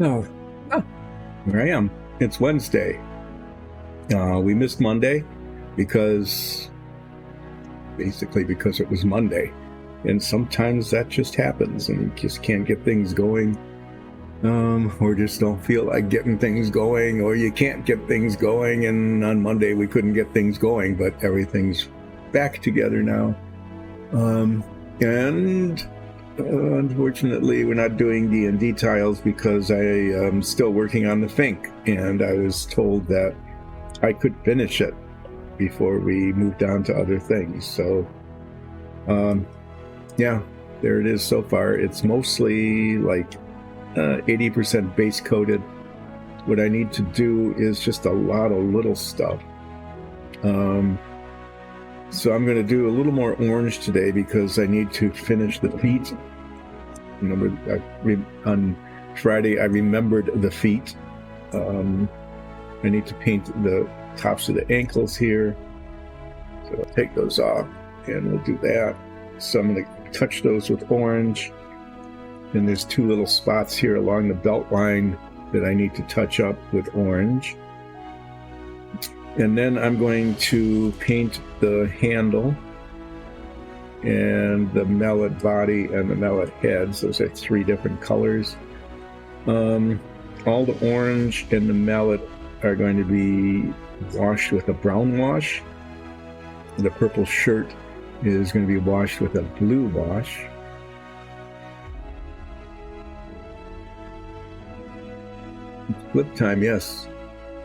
Oh, here I am. It's Wednesday. We missed Monday because it was Monday. And sometimes that just happens and you just can't get things going. Or just don't feel like getting things going, or you can't get things going. And on Monday we couldn't get things going, but everything's back together now. And unfortunately, we're not doing DnD tiles because I am still working on the Fink, and I was told that I could finish it before we moved on to other things. So, yeah, there it is so far. It's mostly like 80% base coated. What I need to do is just a lot of little stuff. So I'm going to do a little more orange today because I need to finish the feet. On Friday, I remembered the feet. I need to paint the tops of the ankles here. So I'll take those off and we'll do that. So I'm going to touch those with orange. And there's two little spots here along the belt line that I need to touch up with orange. And then I'm going to paint the handle and the mallet body and the mallet heads. Those are three different colors. All the orange and the mallet are going to be washed with a brown wash. The purple shirt is going to be washed with a blue wash. Flip time, yes.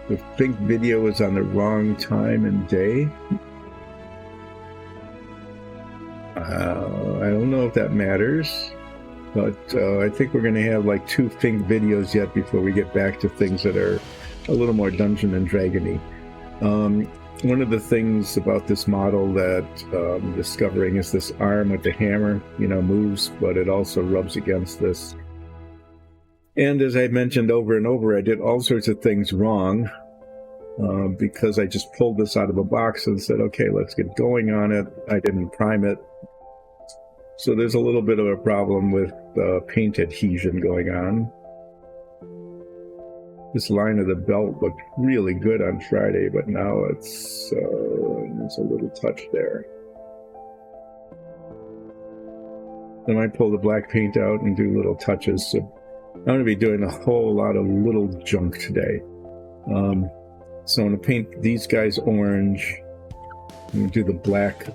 The Fink video is on the wrong time and day. I don't know if that matters, but I think we're going to have like 2 Fink videos yet before we get back to things that are a little more Dungeon and Dragon-y. One of the things about this model that I'm discovering is this arm with the hammer, moves, but it also rubs against this. And as I mentioned over and over, I did all sorts of things wrong because I just pulled this out of a box and said, okay, let's get going on it. I didn't prime it. So there's a little bit of a problem with paint adhesion going on. This line of the belt looked really good on Friday, but now there's a little touch there. Then I pull the black paint out and do little touches. So I'm going to be doing a whole lot of little junk today. So I'm going to paint these guys orange. I'm going to do the black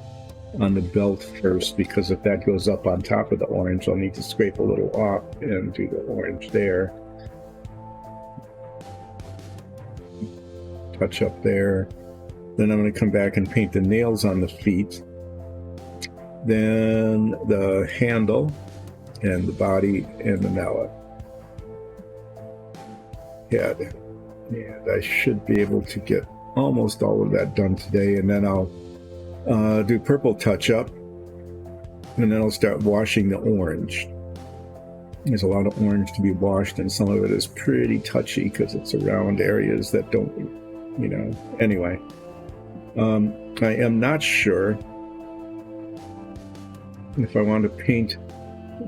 on the belt first, because if that goes up on top of the orange, I'll need to scrape a little off and do the orange there. Touch up there. Then I'm going to come back and paint the nails on the feet. Then the handle and the body and the mallet. Head. And I should be able to get almost all of that done today, and then I'll do purple touch-up, and then I'll start washing the orange. There's a lot of orange to be washed, and some of it is pretty touchy because it's around areas that don't, Anyway, I am not sure if I want to paint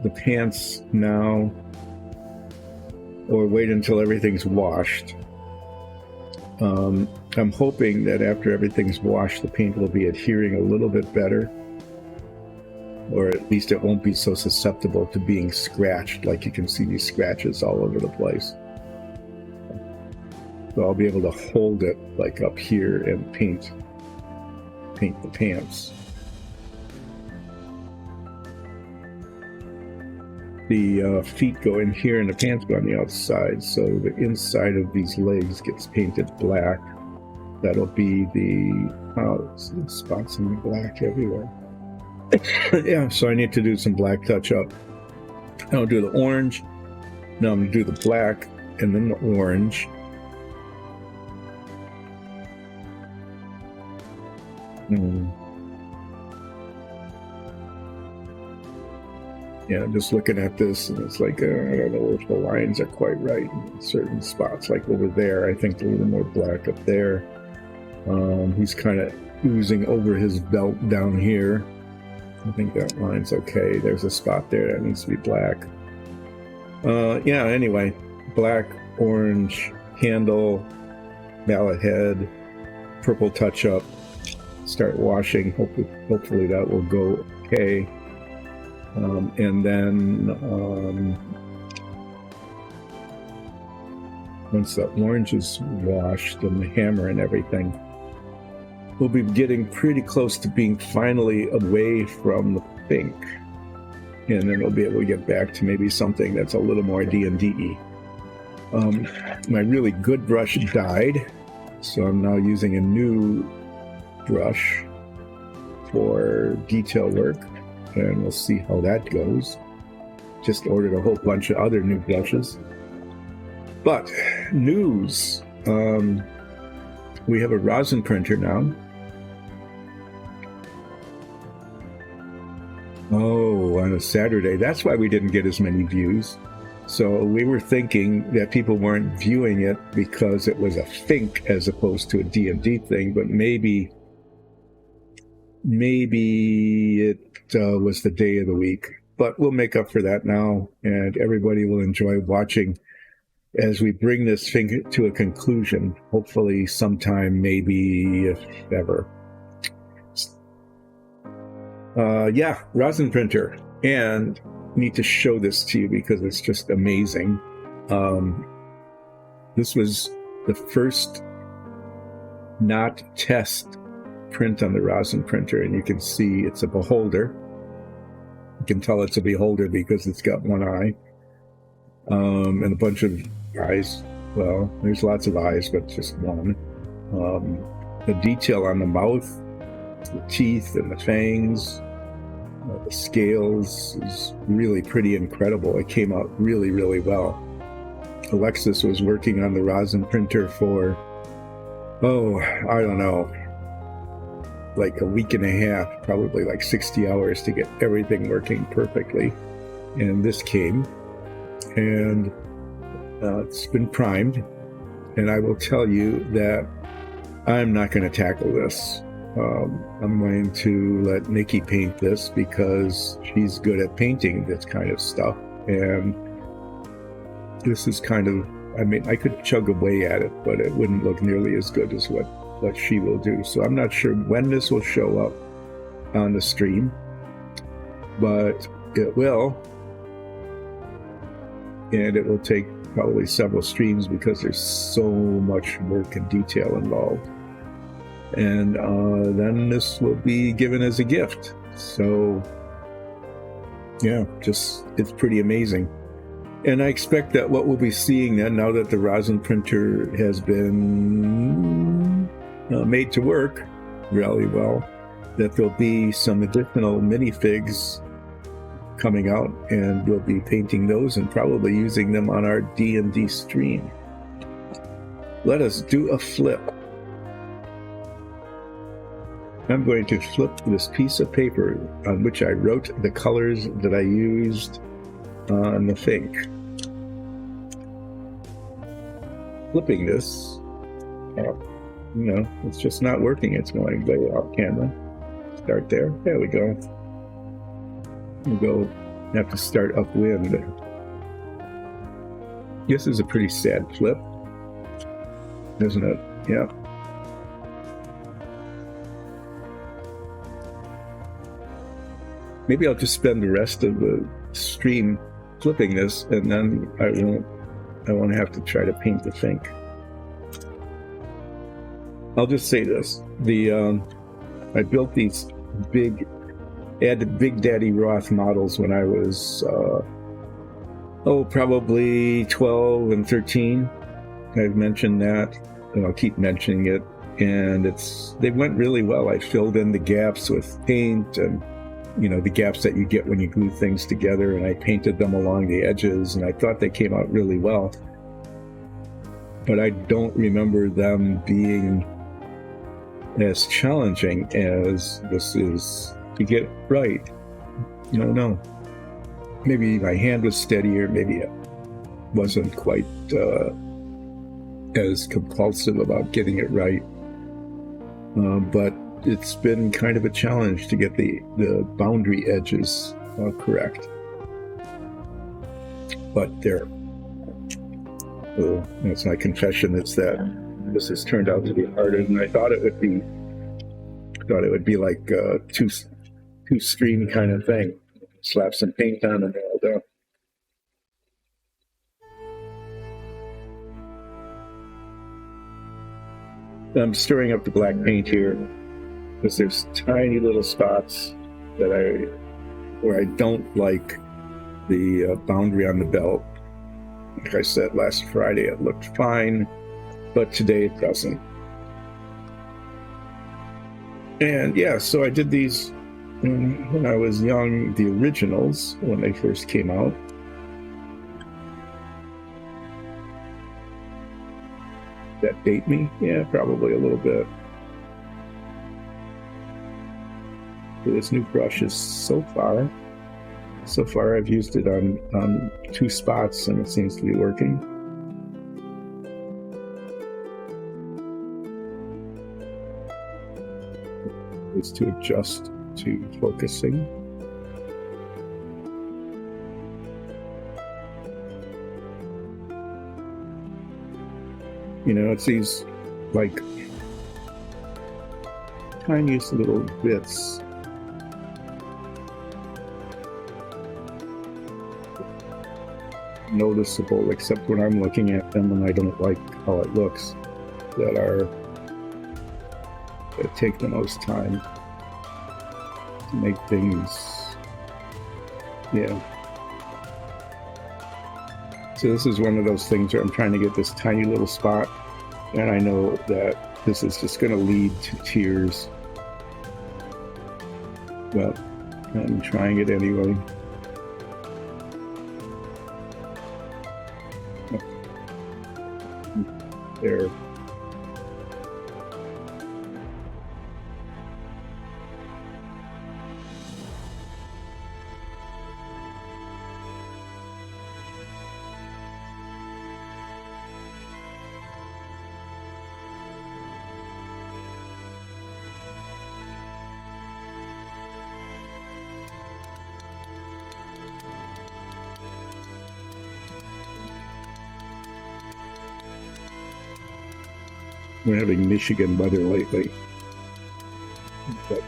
the pants now or wait until everything's washed. I'm hoping that after everything's washed, the paint will be adhering a little bit better, or at least it won't be so susceptible to being scratched. Like you can see these scratches all over the place. So I'll be able to hold it like up here and paint the pants. The feet go in here and the pants go on the outside, so the inside of these legs gets painted black. That'll be the spots in black everywhere. Yeah, so I need to do some black touch-up. I'll do the orange, now I'm going to do the black, and then the orange. Yeah, I'm just looking at this, and it's like, I don't know if the lines are quite right in certain spots. Like over there, I think a little more black up there. He's kind of oozing over his belt down here. I think that line's okay. There's a spot there that needs to be black. Yeah, anyway, black, orange handle, mallet head, purple touch-up. Start washing. Hopefully that will go okay. And then once the orange is washed and the hammer and everything, we'll be getting pretty close to being finally away from the Fink. And then we'll be able to get back to maybe something that's a little more D&D-y. My really good brush died, so I'm now using a new brush for detail work, and we'll see how that goes. Just ordered a whole bunch of other new brushes. But news, we have a rosin printer now. Oh, on a Saturday. That's why we didn't get as many views. So we were thinking that people weren't viewing it because it was a Fink as opposed to a D&D thing, but maybe it was the day of the week. But we'll make up for that now, and everybody will enjoy watching as we bring this Fink to a conclusion, hopefully sometime, maybe, if ever. Yeah, rosin printer. And need to show this to you because it's just amazing. This was the first not test print on the rosin printer, and you can see it's a beholder. You can tell it's a beholder because it's got one eye and a bunch of eyes. Well, there's lots of eyes, but just one. The detail on the mouth, the teeth and the fangs, the scales is really pretty incredible. It came out really, really well. Alexis was working on the rosin printer for, I don't know, like a week and a half, probably like 60 hours to get everything working perfectly. And this came, and it's been primed. And I will tell you that I'm not going to tackle this. I'm going to let Nikki paint this because she's good at painting this kind of stuff. And this is kind of, I mean, I could chug away at it, but it wouldn't look nearly as good as what she will do. So I'm not sure when this will show up on the stream, but it will. And it will take probably several streams because there's so much work and detail involved. And then this will be given as a gift. So yeah, just, it's pretty amazing. And I expect that what we'll be seeing then, now that the rosin printer has been made to work really well, that there'll be some additional minifigs coming out, and we'll be painting those and probably using them on our D&D stream. Let us do a flip. I'm going to flip this piece of paper on which I wrote the colors that I used on the Fink. Flipping this, it's just not working. It's going way off camera. Start there. There we go. We'll have to start upwind. This is a pretty sad flip, isn't it? Yeah. Maybe I'll just spend the rest of the stream flipping this, and then I won't have to try to paint the Fink. I'll just say this: I built these big Daddy Roth models when I was probably 12 and 13. I've mentioned that, and I'll keep mentioning it. And they went really well. I filled in the gaps with paint and the gaps that you get when you glue things together, and I painted them along the edges, and I thought they came out really well. But I don't remember them being as challenging as this is to get right. No. Maybe my hand was steadier, maybe it wasn't quite as compulsive about getting it right. But it's been kind of a challenge to get the boundary edges correct. But there. So that's my confession. It's that this has turned out to be harder than I thought it would be. I thought it would be like a two-stream kind of thing. Slap some paint on and all done. I'm stirring up the black paint here because there's tiny little spots that where I don't like the boundary on the belt. Like I said last Friday, it looked fine, but today it doesn't. And yeah, so I did these when I was young, the originals, when they first came out. That date me? Yeah, probably a little bit. This new brush is so far I've used it on 2 spots and it seems to be working. It's to adjust to focusing. You know, it's these like tiniest little bits. Noticeable, except when I'm looking at them and I don't like how it looks, that take the most time to make things, yeah. So this is one of those things where I'm trying to get this tiny little spot, and I know that this is just going to lead to tears, but I'm trying it anyway. There. We're having Michigan weather lately, but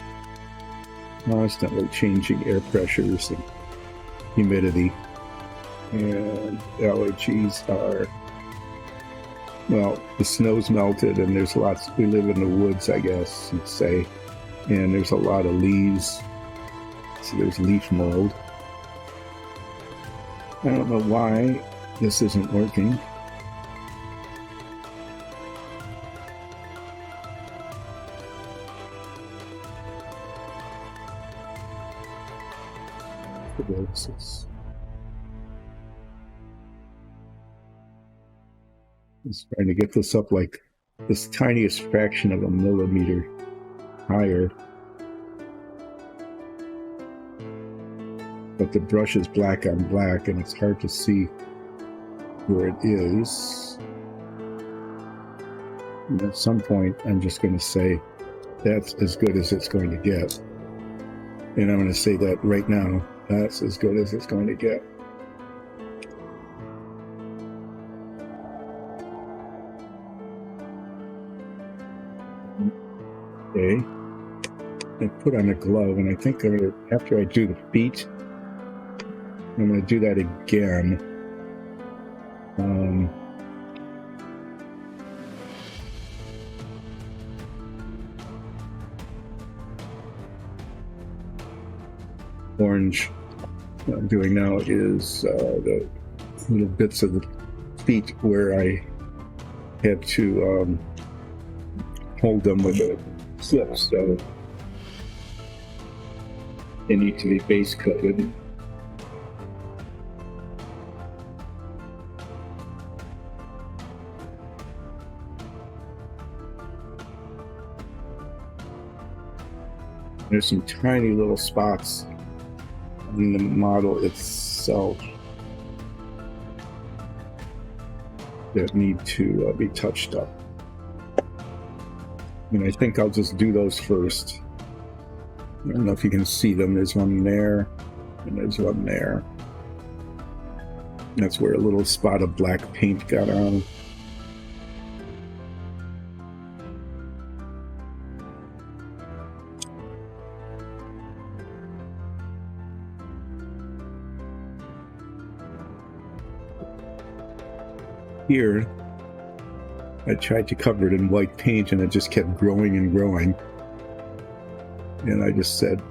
constantly changing air pressures and humidity, and allergies are, well, the snow's melted and there's lots, we live in the woods, I guess you'd say, and there's a lot of leaves, so there's leaf mold. I don't know why this isn't working. It's trying to get this up like this tiniest fraction of a millimeter higher. But the brush is black on black and it's hard to see where it is. And at some point, I'm just going to say that's as good as it's going to get. And I'm going to say that right now. That's as good as it's going to get. Okay. I put on a glove, and I think after I do the feet, I'm going to do that again. Orange. What I'm doing now is the little bits of the feet where I had to hold them with a slip, so they need to be base coated. There's some tiny little spots in the model itself that need to be touched up. And I think I'll just do those first. I don't know if you can see them. There's one there, and there's one there. That's where a little spot of black paint got on. Here, I tried to cover it in white paint and it just kept growing and growing. And I just said,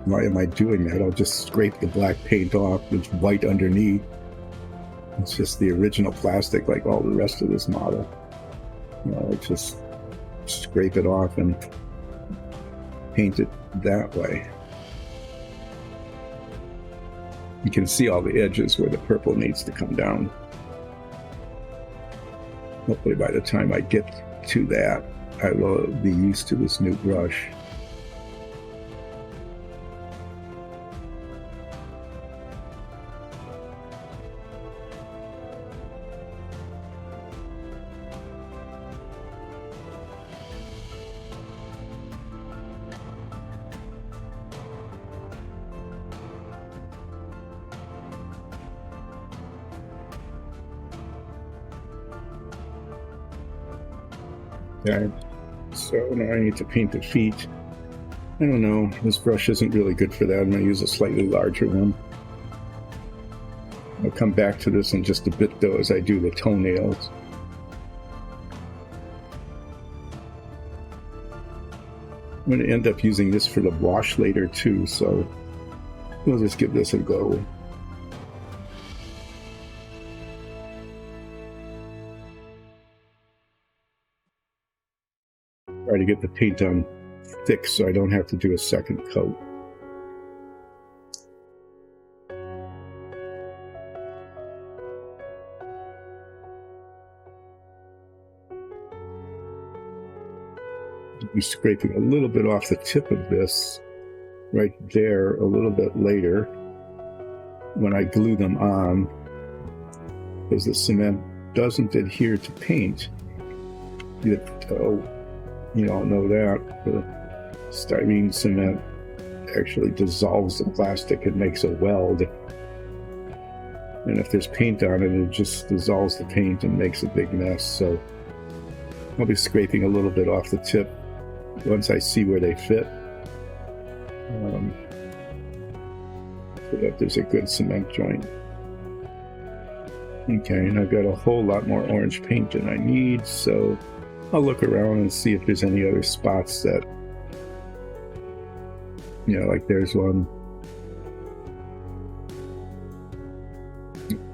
why am I doing that? I'll just scrape the black paint off with white underneath. It's just the original plastic like all the rest of this model. I'll just scrape it off and paint it that way. You can see all the edges where the purple needs to come down. Hopefully by the time I get to that, I will be used to this new brush. Okay, so now I need to paint the feet. I don't know, this brush isn't really good for that. I'm going to use a slightly larger one. I'll come back to this in just a bit though as I do the toenails. I'm going to end up using this for the wash later too, so we'll just give this a go. Try to get the paint on thick so I don't have to do a second coat. I'll be scraping a little bit off the tip of this right there a little bit later when I glue them on, because the cement doesn't adhere to paint. You don't know that. The styrene cement actually dissolves the plastic and makes a weld. And if there's paint on it, it just dissolves the paint and makes a big mess. So I'll be scraping a little bit off the tip once I see where they fit. So that there's a good cement joint. Okay, and I've got a whole lot more orange paint than I need, so I'll look around and see if there's any other spots that, like there's one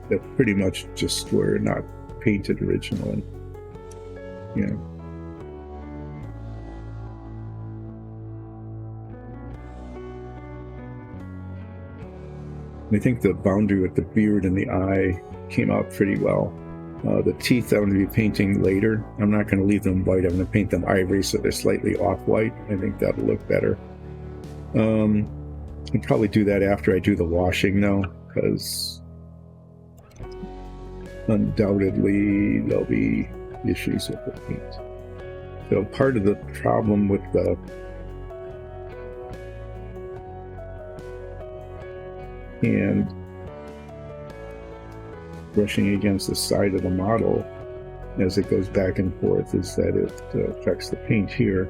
that pretty much just were not painted originally. I think the boundary with the beard and the eye came out pretty well. The teeth I'm going to be painting later. I'm not going to leave them white. I'm going to paint them ivory so they're slightly off-white. I think that'll look better. I'll probably do that after I do the washing though, because undoubtedly there'll be issues with the paint. So part of the problem with the hand brushing against the side of the model as it goes back and forth is that it affects the paint here.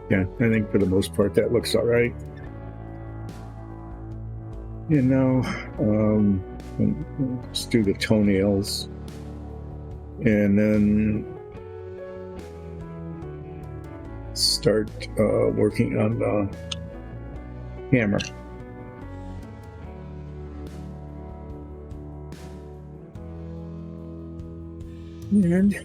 Yeah, I think for the most part that looks all right. Let's do the toenails. And then start working on the hammer. And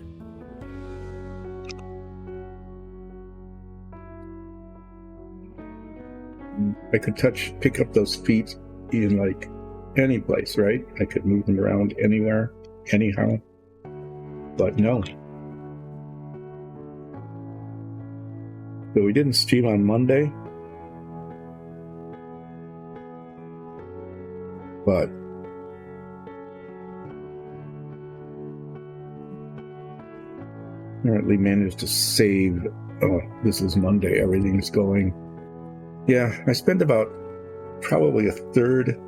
I could pick up those feet in like any place, right? I could move them around anywhere, anyhow. But no. So we didn't stream on Monday. But Apparently managed to save. Oh, this is Monday. Everything's going. Yeah, I spent about probably a third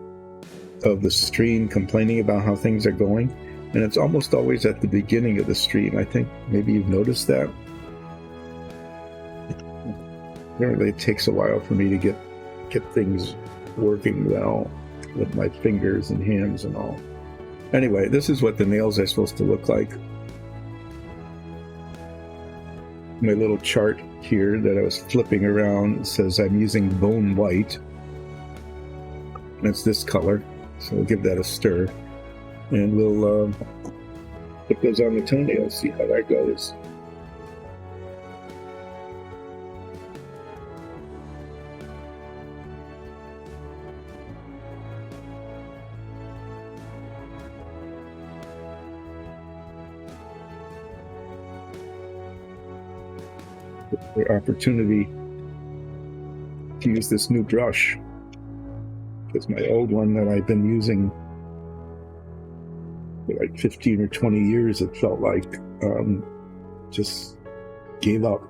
of the stream complaining about how things are going, and it's almost always at the beginning of the stream. I think maybe you've noticed that. Apparently it takes a while for me to get things working well with my fingers and hands and all. Anyway, this is what the nails are supposed to look like. My little chart here that I was flipping around says I'm using bone white. That's this color, so we'll give that a stir. And we'll put those on the toenails, see how that goes. The opportunity to use this new brush, because my old one that I've been using for like 15 or 20 years, it felt like just gave up.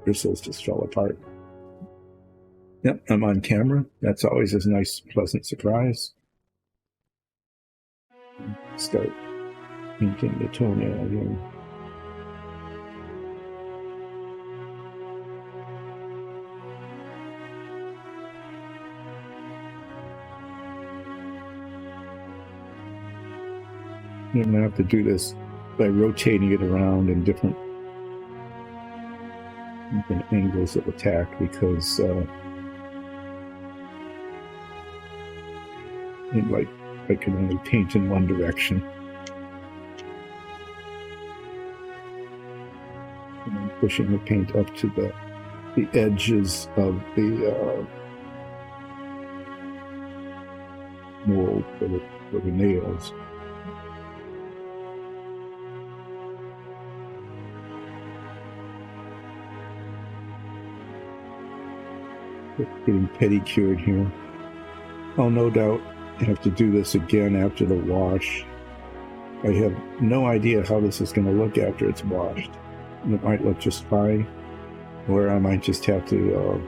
Bristles just fell apart. Yep, I'm on camera. That's always a nice, pleasant surprise. Start painting the toenail again. I'm going to have to do this by rotating it around in different angles of attack, because I can only paint in one direction. And I'm pushing the paint up to the edges of the mold for the nails. Getting pedicured here. I'll no doubt have to do this again after the wash. I have no idea how this is going to look after it's washed. It might look just fine, or I might just have to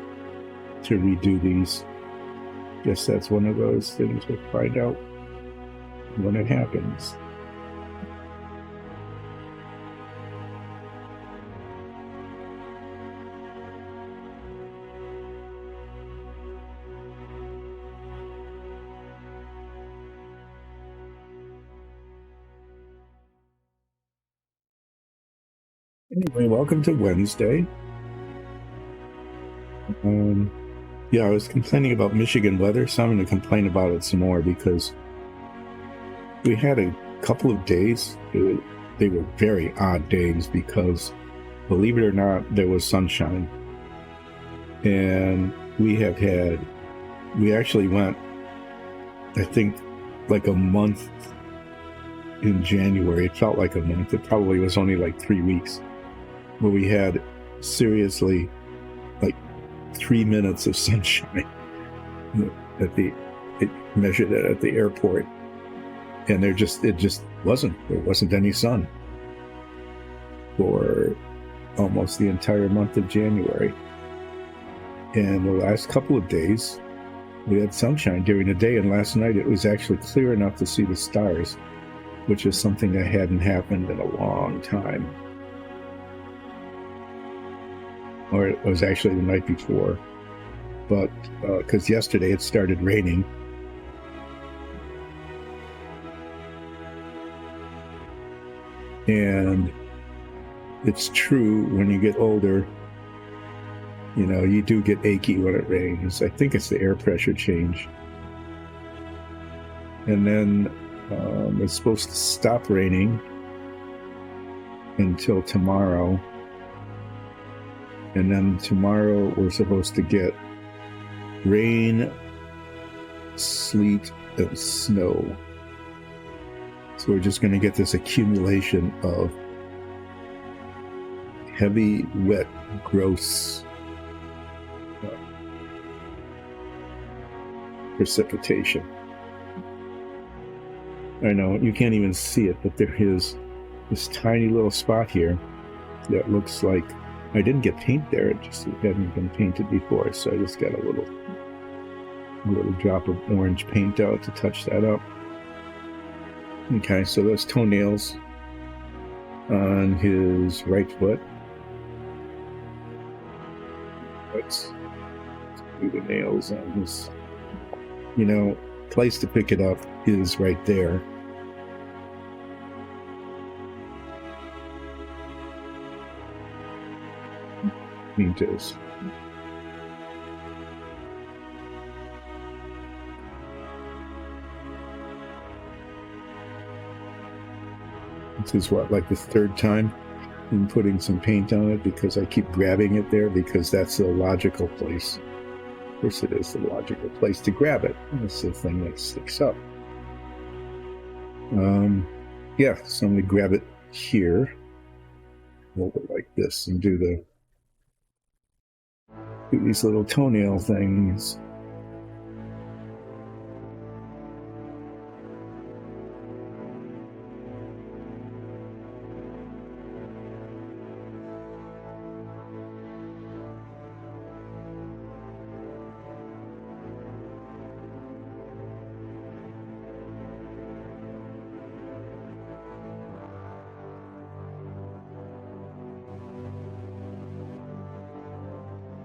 redo these. Guess that's one of those things we'll find out when it happens. Anyway, welcome to Wednesday. Yeah, I was complaining about Michigan weather, so I'm going to complain about it some more, because we had a couple of days. They were very odd days because, believe it or not, there was sunshine. And we actually went, I think, like a month in January. It felt like a month. It probably was only like 3 weeks. Where we had seriously like 3 minutes of sunshine it measured it at the airport, and there wasn't any sun for almost the entire month of January. And the last couple of days we had sunshine during the day, and last night it was actually clear enough to see the stars, which is something that hadn't happened in a long time. Or it was actually the night before, but because yesterday it started raining. And it's true, when you get older, you do get achy when it rains. I think it's the air pressure change. And then it's supposed to stop raining until tomorrow. And then tomorrow we're supposed to get rain, sleet, and snow. So we're just going to get this accumulation of heavy, wet, gross precipitation. I know, you can't even see it, but there is this tiny little spot here that looks like I didn't get paint there. It hadn't been painted before, so I just got a little drop of orange paint out to touch that up. Okay, so those toenails on his right foot. Let's do the nails on his, place to pick it up is right there. Paint is. This is what, like the third time I'm putting some paint on it because I keep grabbing it there because that's the logical place. Of course it is the logical place to grab it. That's the thing that sticks up. Yeah, so I'm going to grab it here. Hold it like this and do these little toenail things.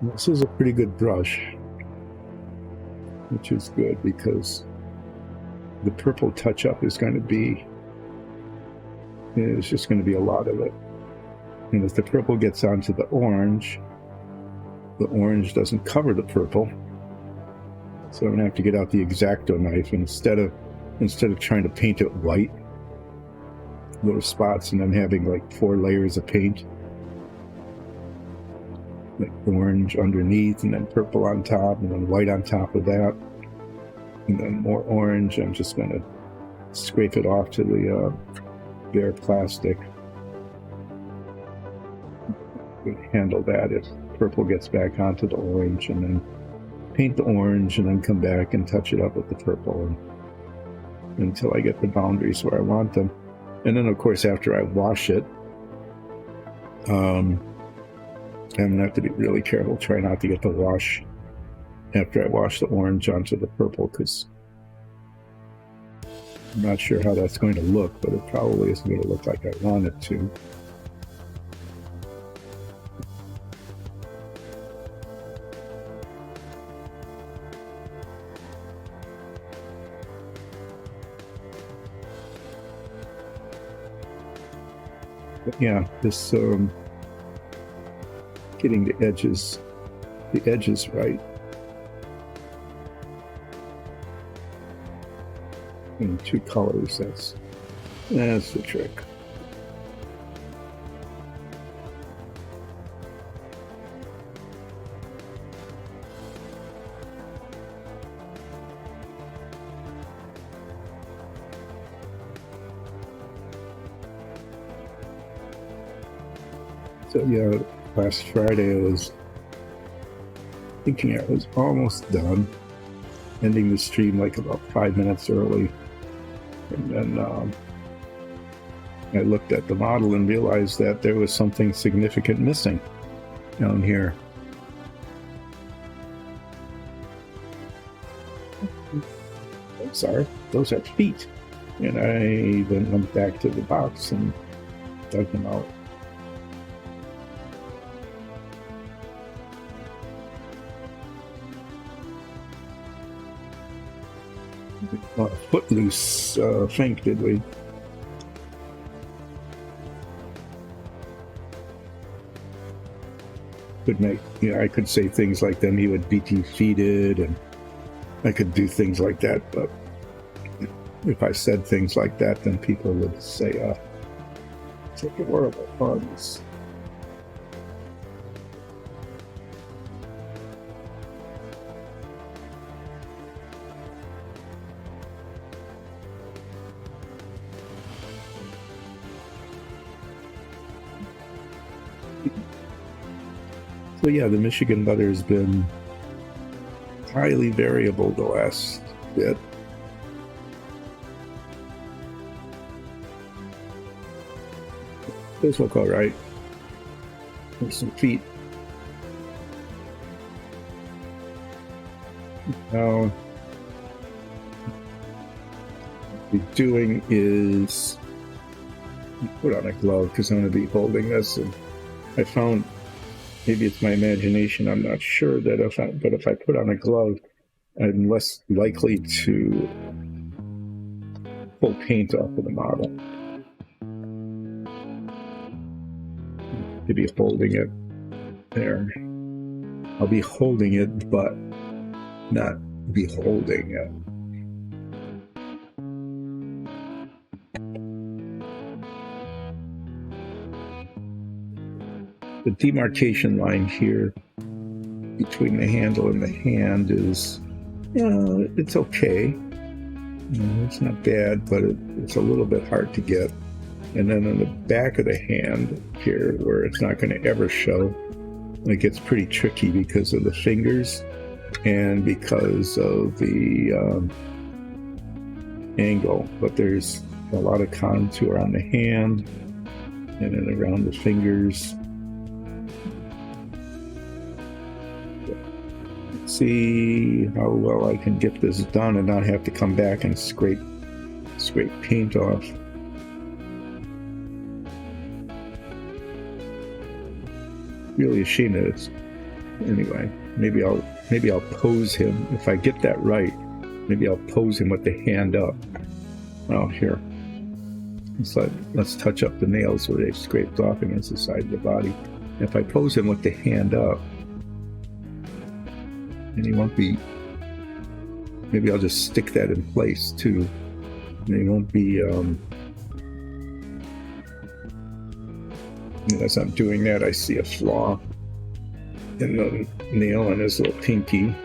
This is a pretty good brush, which is good because the purple touch-up is going to be, it's just going to be a lot of it. And if the purple gets onto the orange doesn't cover the purple. So I'm going to have to get out the X-Acto knife instead of trying to paint it white, little spots, and then having like 4 layers of paint. Like orange underneath and then purple on top and then white on top of that and then more orange. I'm just going to scrape it off to the bare plastic. I'm going to handle that if purple gets back onto the orange, and then paint the orange and then come back and touch it up with the purple until I get the boundaries where I want them. And then of course after I wash it, I'm going to have to be really careful, try not to get the wash after I wash the orange onto the purple, because I'm not sure how that's going to look, but it probably isn't going to look like I want it to. But yeah, this getting the edges right. In 2 colors, that's the trick. So yeah, last Friday I was thinking I was almost done, ending the stream like about 5 minutes early, and then I looked at the model and realized that there was something significant missing down here. I'm sorry, those are feet. And I then went back to the box and dug them out. Footloose Fink, did we? Could make, I could say things like then he would be defeated, and I could do things like that, but if I said things like that, then people would say, it's like horrible puns. So yeah, the Michigan weather has been highly variable the last bit. Those look all right. There's some feet. Now, what we're doing is put on a glove because I'm going to be holding this, and I found, maybe it's my imagination, I'm not sure, that if I put on a glove, I'm less likely to pull paint off of the model. To be holding it there. I'll be holding it, but not be holding it. The demarcation line here between the handle and the hand is, it's okay. It's not bad, but it's a little bit hard to get. And then on the back of the hand here, where it's not going to ever show, it gets pretty tricky because of the fingers and because of the angle. But there's a lot of contour on the hand and then around the fingers. Let's see how well I can get this done and not have to come back and scrape paint off. Really ashamed of it. Anyway, maybe I'll pose him if I get that right. Maybe I'll pose him with the hand up. Oh, here. Let's touch up the nails where they've scraped off against the side of the body. If I pose him with the hand up, and he won't be. Maybe I'll just stick that in place too. And he won't be. As I'm doing that, I see a flaw in the nail on his little pinky.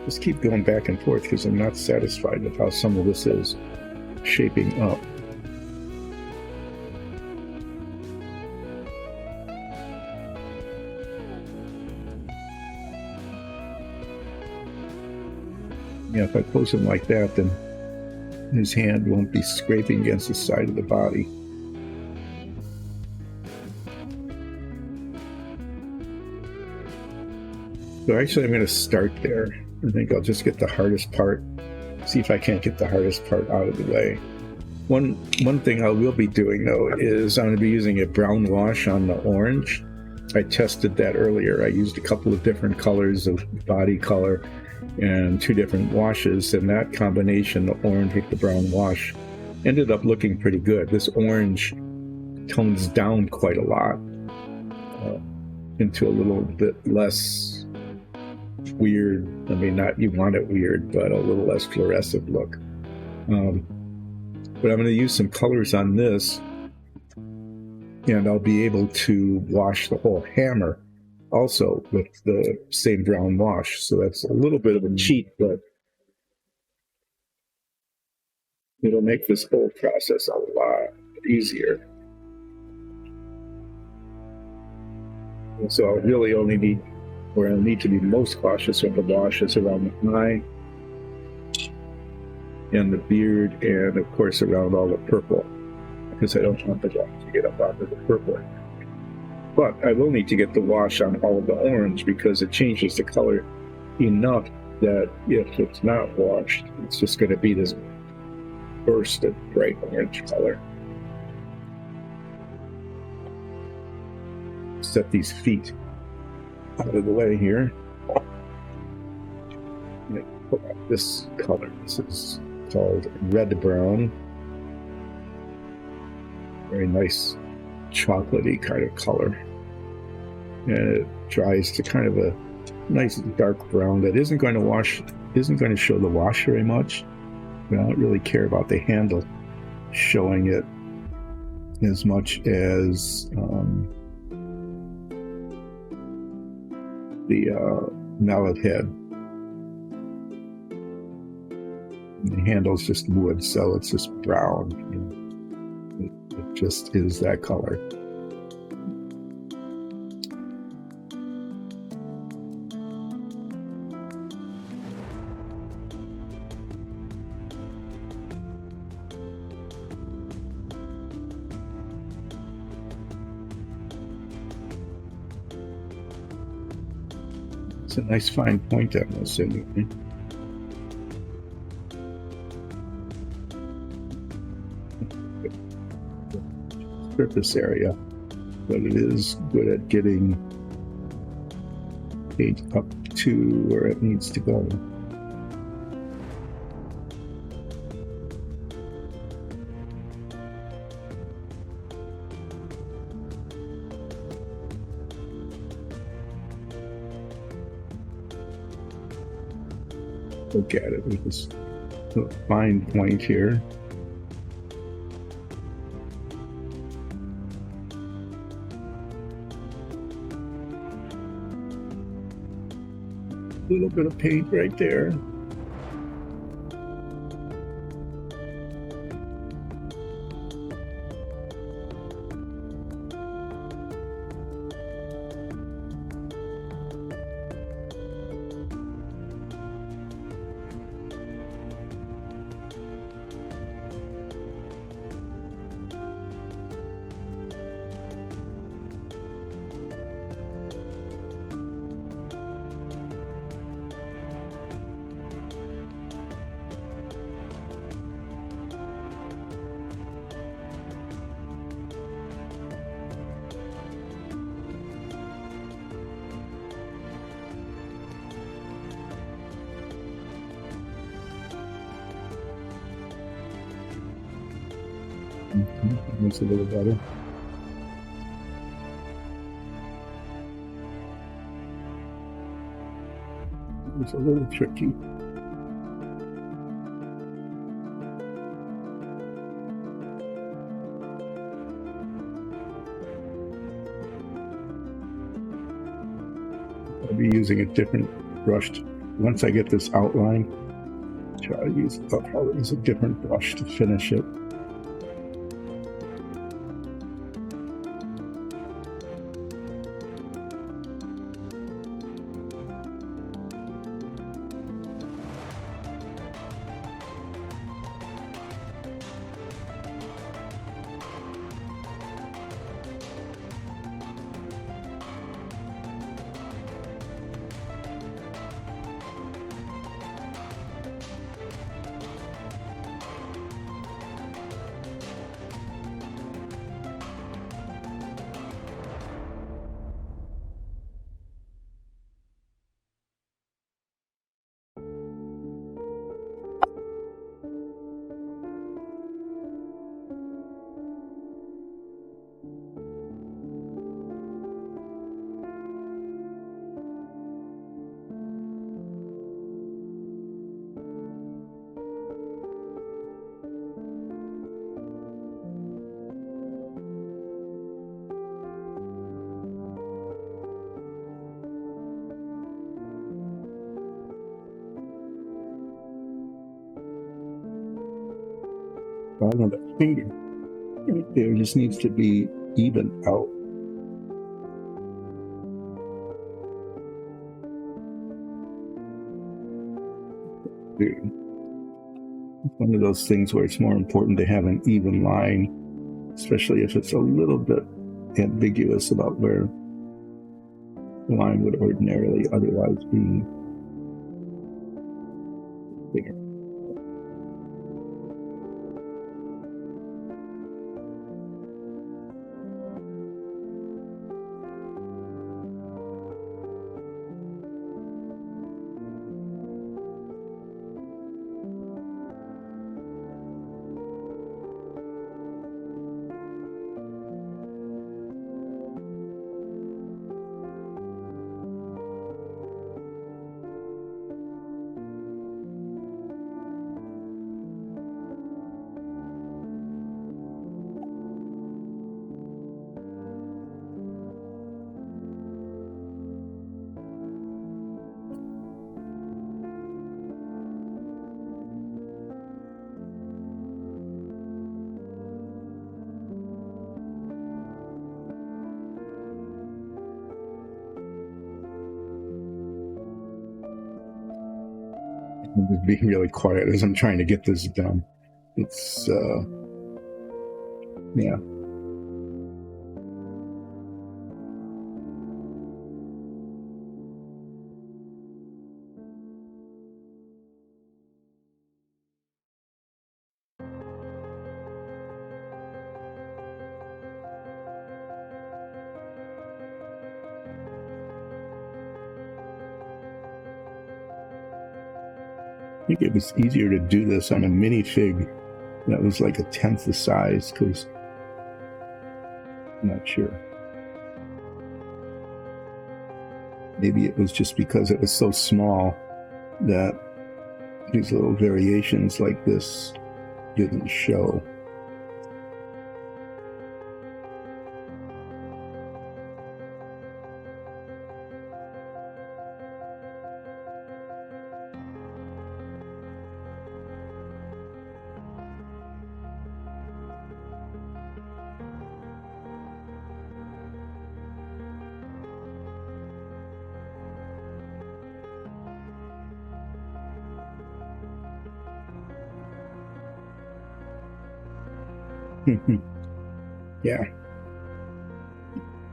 Just keep going back and forth because I'm not satisfied with how some of this is shaping up. Yeah, if I pose him like that, then his hand won't be scraping against the side of the body. So actually I'm going to start there. I think I'll just get the hardest part, see if I can't get the hardest part out of the way. One thing I will be doing though is I'm going to be using a brown wash on the orange. I tested that earlier. I used a couple of different colors of body color and 2 different washes, and that combination, the orange with the brown wash, ended up looking pretty good. This orange tones down quite a lot into a little bit less weird. I mean, not you want it weird, but a little less fluorescent look. But I'm going to use some colors on this, and I'll be able to wash the whole hammer also with the same brown wash. So that's a little bit of a cheat, but it'll make this whole process a lot easier. And so I'll really only need, where I'll need to be most cautious with the washes around the eye and the beard, and of course around all the purple, because I don't want the wash to get up onto the purple. But I will need to get the wash on all of the orange because it changes the color enough that if it's not washed, it's just going to be this burst of bright orange color. Set these feet out of the way here. Pull out this color. This is called red brown. Very nice chocolatey kind of color, and it dries to kind of a nice dark brown that isn't going to show the wash very much. But I don't really care about the handle showing it as much as the mallet head. The handle's just wood, so it's just brown. It just is that color. It's a nice fine point on this anyway. Surface area, but it is good at getting paint up to where it needs to go. Look at it with this fine point here. A little bit of paint right there. That's a little better. It's a little tricky. I'll be using a different brush. Once I get this outline, try to use a different brush to finish it. I don't know, that finger right there just needs to be even out. It's one of those things where it's more important to have an even line, especially if it's a little bit ambiguous about where the line would ordinarily otherwise be. Bigger. I'm just being really quiet as I'm trying to get this done. It's, yeah. I think it was easier to do this on a minifig that was like a tenth the size, because I'm not sure. Maybe it was just because it was so small that these little variations like this didn't show. Yeah.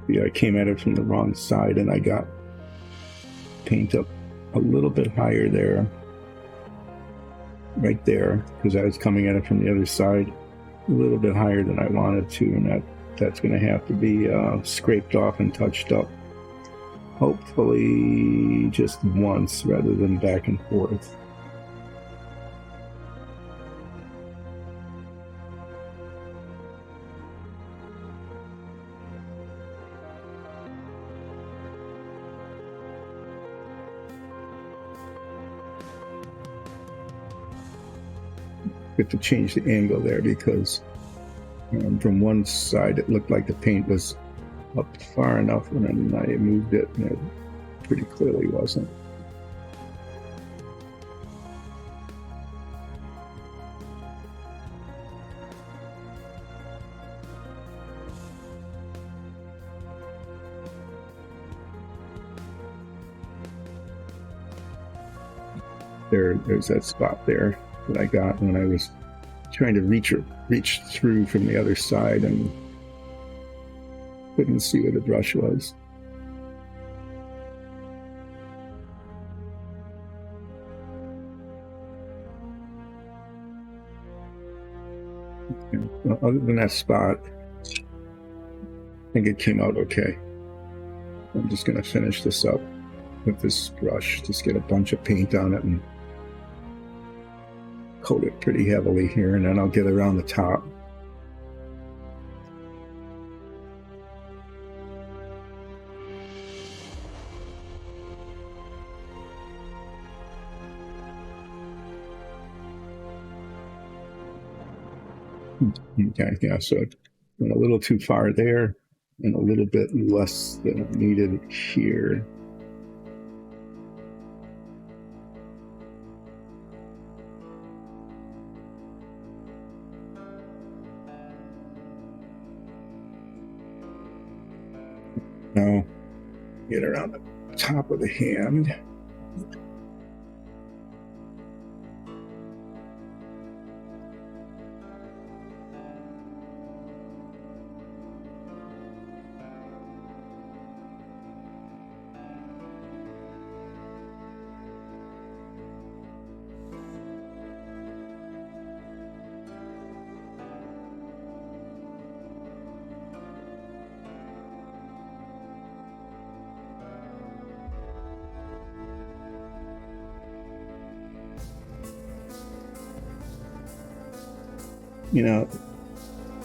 Yeah, I came at it from the wrong side and I got paint up a little bit higher there. Right there, because I was coming at it from the other side a little bit higher than I wanted to, and that's going to have to be scraped off and touched up. Hopefully just once rather than back and forth. To change the angle there, because from one side it looked like the paint was up far enough, and then I moved it and it pretty clearly wasn't. There's that spot there that I got when I was trying to reach through from the other side and couldn't see where the brush was. Well, other than that spot, I think it came out okay. I'm just going to finish this up with this brush, just get a bunch of paint on it and coat it pretty heavily here, and then I'll get around the top. Okay, yeah, so it went a little too far there and a little bit less than needed here. Now, get around the top of the hand. You know,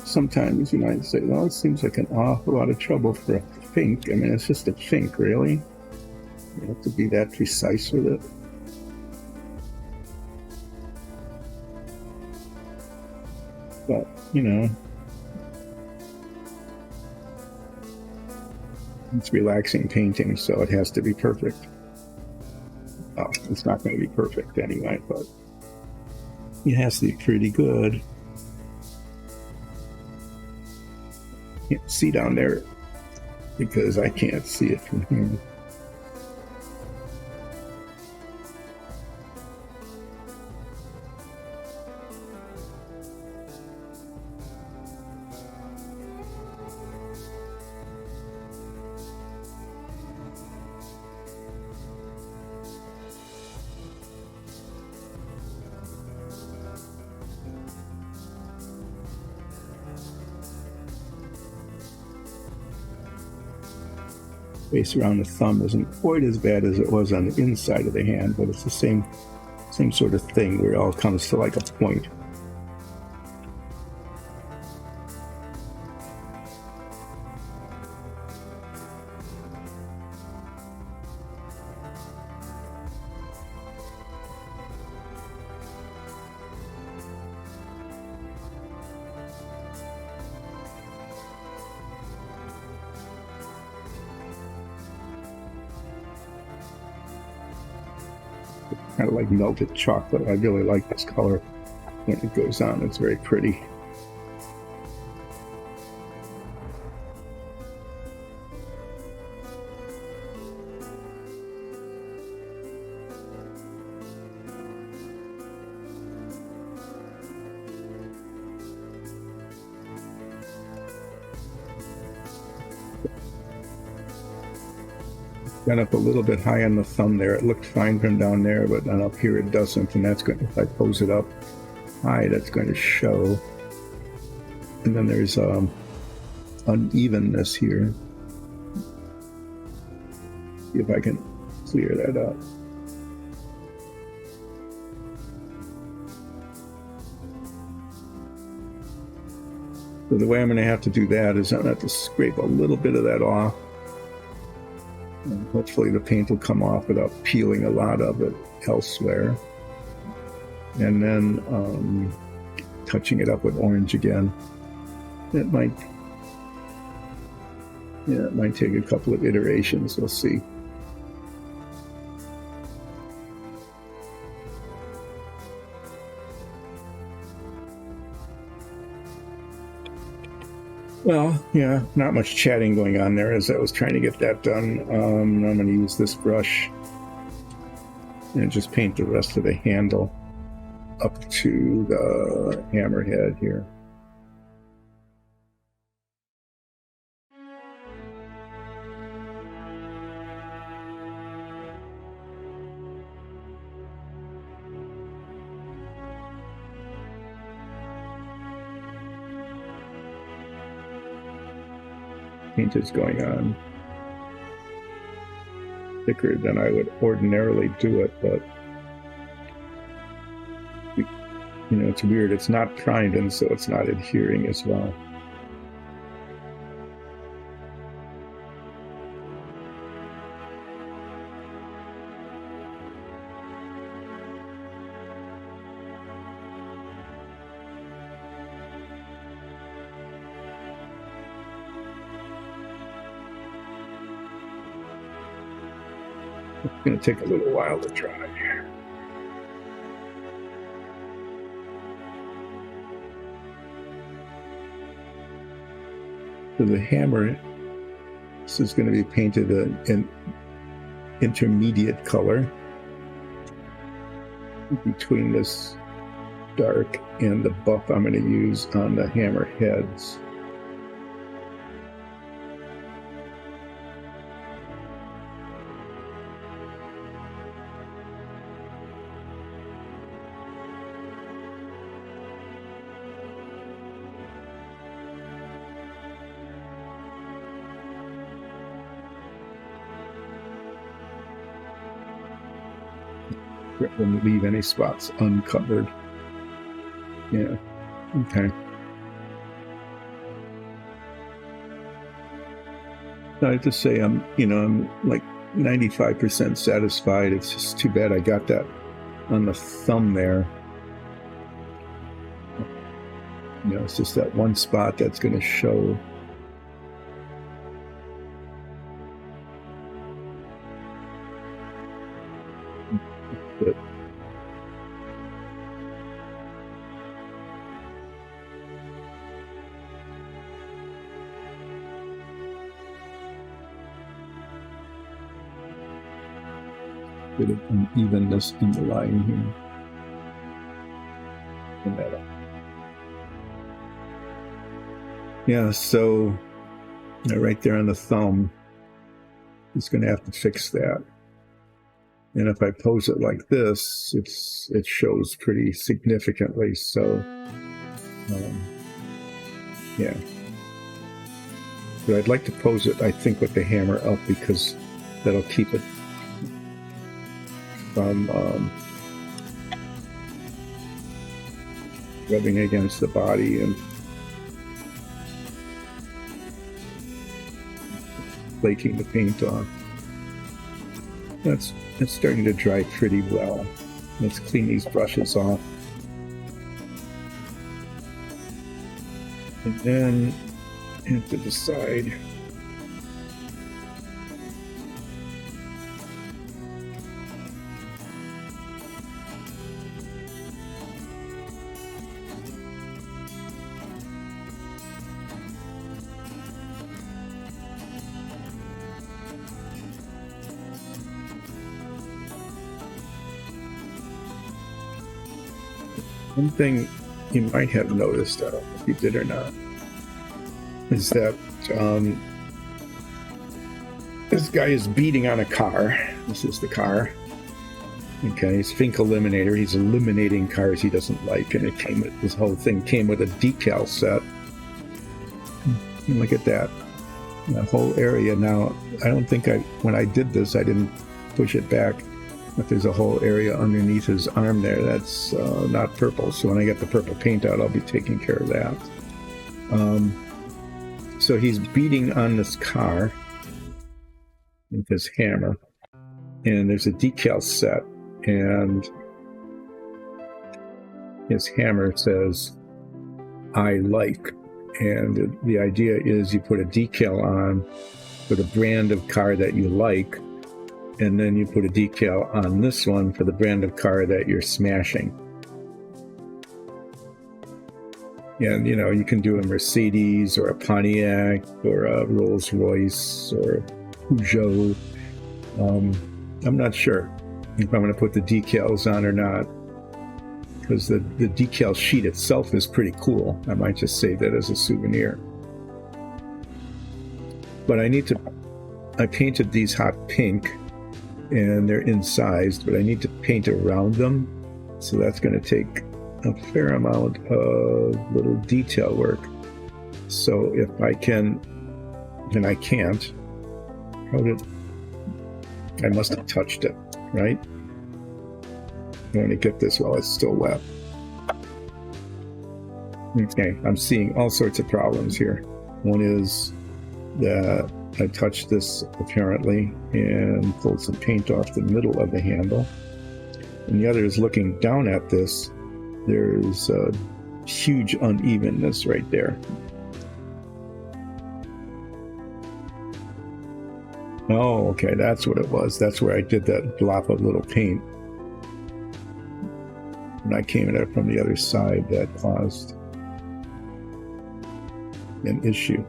sometimes you might say, well, it seems like an awful lot of trouble for a Fink. I mean, it's just a Fink, really? You have to be that precise with it. But, you know, it's relaxing painting, so it has to be perfect. Oh, it's not going to be perfect anyway, but it has to be pretty good. Can't see down there because I can't see it from here. Space around the thumb isn't quite as bad as it was on the inside of the hand, but it's the same Same sort of thing where it all comes to like a point. Kind of like melted chocolate. I really like this color when it goes on. It's very pretty. Got up a little bit high on the thumb there. It looked fine from down there, but then up here it doesn't, and that's going to, if I pose it up high, that's going to show. And then there's unevenness here. See if I can clear that up. So the way I'm going to have to do that is I'm going to have to scrape a little bit of that off. And hopefully the paint will come off without peeling a lot of it elsewhere. And then touching it up with orange again. It might take a couple of iterations. We'll see. Well, yeah, not much chatting going on there as I was trying to get that done. I'm going to use this brush and just paint the rest of the handle up to the hammerhead here. Paint is going on thicker than I would ordinarily do it, but you know, it's weird. It's not primed, and so it's not adhering as well. It's going to take a little while to dry. So the hammer, this is going to be painted an intermediate color between this dark and the buff I'm going to use on the hammer heads. Wouldn't leave any spots uncovered. Yeah. Okay. I have to say I'm like 95% satisfied. It's just too bad I got that on the thumb there. You know, it's just that one spot that's going to show. But bit of unevenness in the line here. And that up. Yeah, so right there on the thumb, it's going to have to fix that. And if I pose it like this, it shows pretty significantly. So, yeah. But I'd like to pose it, I think, with the hammer up because that'll keep it from rubbing against the body and flaking the paint off. It's starting to dry pretty well. Let's clean these brushes off. And then into the side. One thing you might have noticed, I don't know if you did or not, is that this guy is beating on a car. This is the car. Okay, he's Fink Eliminator. He's eliminating cars he doesn't like, and this whole thing came with a decal set. Look at that. That whole area now. I don't think when I did this, I didn't push it back. But there's a whole area underneath his arm there that's not purple. So when I get the purple paint out, I'll be taking care of that. So he's beating on this car with his hammer. And there's a decal set. And his hammer says, "I like." And the idea is you put a decal on for the brand of car that you like. And then you put a decal on this one for the brand of car that you're smashing. And, you know, you can do a Mercedes or a Pontiac or a Rolls Royce or a Peugeot. I'm not sure if I'm going to put the decals on or not, because the decal sheet itself is pretty cool. I might just save that as a souvenir. But I painted these hot pink, and they're incised, but I need to paint around them. So that's going to take a fair amount of little detail work. So if I can, and I can't, I must have touched it, right? I want to get this while it's still wet. Okay, I'm seeing all sorts of problems here. One is that I touched this apparently and pulled some paint off the middle of the handle. And the other is looking down at this. There's a huge unevenness right there. Oh, okay, that's what it was. That's where I did that blop of little paint. When I came at it from the other side, that caused an issue.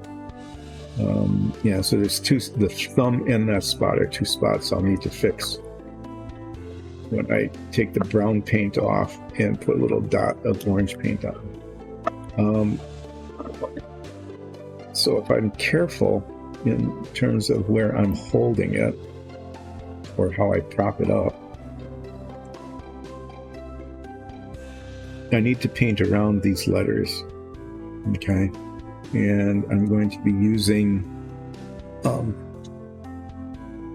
Yeah, so there's the thumb and that spot are two spots I'll need to fix when I take the brown paint off and put a little dot of orange paint on. So if I'm careful in terms of where I'm holding it or how I prop it up, I need to paint around these letters, okay? And I'm going to be using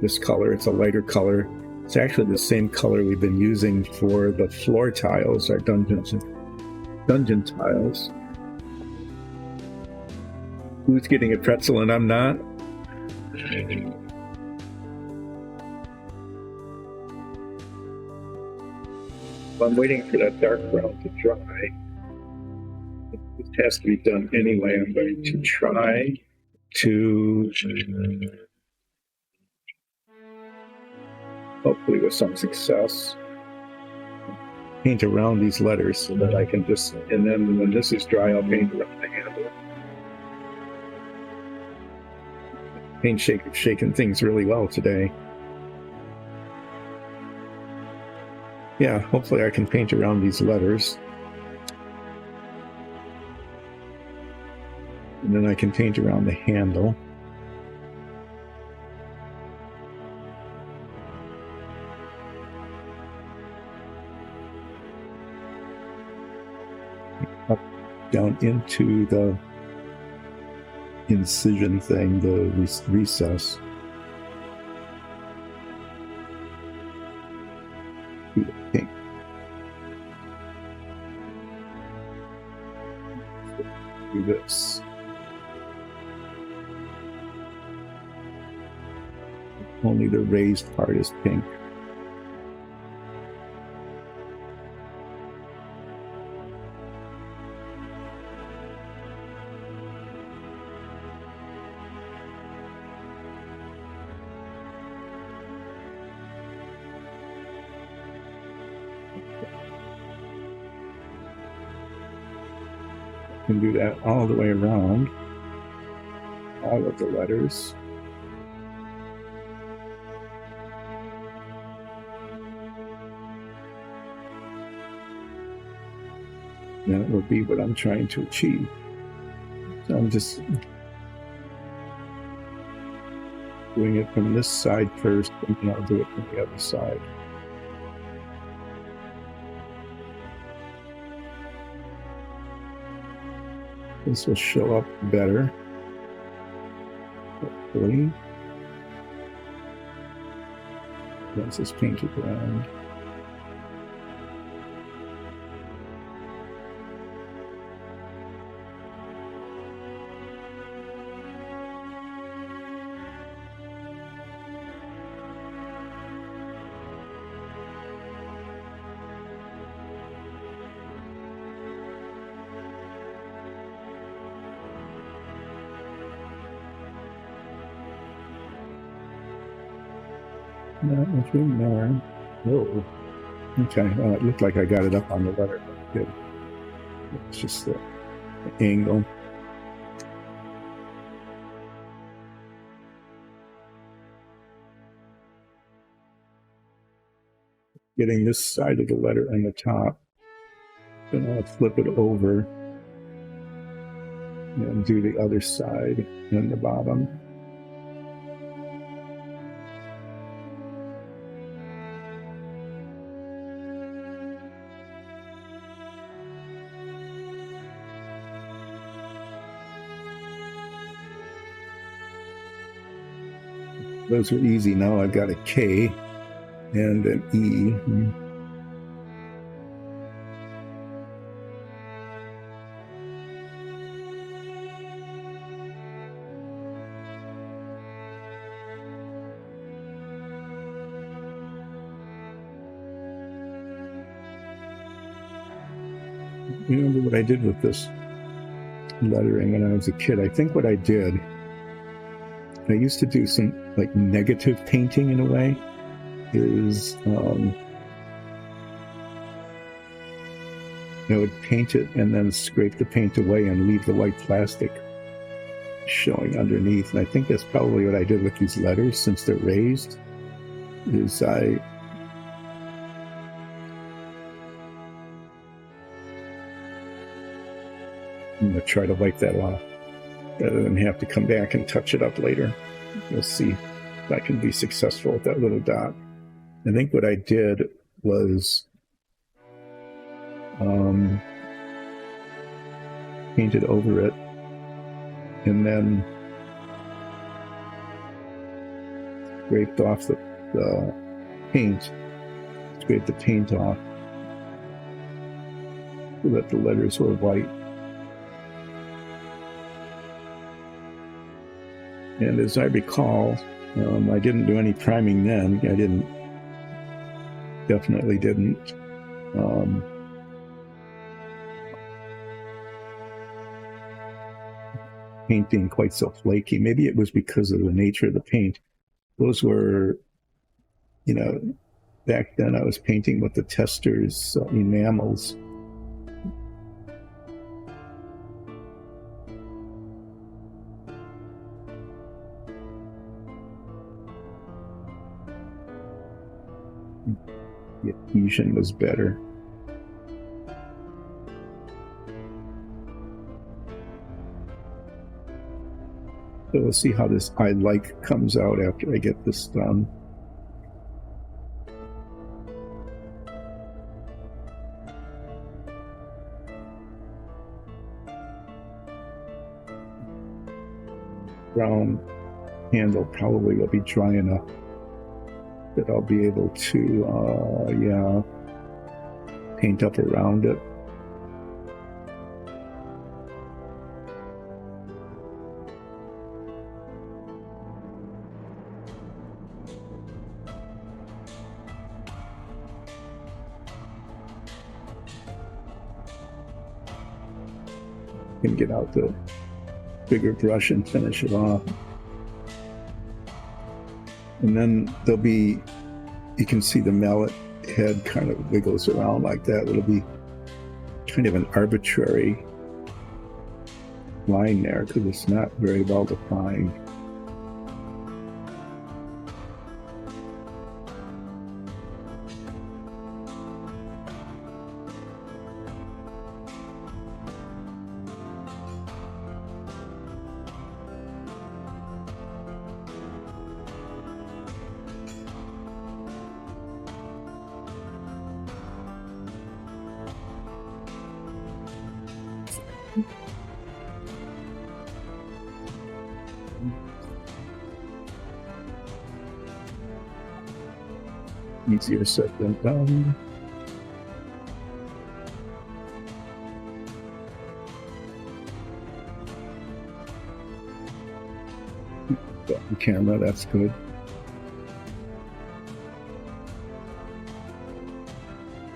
this color. It's a lighter color. It's actually the same color we've been using for the floor tiles, our dungeon tiles. Who's getting a pretzel and I'm not? I'm waiting for that dark brown to dry. It has to be done anyway. I'm going to try to, hopefully with some success, paint around these letters so that I can just, and then when this is dry, I'll paint around the handle. Paint shaking things really well today. Yeah, hopefully I can paint around these letters. And then I can paint around the handle. Up, down into the incision thing, the recess. Okay. do this. Only the raised part is pink. Can do that all the way around, all of the letters. That will be what I'm trying to achieve. So I'm just doing it from this side first, and then I'll do it from the other side. This will show up better, hopefully, once it's painted around. Nothing there. Whoa. Okay, it looked like I got it up on the letter. Good. It's just the angle. Getting this side of the letter in the top. Then I'll flip it over and do the other side in the bottom. Those are easy. Now I've got a K and an E. You remember what I did with this lettering when I was a kid? I think what I did, I used to do some like negative painting in a way, is I would paint it and then scrape the paint away and leave the white plastic showing underneath. And I think that's probably what I did with these letters, since they're raised, is I'm going to try to wipe that off rather than have to come back and touch it up later. We'll see if I can be successful with that little dot. I think what I did was painted over it and then scraped off the paint, scraped the paint off so that the letters were white. And as I recall, I didn't do any priming then. Definitely didn't. Paint being quite so flaky. Maybe it was because of the nature of the paint. Those were, back then I was painting with the Testors enamels. The adhesion was better. So we'll see how this I like comes out after I get this done. Brown handle probably will be dry enough that I'll be able to, paint up around it. can get out the bigger brush and finish it off. And then there'll be, you can see the mallet head kind of wiggles around like that. It'll be kind of an arbitrary line there because it's not very well defined. Easier said than done. Got the camera, that's good.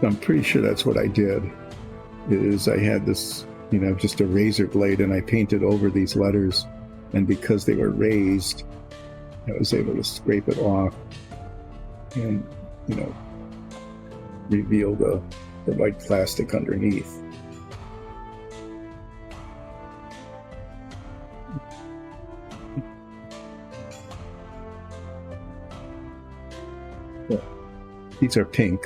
I'm pretty sure that's what I did. Is I had this, you know, just a razor blade, and I painted over these letters, and because they were raised, I was able to scrape it off and, you know, reveal the white plastic underneath. Yeah. These are pink.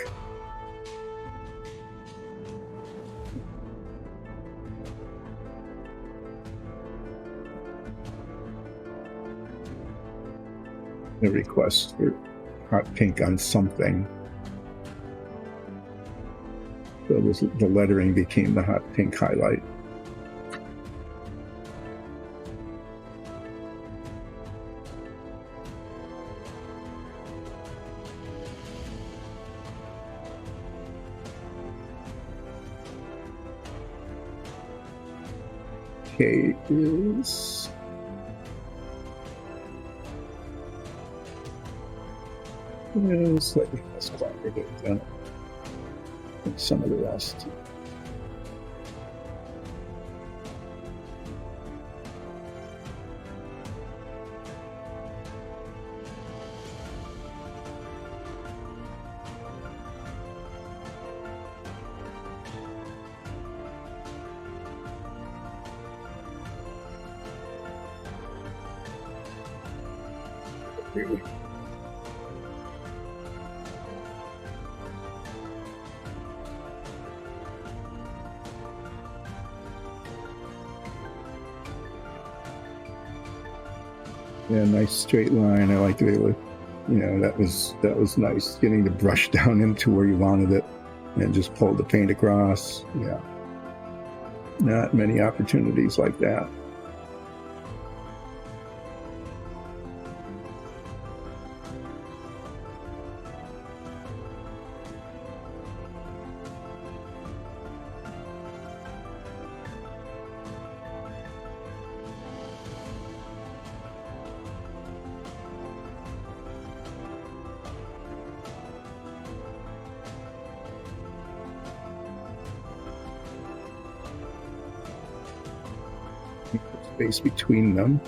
The request for hot pink on something. So the lettering became the hot pink highlight. K is slightly less cooperative than some of the rest. Here. Yeah, nice straight line. I like the way it looked. You know, that was nice. Getting the brush down into where you wanted it, and just pull the paint across. Yeah, not many opportunities like that. Space between them,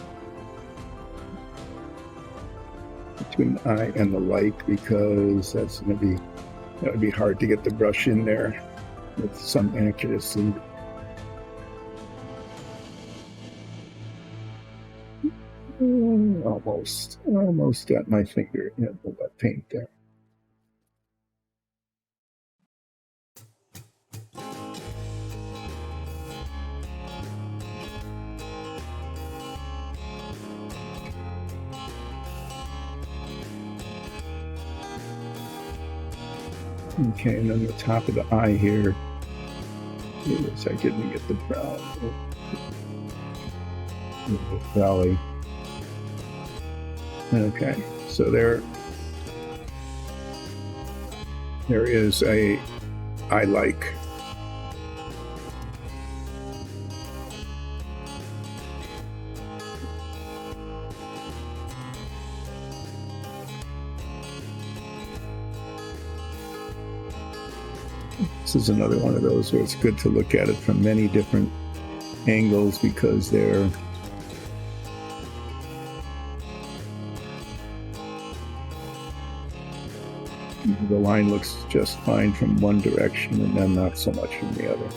between the eye and the light, because that would be hard to get the brush in there with some accuracy. Almost got my finger in the wet paint there. Okay, and then the top of the eye here. Yes, I didn't get the brow. The valley. Okay, so there is a eye like. This is another one of those where it's good to look at it from many different angles because they're the line looks just fine from one direction and then not so much from the other.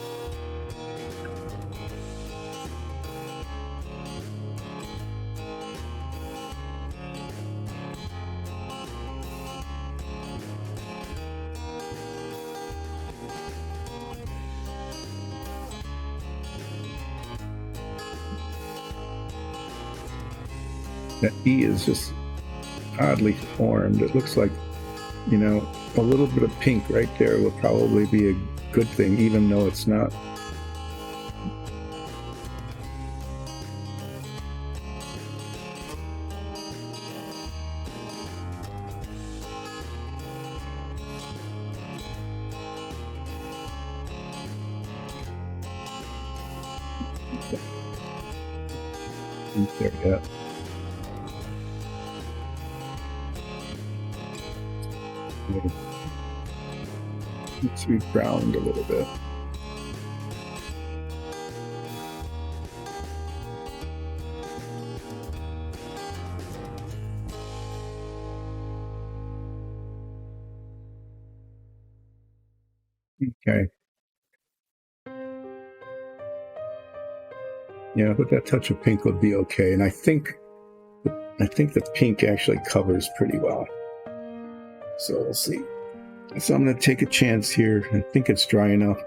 That E is just oddly formed. It looks like, you know, a little bit of pink right there would probably be a good thing, even though it's not. There we go. Let's reground a little bit. Okay. Yeah, but that touch of pink would be okay, and I think the pink actually covers pretty well. So we'll see. So I'm going to take a chance here. I think it's dry enough.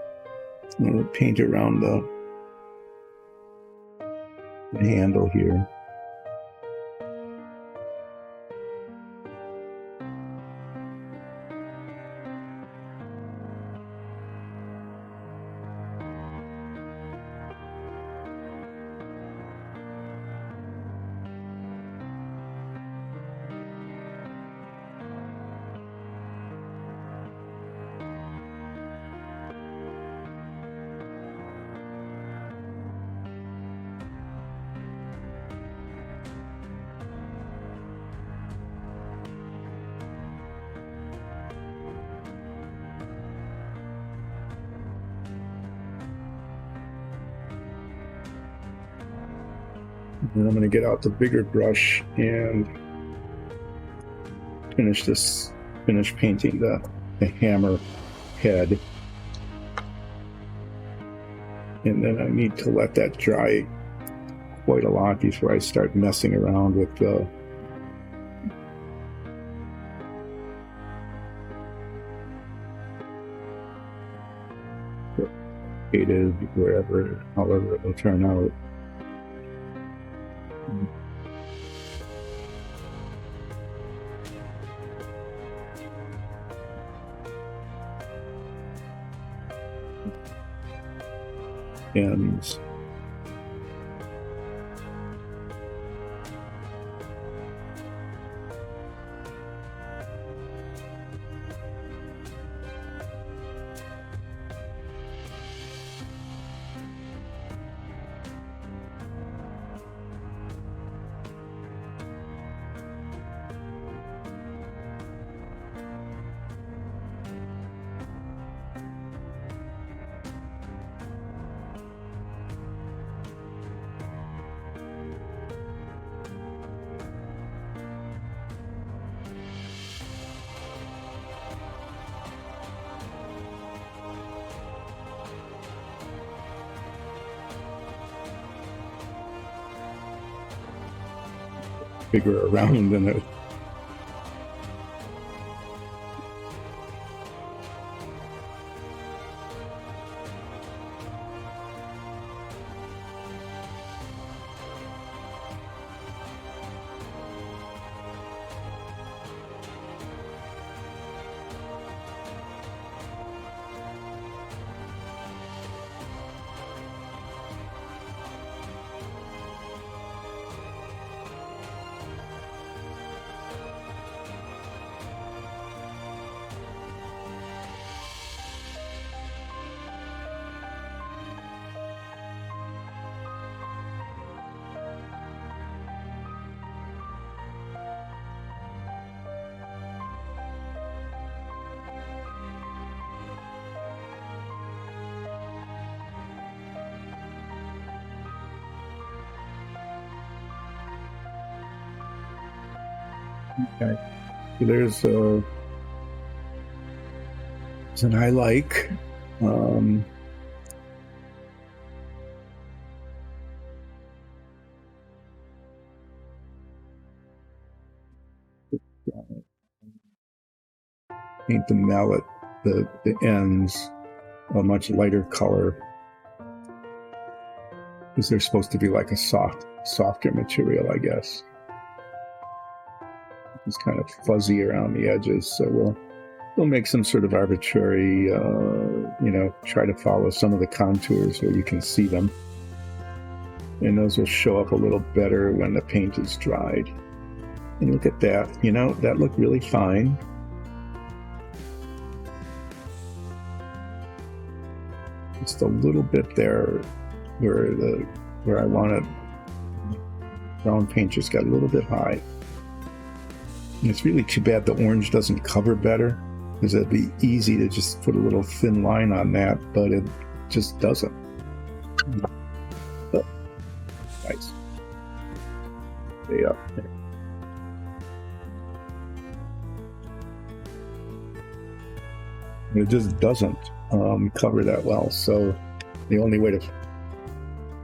I'm going to paint around the handle here. And I'm going to get out the bigger brush and finish painting the hammer head. And then I need to let that dry quite a lot before I start messing around with the shaded, however it will turn out. And bigger around than it. Okay. So there's an I like. Paint the mallet, the ends, a much lighter color, because they're supposed to be like a softer material, I guess. It's kind of fuzzy around the edges, so we'll make some sort of arbitrary, try to follow some of the contours where you can see them, and those will show up a little better when the paint is dried. And look at that, that looked really fine. Just a little bit there where I wanted brown paint just got a little bit high. And it's really too bad the orange doesn't cover better, because it'd be easy to just put a little thin line on that, but it just doesn't. Oh, nice. Stay up there. It just doesn't cover that well, so the only way to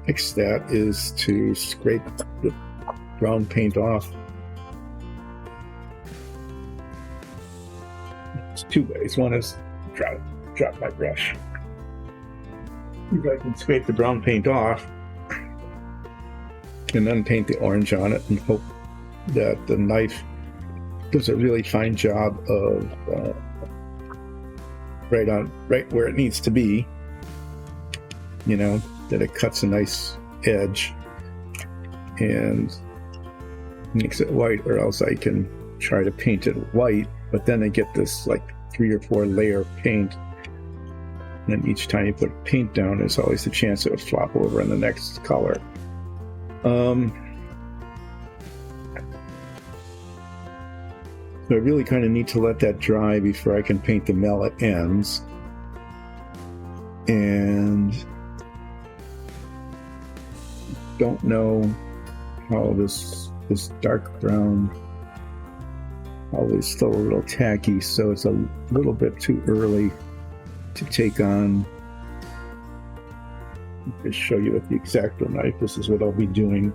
fix that is to scrape the brown paint off. There's two ways. One is drop my brush. If I can scrape the brown paint off and then paint the orange on it and hope that the knife does a really fine job of right where it needs to be, that it cuts a nice edge and makes it white, or else I can try to paint it white, but then I get this like 3 or 4 layer paint, and then each time you put paint down, there's always the chance it would flop over in the next color. So I really kind of need to let that dry before I can paint the mallet ends. And don't know how this dark brown probably still a little tacky, so it's a little bit too early to take on. I'll just show you with the X-Acto knife. This is what I'll be doing.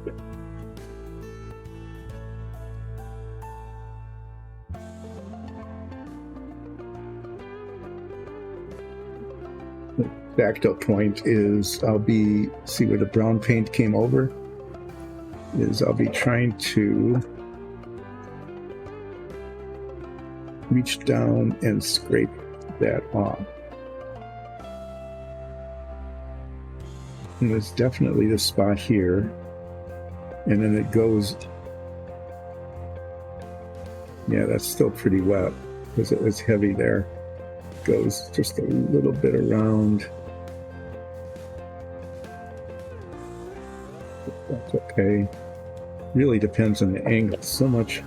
X-Acto point is see where the brown paint came over, is I'll be trying to reach down and scrape that off. And there's definitely this spot here, and then it goes, yeah, that's still pretty wet because it was heavy there. Goes just a little bit around. That's okay. Really depends on the angle. So much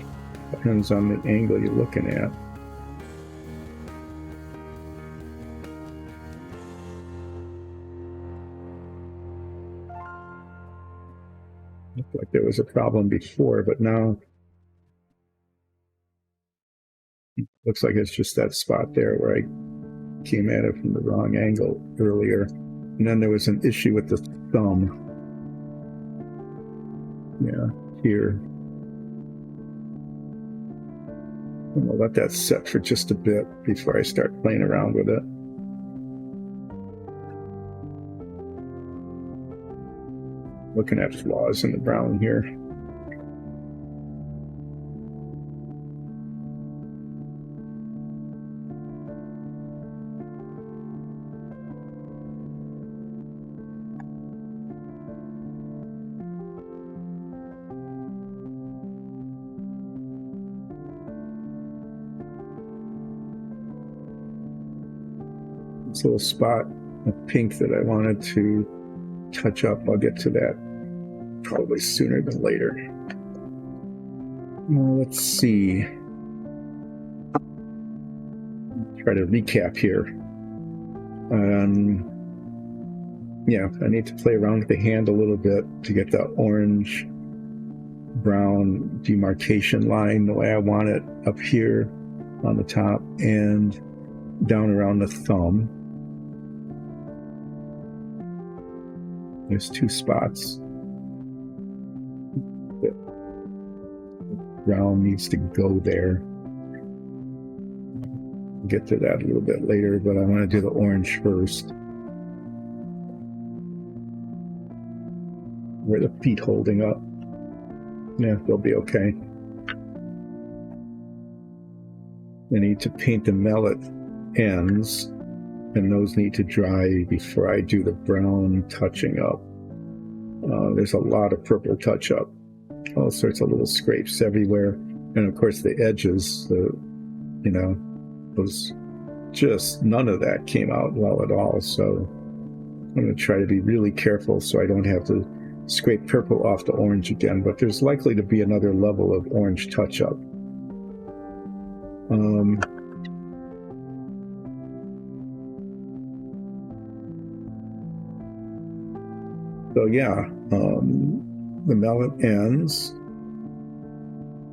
depends on the angle you're looking at. Looked like there was a problem before, but now it looks like it's just that spot there where I came at it from the wrong angle earlier. And then there was an issue with the thumb. Yeah, here. And I'll let that set for just a bit before I start playing around with it. Looking at flaws in the brown here. This little spot of pink that I wanted to touch up, I'll get to that probably sooner than later. Well, let's see. Try to recap here. Yeah, I need to play around with the hand a little bit to get that orange brown demarcation line the way I want it up here on the top and down around the thumb. There's 2 spots. The brown needs to go there. I'll get to that a little bit later, but I want to do the orange first. Where the feet holding up? Yeah, they'll be okay. I need to paint the mallet ends, and those need to dry before I do the brown touching up. There's a lot of purple touch up, all sorts of little scrapes everywhere, and of course the edges, those, just none of that came out well at all. So I'm going to try to be really careful so I don't have to scrape purple off the orange again, but there's likely to be another level of orange touch up. So yeah, the mallet ends,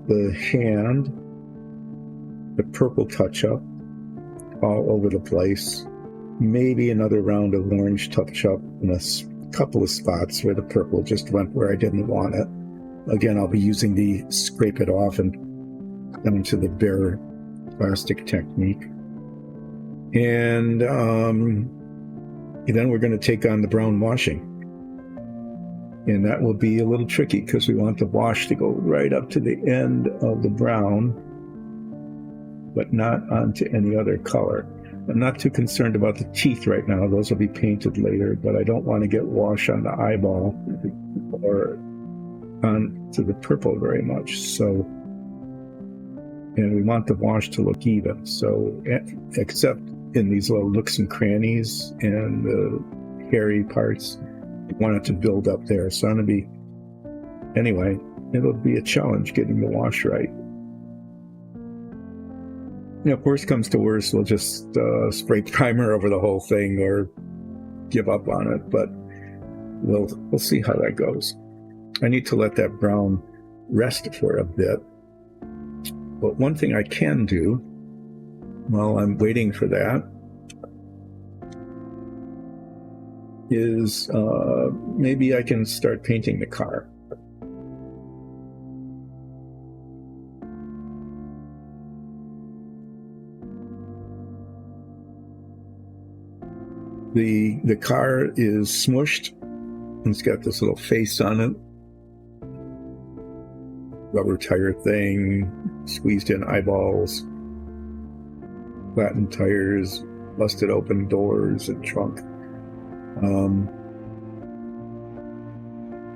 the hand, the purple touch up all over the place, maybe another round of orange touch up in a couple of spots where the purple just went where I didn't want it. Again, I'll be using the scrape it off and into the bare plastic technique. And then we're going to take on the brown washing. And that will be a little tricky because we want the wash to go right up to the end of the brown, but not onto any other color. I'm not too concerned about the teeth right now. Those will be painted later, but I don't want to get wash on the eyeball or onto the purple very much. So, and we want the wash to look even. So, except in these little nooks and crannies and the hairy parts, I want it to build up there. So I'm going to be, anyway, it'll be a challenge getting the wash right. If worst comes to worst, we'll just spray primer over the whole thing or give up on it, but we'll see how that goes. I need to let that brown rest for a bit. But one thing I can do while I'm waiting for that is maybe I can start painting the car. The car is smushed. It's got this little face on it. Rubber tire thing, squeezed in eyeballs, flattened tires, busted open doors and trunk. I'm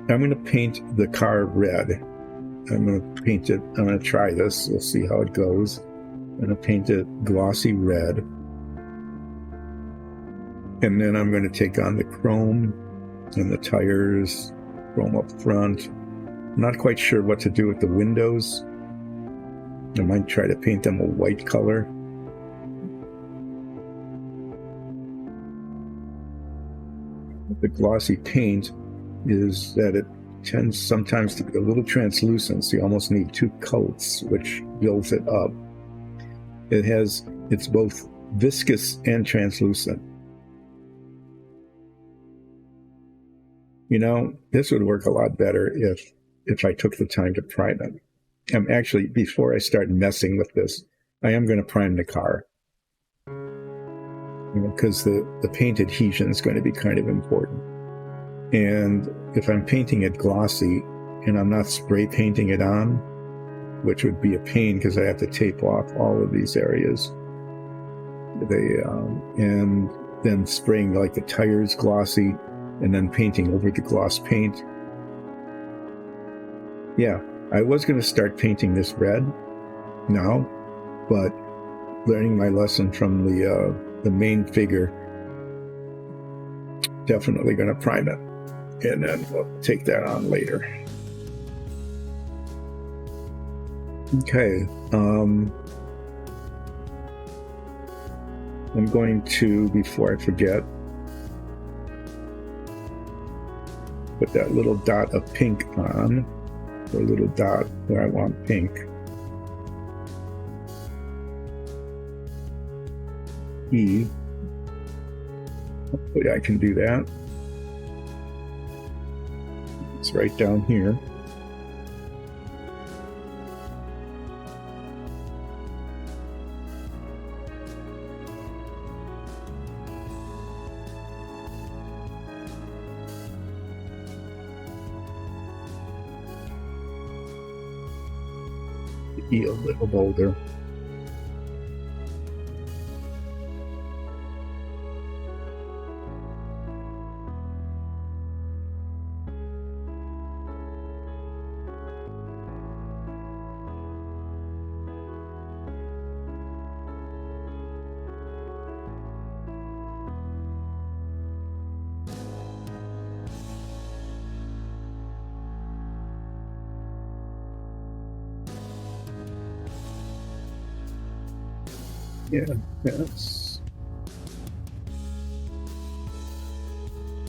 going to paint the car red. I'm going to paint it, I'm going to try this. We'll see how it goes. I'm going to paint it glossy red. And then I'm going to take on the chrome and the tires, chrome up front. I'm not quite sure what to do with the windows. I might try to paint them a white color. The glossy paint is that it tends sometimes to be a little translucent, so you almost need 2 coats, which builds it up. It's both viscous and translucent. You know, this would work a lot better if I took the time to prime it. Actually, before I start messing with this, I am going to prime the car. Because the paint adhesion is going to be kind of important. And if I'm painting it glossy and I'm not spray painting it on, which would be a pain because I have to tape off all of these areas, and then spraying like the tires glossy and then painting over the gloss paint. Yeah, I was going to start painting this red now, but learning my lesson from the main figure, definitely going to prime it, and then we'll take that on later. Okay, I'm going to, before I forget, put that little dot of pink on, for a little dot where I want pink. E. Hopefully I can do that. It's right down here. E a little bolder.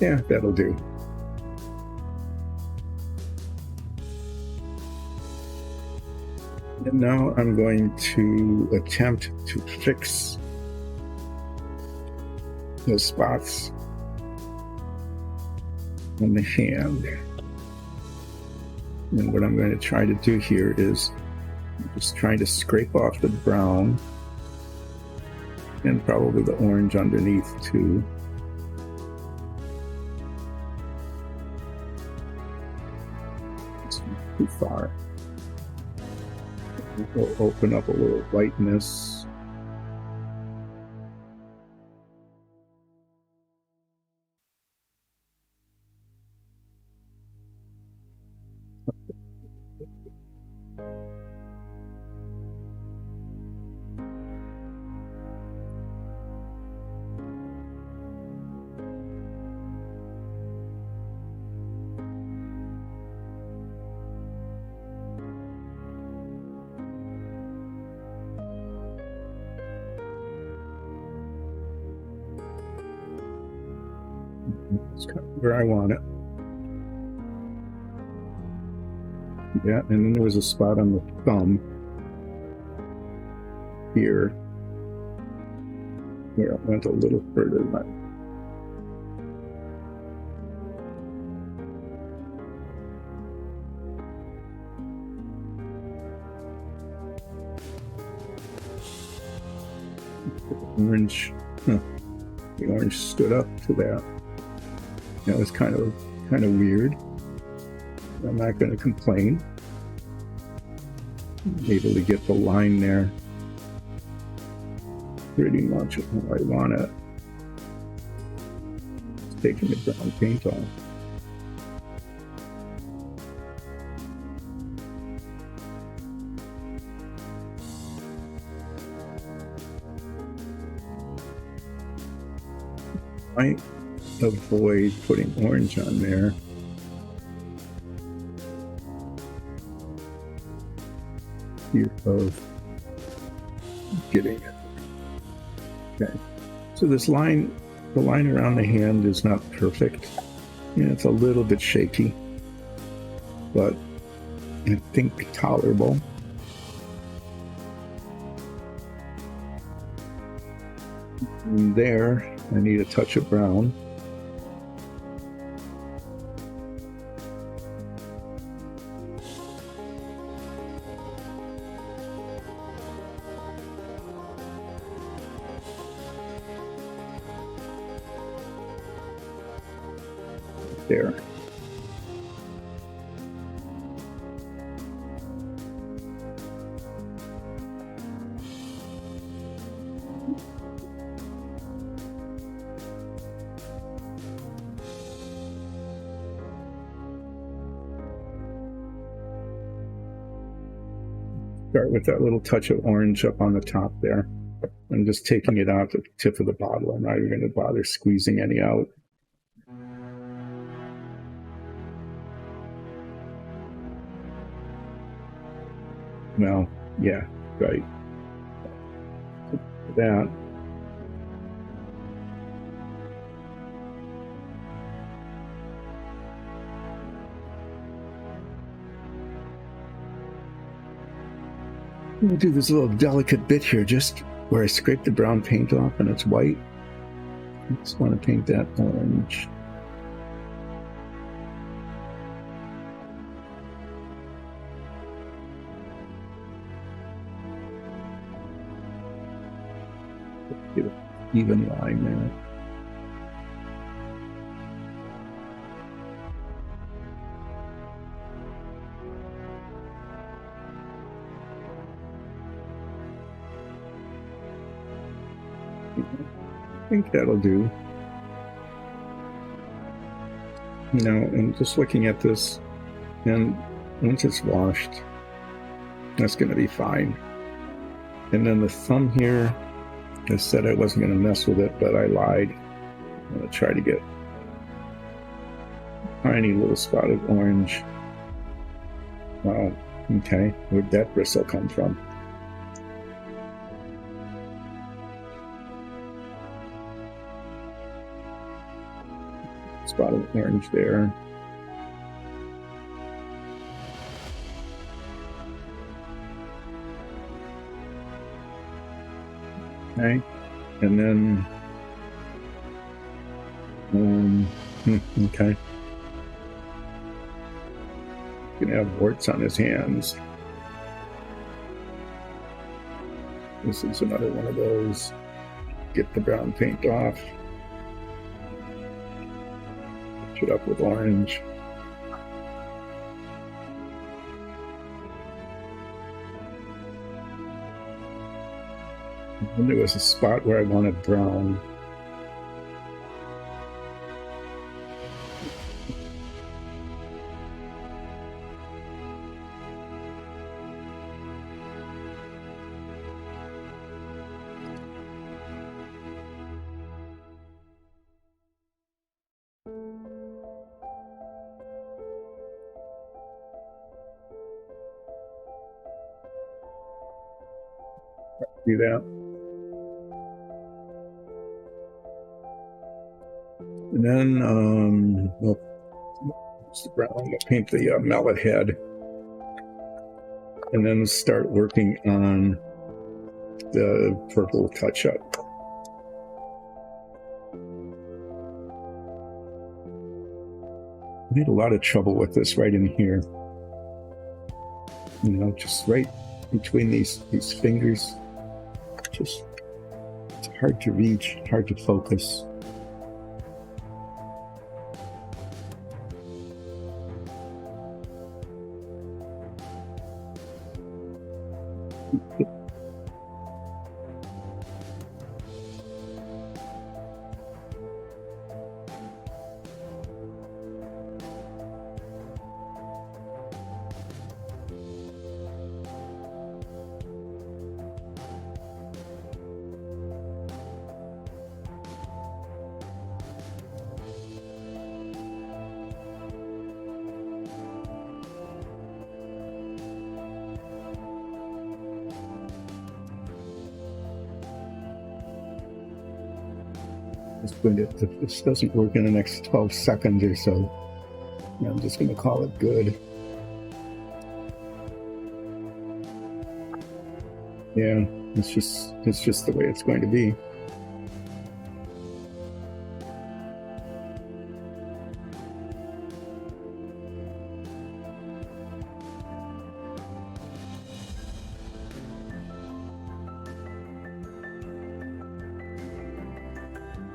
Yeah, that'll do. And now I'm going to attempt to fix those spots on the hand. And what I'm going to try to do here is just trying to scrape off the brown and probably the orange underneath too. It's too far. We'll open up a little whiteness. It's kind of where I want it. Yeah, and then there was a spot on the thumb here where it went a little further left. Orange, the orange stood up to that. That was kind of weird. I'm not going to complain. I'm able to get the line there pretty much where I want it. It's taking the brown paint off. Might avoid putting orange on there. Fear of getting it. Okay, so this line, the line around the hand is not perfect. Yeah, it's a little bit shaky, but I think tolerable. And there, I need a touch of brown. There. Start with that little touch of orange up on the top there. I'm just taking it out the tip of the bottle. I'm not even going to bother squeezing any out. Well, yeah, right. That. gonna do this little delicate bit here, just where I scrape the brown paint off and it's white. I just want to paint that orange. Get an even line there. I think that'll do. You know, and just looking at this, and once it's washed, that's going to be fine. And then the thumb here, I said I wasn't going to mess with it, but I lied. I'm going to try to get a tiny little spot of orange. Wow, okay, where'd that bristle come from? Spot of orange there. Okay, and then okay, gonna have warts on his hands. This is another one of those. Get the brown paint off. It up with orange. And then there was a spot where I wanted brown. Do that. And then, well, it's brown. I'm going to paint the mallet head. And then start working on the purple touch-up. I had a lot of trouble with this right in here. You know, just right between these fingers. Just, it's hard to reach, hard to focus. If this doesn't work in the next 12 seconds or so, I'm just going to call it good. Yeah, it's just the way it's going to be.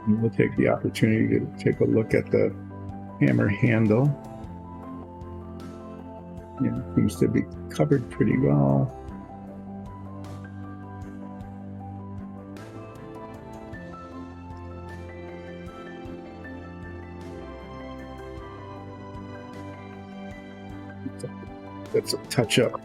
We'll take the opportunity to take a look at the hammer handle. Yeah, it seems to be covered pretty well. That's a touch-up.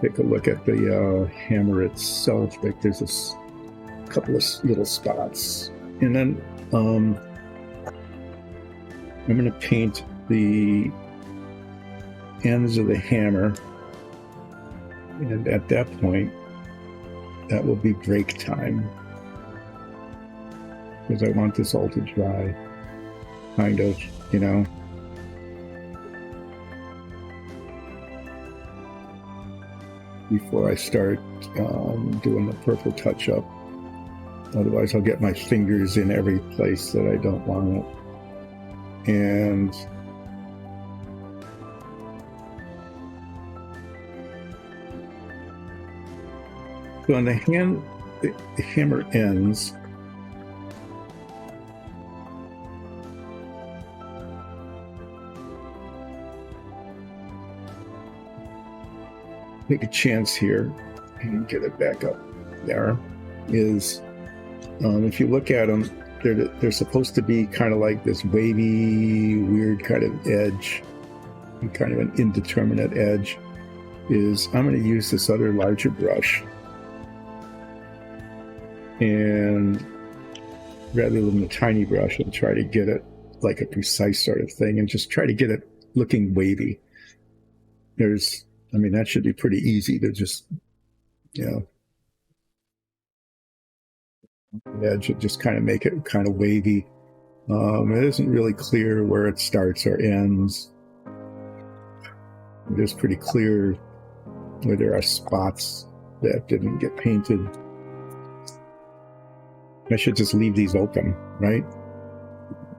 Take a look at the hammer itself. Like there's a couple of little spots, and then I'm going to paint the ends of the hammer, and at that point, that will be break time because I want this all to dry, kind of, you know. before I start doing the purple touch-up. Otherwise, I'll get my fingers in every place that I don't want it. And so on the hammer ends, take a chance here and get it back up. There is, if you look at them, they're supposed to be kind of like this wavy, weird kind of edge, kind of an indeterminate edge. I'm going to use this other larger brush, and rather than the tiny brush, I'll try to get it like a precise sort of thing, and just try to get it looking wavy. That should be pretty easy to just, edge it, just kind of make it kind of wavy. It isn't really clear where it starts or ends. It is pretty clear where there are spots that didn't get painted. I should just leave these open, right?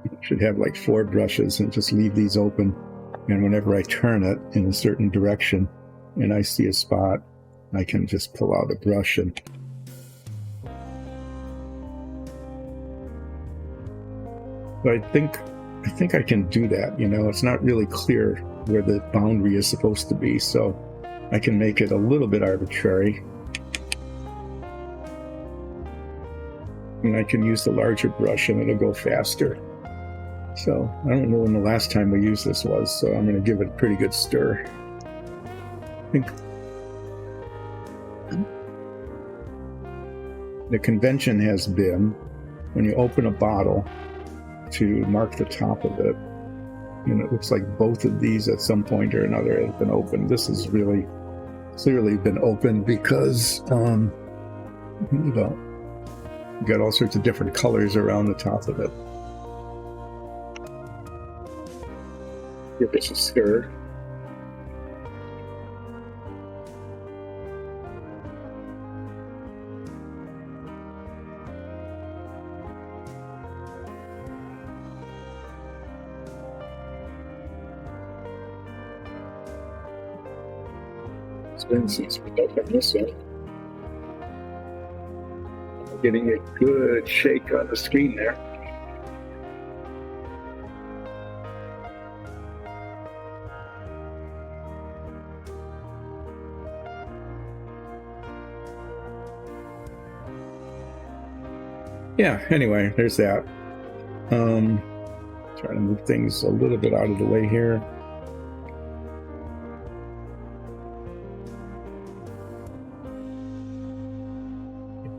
I should have like 4 brushes and just leave these open. And whenever I turn it in a certain direction and I see a spot, I can just pull out a brush and but I think I can do that. It's not really clear where the boundary is supposed to be, so I can make it a little bit arbitrary. And I can use the larger brush and it'll go faster. So I don't know when the last time we used this was, so I'm going to give it a pretty good stir. I think the convention has been, when you open a bottle, to mark the top of it. And it looks like both of these at some point or another have been opened. This has really clearly been opened because you got all sorts of different colors around the top of it. Give this a stir. Since we don't have this in, I'm getting a good shake on the screen there. Yeah, anyway, there's that. Trying to move things a little bit out of the way here.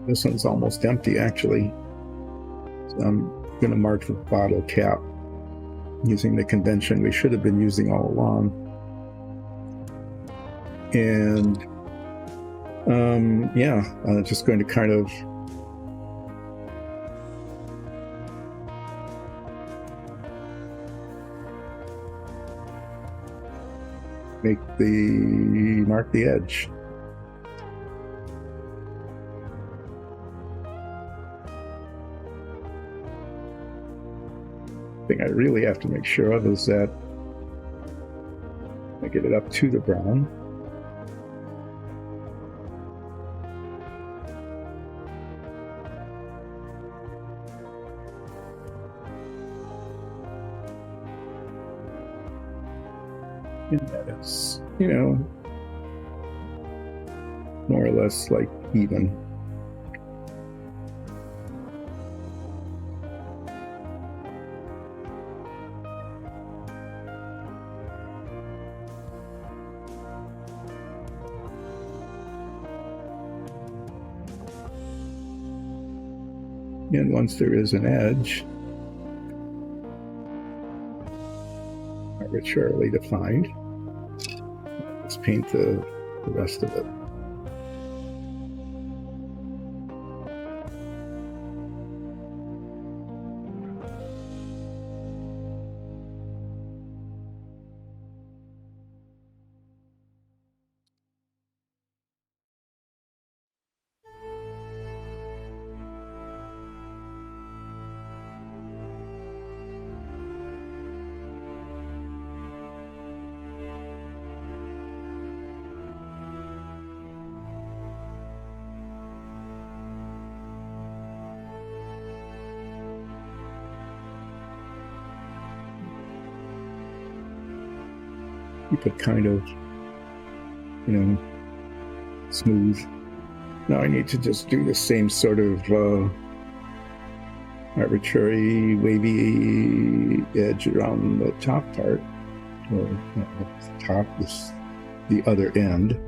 This one's almost empty, actually. So I'm going to mark the bottle cap using the convention we should have been using all along. And just going to kind of mark the edge. Thing I really have to make sure of is that I get it up to the brown. And that is, more or less like even. And once there is an edge, arbitrarily defined, let's paint the rest of it. keep it kind of, smooth. Now I need to just do the same sort of arbitrary wavy edge around the top part, or the top is the other end.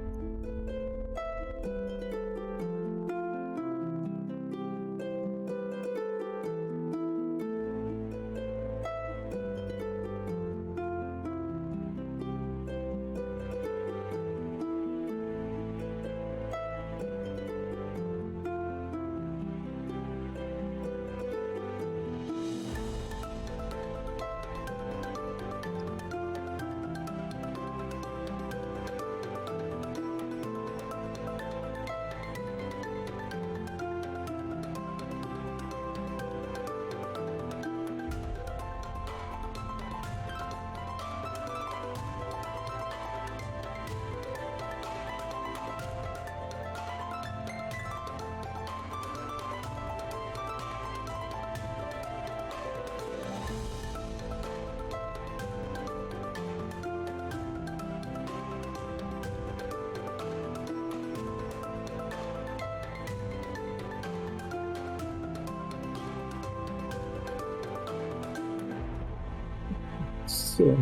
So,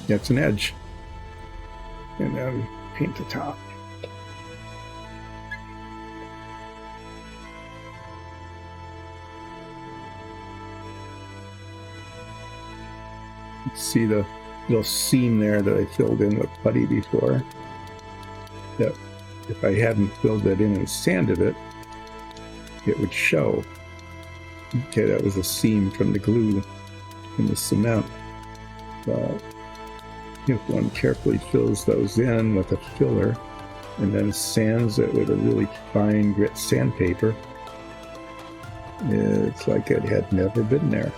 that's an edge. And now we paint the top. See the little seam there that I filled in with putty before? That if I hadn't filled that in and sanded it, it would show. Okay, that was a seam from the glue in the cement. But if one carefully fills those in with a filler and then sands it with a really fine grit sandpaper, it's like it had never been there.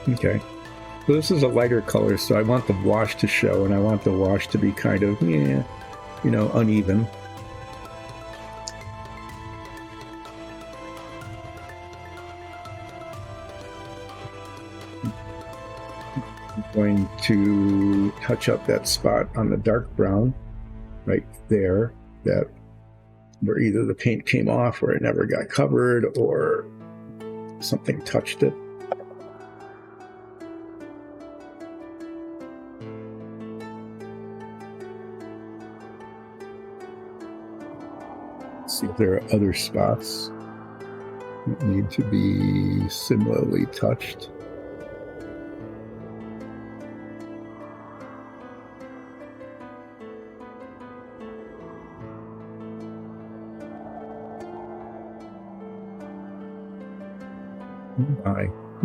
Okay, so this is a lighter color, so I want the wash to show, and I want the wash to be kind of, uneven. Going to touch up that spot on the dark brown right there, that where either the paint came off or it never got covered or something touched it. See if there are other spots that need to be similarly touched.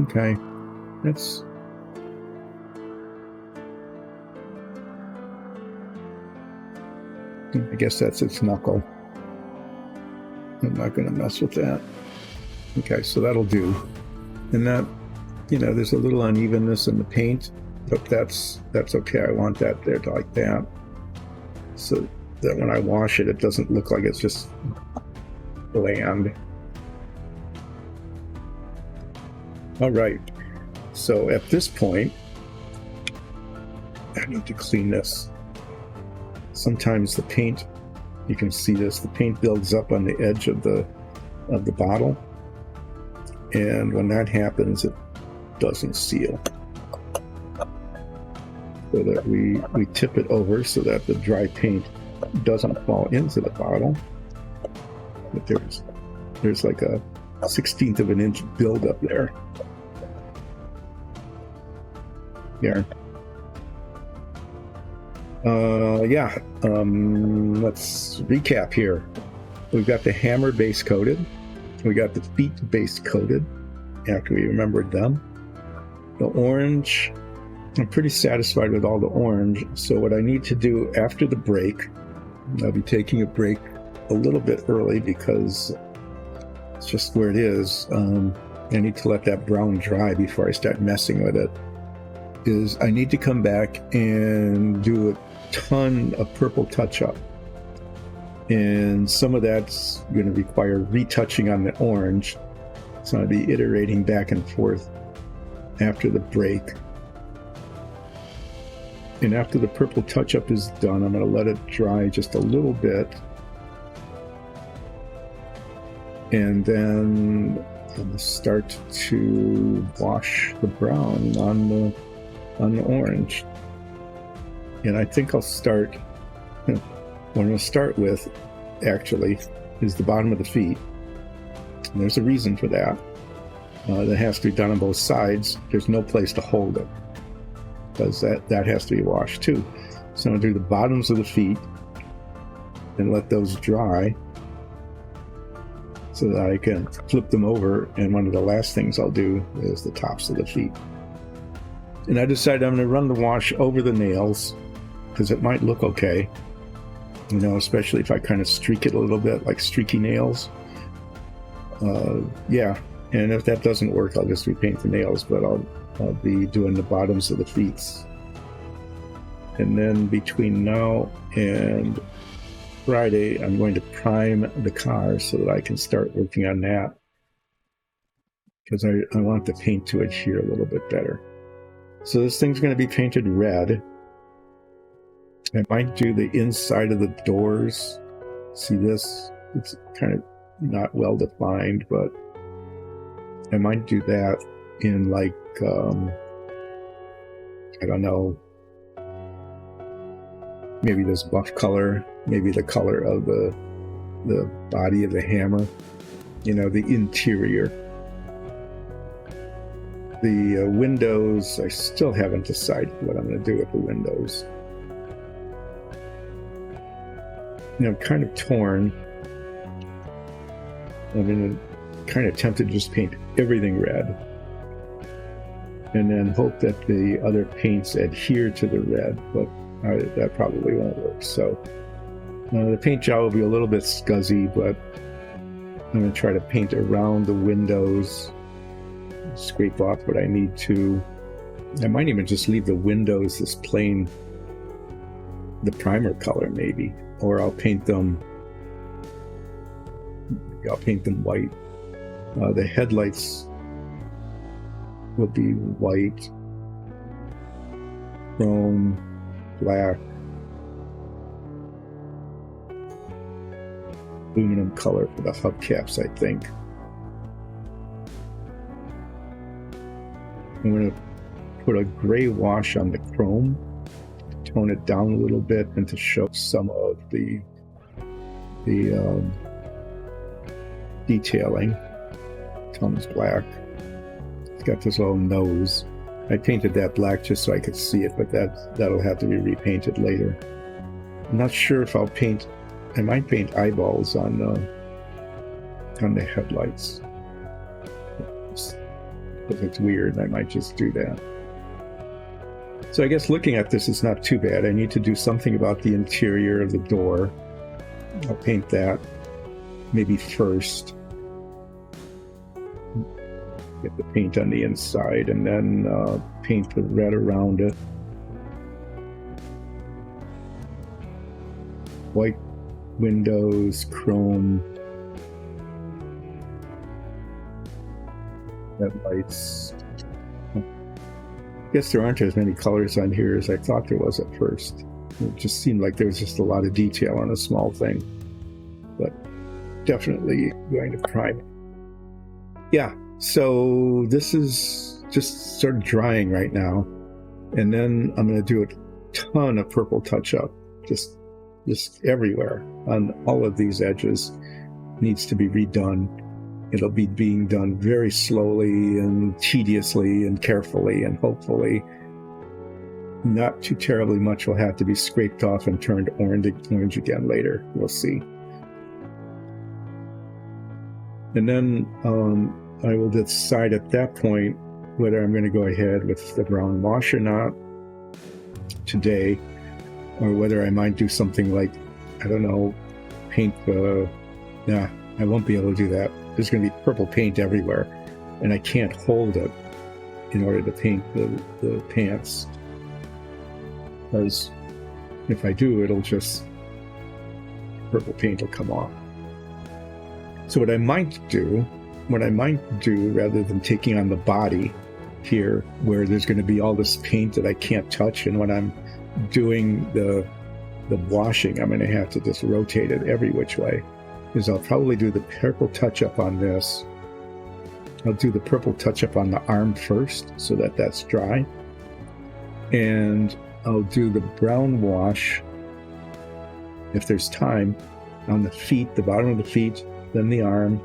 Okay, that's I guess that's its knuckle. I'm not going to mess with that. Okay, so that'll do. And that, there's a little unevenness in the paint, but that's okay. I want that there like that, so that when I wash it, it doesn't look like it's just bland. All right, so at this point, I need to clean this. Sometimes the paint, you can see this, the paint builds up on the edge of the bottle, and when that happens, it doesn't seal. So that we tip it over so that the dry paint doesn't fall into the bottle. But there's like a 1/16 of an inch buildup there. Here. Let's recap here. We've got the hammer base coated. We got the feet base coated after we remembered them. The orange, I'm pretty satisfied with all the orange. So what I need to do after the break, I'll be taking a break a little bit early because it's just where it is. I need to let that brown dry before I start messing with it. Is I need to come back and do a ton of purple touch-up. And some of that's going to require retouching on the orange. So I'll be iterating back and forth after the break. And after the purple touch-up is done, I'm going to let it dry just a little bit. And then I'm going to start to wash the brown on the orange. And I think I'll start, what I'm going to start with, actually, is the bottom of the feet. And there's a reason for that. That has to be done on both sides. There's no place to hold it, because that has to be washed too. So I'm going to do the bottoms of the feet and let those dry so that I can flip them over, and one of the last things I'll do is the tops of the feet. And I decided I'm going to run the wash over the nails because it might look okay, you know, especially if I kind of streak it a little bit, like streaky nails. Yeah, and if that doesn't work, I'll just repaint the nails, but I'll be doing the bottoms of the feet. And then between now and Friday, I'm going to prime the car so that I can start working on that, because I want the paint to adhere a little bit better. So this thing's going to be painted red. I might do the inside of the doors. See this? It's kind of not well defined, but I might do that in like, I don't know, maybe this buff color, maybe the color of the body of the hammer, you know, the interior. The windows, I still haven't decided what I'm going to do with the windows. You know, I'm kind of torn. I'm kind of tempted to just paint everything red, and then hope that the other paints adhere to the red, but that probably won't work. So the paint job will be a little bit scuzzy, but I'm going to try to paint around the windows, scrape off what I need to. I might even just leave the windows this plain, the primer color maybe, or I'll paint them white. The headlights will be white, chrome, black, aluminum color for the hubcaps, I think. I'm going to put a gray wash on the chrome, tone it down a little bit, and to show some of the detailing. Tone's black. It's got this little nose. I painted that black just so I could see it, but that'll have to be repainted later. I'm not sure if I'll paint. I might paint eyeballs on the headlights. If it's weird, I might just do that. So I guess looking at this is not too bad. I need to do something about the interior of the door. I'll paint that maybe first. Get the paint on the inside, and then paint the red around it. White windows, chrome, headlights. I guess there aren't as many colors on here as I thought there was at first. It just seemed like there was just a lot of detail on a small thing, but definitely going to prime it. Yeah. So this is just sort of drying right now, and then I'm going to do a ton of purple touch-up, just everywhere on all of these edges. Needs to be redone. It'll be being done very slowly and tediously and carefully, and hopefully not too terribly much will have to be scraped off and turned orange again later. We'll see. And then I will decide at that point whether I'm going to go ahead with the brown wash or not today, or whether I might do something like, I don't know, paint the... Nah, I won't be able to do that. There's going to be purple paint everywhere, and I can't hold it in order to paint the pants, because if I do, it'll just... purple paint will come off. So what I might do, rather than taking on the body here, where there's going to be all this paint that I can't touch, and when I'm doing the washing, I'm going to have to just rotate it every which way. Is I'll probably do the purple touch-up on this. I'll do the purple touch-up on the arm first so that that's dry. And I'll do the brown wash, if there's time, on the feet, the bottom of the feet, then the arm,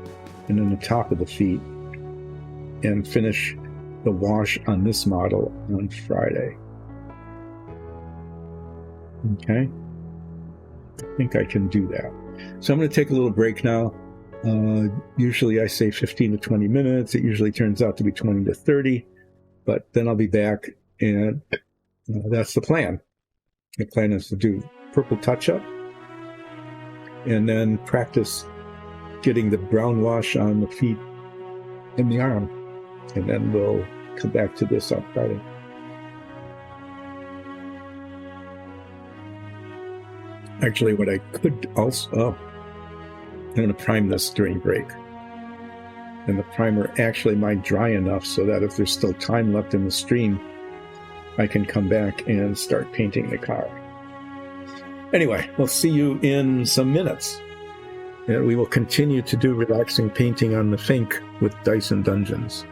and then the top of the feet, and finish the wash on this model on Friday. Okay? I think I can do that. So I'm going to take a little break now. Usually I say 15 to 20 minutes. It usually turns out to be 20 to 30, but then I'll be back, and that's the plan. The plan is to do purple touch-up and then practice getting the brown wash on the feet and the arm, and then we'll come back to this on Friday. Actually, what I could also... I'm going to prime this during break. And the primer actually might dry enough so that if there's still time left in the stream, I can come back and start painting the car. Anyway, we'll see you in some minutes. And we will continue to do relaxing painting on the Fink with Dice and Dungeons.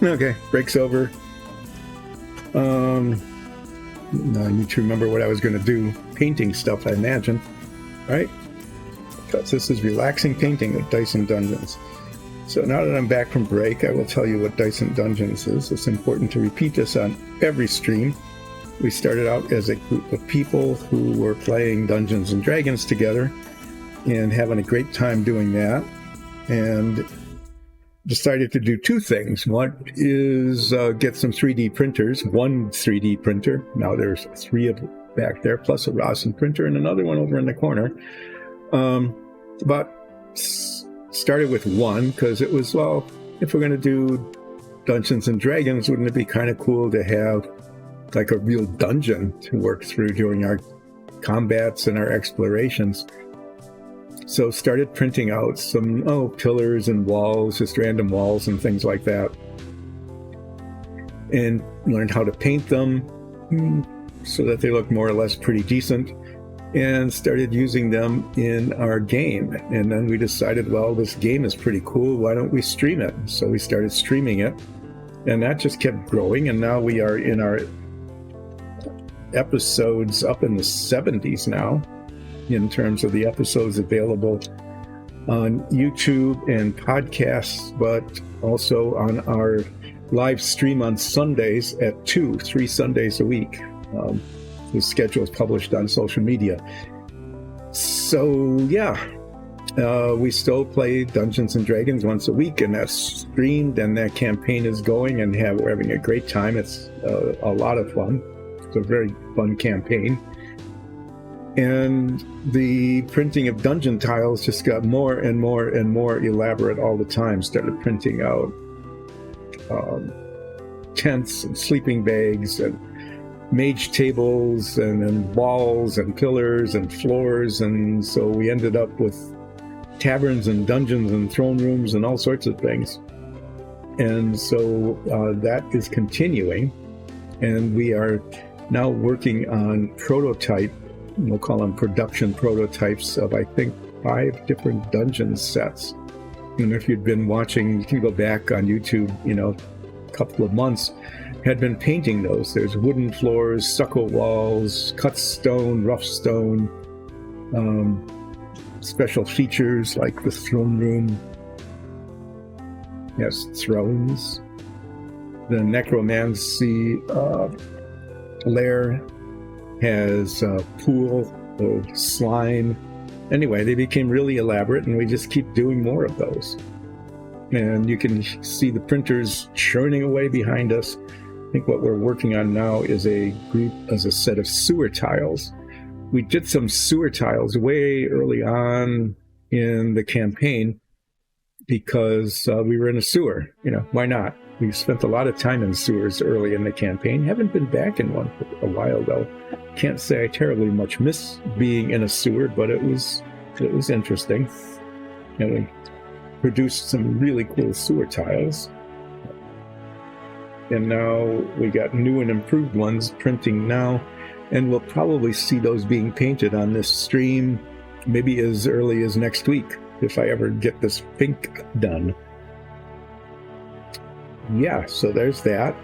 Okay, break's over. Now I need to remember what I was going to do. Painting stuff, I imagine. Right? Because this is relaxing painting with Dice and Dungeons. So now that I'm back from break, I will tell you what Dice and Dungeons is. It's important to repeat this on every stream. We started out as a group of people who were playing Dungeons and Dragons together and having a great time doing that. And decided to do two things. One is get some 3D printers, one 3D printer. Now there's three of them back there, plus a Rosin printer and another one over in the corner. But started with one because it was, well, if we're going to do Dungeons and Dragons, wouldn't it be kind of cool to have like a real dungeon to work through during our combats and our explorations? So started printing out some pillars and walls, just random walls and things like that. And learned how to paint them so that they look more or less pretty decent. And started using them in our game. And then we decided, well, this game is pretty cool. Why don't we stream it? So we started streaming it. And that just kept growing. And now we are in our episodes up in the 70s now, in terms of the episodes available on YouTube and podcasts, but also on our live stream on Sundays at 3 Sundays a week. The schedule is published on social media. So, yeah, we still play Dungeons and Dragons once a week, and that's streamed, and that campaign is going, and we're having a great time. It's a lot of fun. It's a very fun campaign. And the printing of dungeon tiles just got more and more and more elaborate all the time. Started printing out tents and sleeping bags and mage tables and walls and pillars and floors. And so we ended up with taverns and dungeons and throne rooms and all sorts of things. And so that is continuing. And we are now working on prototype, we'll call them production prototypes of, I think, 5 different dungeon sets. And if you'd been watching, you can go back on YouTube, a couple of months, had been painting those. There's wooden floors, stucco walls, cut stone, rough stone, special features like the throne room. Yes, thrones. The necromancy lair has a pool of slime. Anyway, they became really elaborate, and we just keep doing more of those. And you can see the printers churning away behind us. I think what we're working on now is a set of sewer tiles. We did some sewer tiles way early on in the campaign because we were in a sewer. Why not? We spent a lot of time in sewers early in the campaign. Haven't been back in one for a while, though. Can't say I terribly much miss being in a sewer, but it was interesting. And we produced some really cool sewer tiles. And now we got new and improved ones printing now, and we'll probably see those being painted on this stream maybe as early as next week, if I ever get this Fink done. Yeah, so there's that.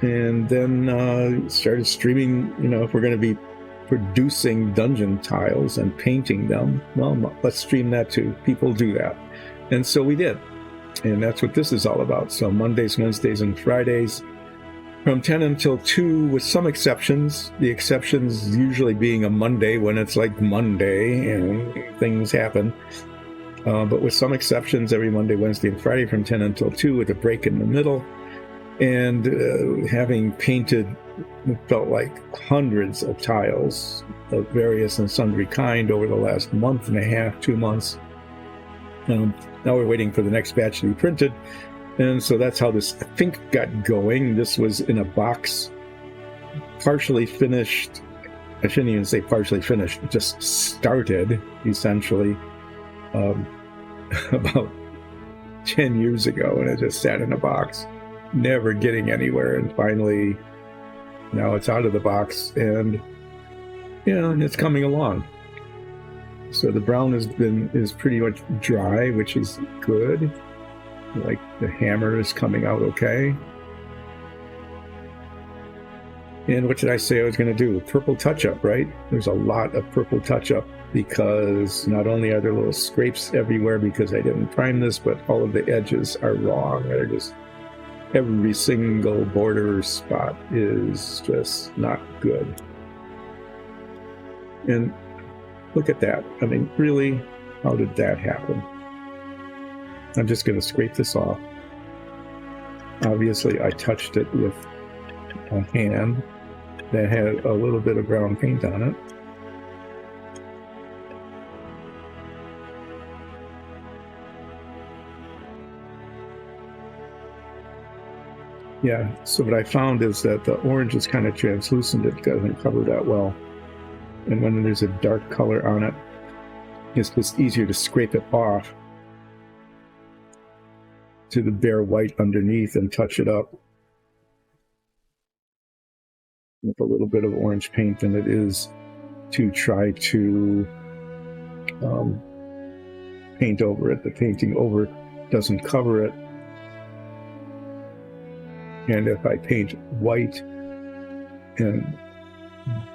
And then started streaming, if we're going to be producing dungeon tiles and painting them. Well, let's stream that too. People do that. And so we did. And that's what this is all about. So Mondays, Wednesdays, and Fridays from 10 until 2 with some exceptions. The exceptions usually being a Monday when it's like Monday and things happen. But with some exceptions, every Monday, Wednesday, and Friday from 10 until 2 with a break in the middle. And having painted, it felt like hundreds of tiles of various and sundry kind over the last month and a half, 2 months. Now we're waiting for the next batch to be printed. And so that's how this Fink got going. This was in a box, partially finished. I shouldn't even say partially finished, just started, essentially, about 10 years ago, and it just sat in a box, never getting anywhere. And finally, now it's out of the box, and and it's coming along. So the brown is pretty much dry, which is good. Like the hammer is coming out okay. And what did I say I was going to do? Purple touch-up, right? There's a lot of purple touch-up because not only are there little scrapes everywhere because I didn't prime this, but all of the edges are wrong. They're just, every single border spot is just not good. And look at that. I mean, really, how did that happen? I'm just going to scrape this off. Obviously, I touched it with a hand that had a little bit of brown paint on it. Yeah, so what I found is that the orange is kind of translucent. It doesn't cover that well. And when there's a dark color on it, it's just easier to scrape it off to the bare white underneath and touch it up with a little bit of orange paint than it is to try to paint over it. The painting over doesn't cover it. And if I paint white and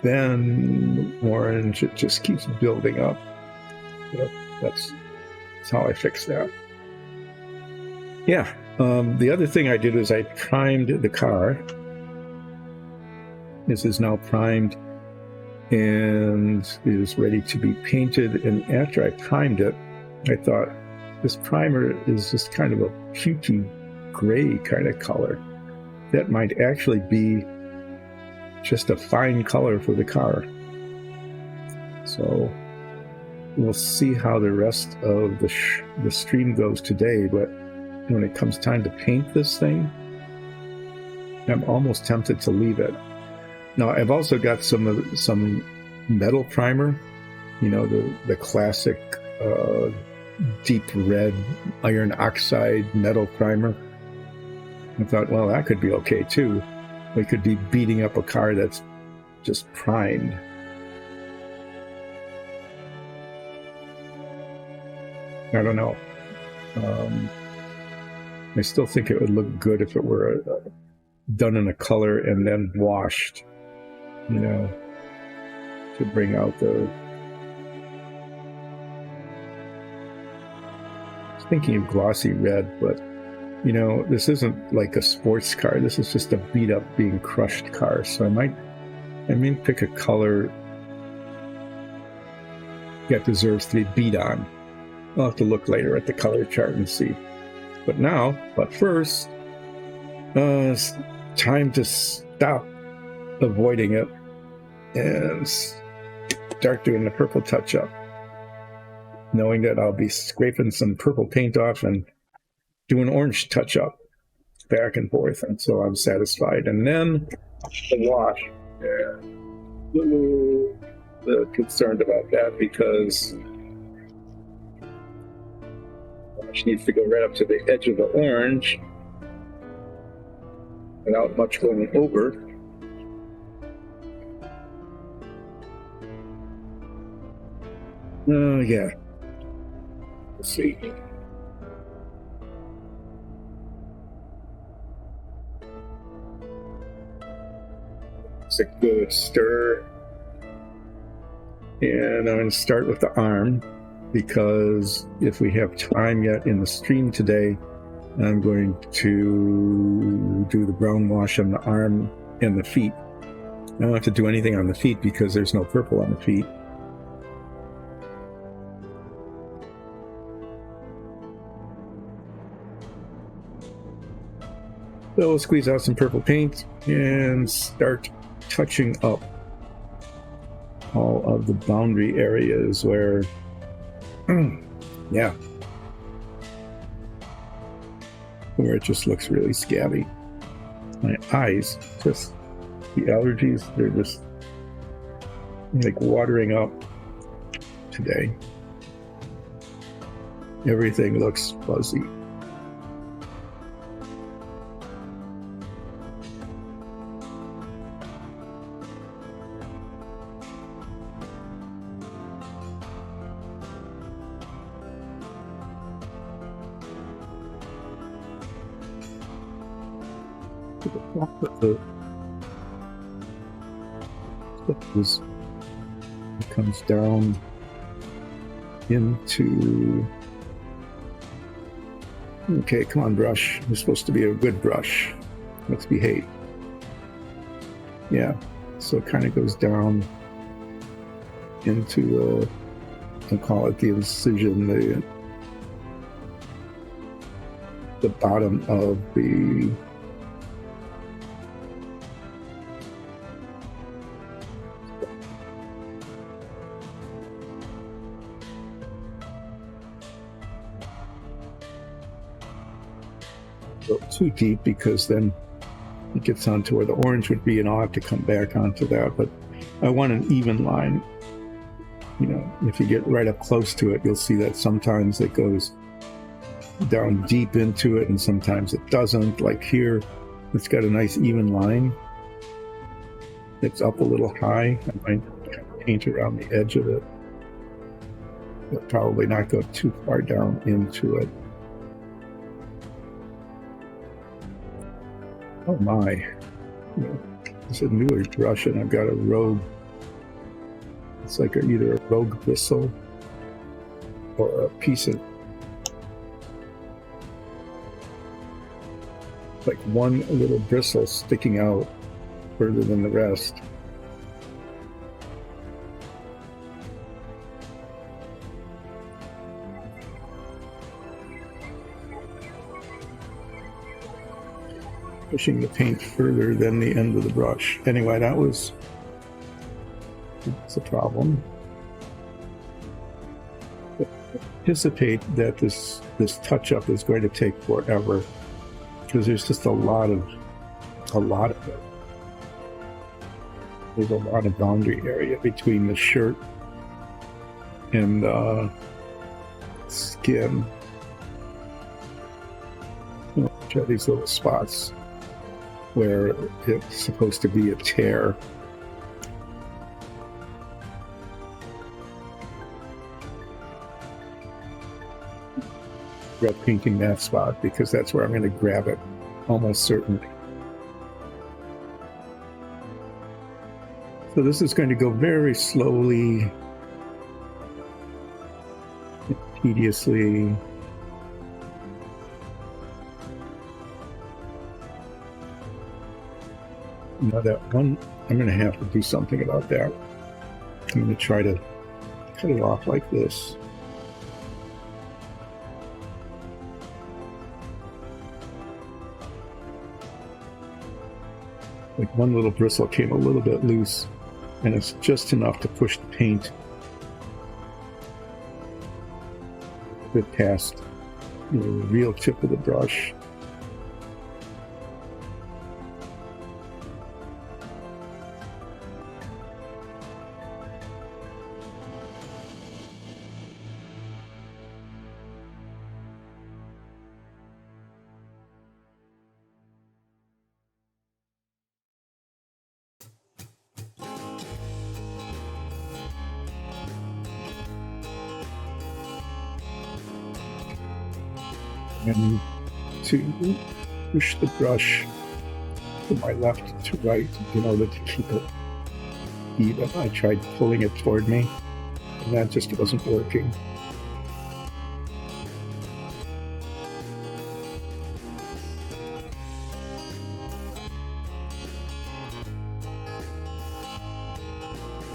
then orange, it just keeps building up. That's how I fix that. Yeah, the other thing I did is I primed the car. This is now primed and is ready to be painted. And after I primed it, I thought this primer is just kind of a pukey gray kind of color. That might actually be just a fine color for the car. So we'll see how the rest of the stream goes today, but when it comes time to paint this thing, I'm almost tempted to leave it. Now, I've also got some metal primer, the classic deep red iron oxide metal primer. I thought, well, that could be okay too. We could be beating up a car that's just primed. I don't know. I still think it would look good if it were done in a color and then washed, to bring out the... I was thinking of glossy red, but this isn't like a sports car. This is just a beat up, being crushed car. So I may pick a color that deserves to be beat on. I'll have to look later at the color chart and see. But first, it's time to stop avoiding it and start doing the purple touch-up, knowing that I'll be scraping some purple paint off and doing orange touch-up back and forth until I'm satisfied. And then the wash. Yeah. A little bit concerned about that because wash needs to go right up to the edge of the orange without much going over. Yeah. Let's see. It's a good stir. And I'm going to start with the arm, because if we have time yet in the stream today, I'm going to do the brown wash on the arm and the feet. I don't have to do anything on the feet because there's no purple on the feet. So we'll squeeze out some purple paint and start touching up all of the boundary areas where, yeah, where it just looks really scabby. My eyes, just the allergies, they're just like watering up today. Everything looks fuzzy. It comes down into. Okay, come on, brush. It's supposed to be a good brush. Let's behave. Yeah, so it kind of goes down into I'll call it the incision, the bottom of the too deep, because then it gets onto where the orange would be, and I'll have to come back onto that. But I want an even line. You know, if you get right up close to it, you'll see that sometimes it goes down deep into it and sometimes it doesn't. Like here, it's got a nice even line. It's up a little high. I might paint around the edge of it, but probably not go too far down into it. Oh my, it's a newer brush and I've got a rogue. It's like either a rogue bristle or a piece of, like one little bristle sticking out further than the rest. Pushing the paint further than the end of the brush. Anyway, that's a problem. But anticipate that this touch-up is going to take forever, because there's just a lot of it. There's a lot of boundary area between the shirt and the skin. Which are these little spots where it's supposed to be a tear. Red painting that spot because that's where I'm going to grab it, almost certainly. So this is going to go very slowly, tediously. Now that one, I'm going to have to do something about that. I'm going to try to cut it off like this. Like one little bristle came a little bit loose, and it's just enough to push the paint a bit past the real tip of the brush. And to push the brush from my left to right in order to keep it even. I tried pulling it toward me, and that just wasn't working.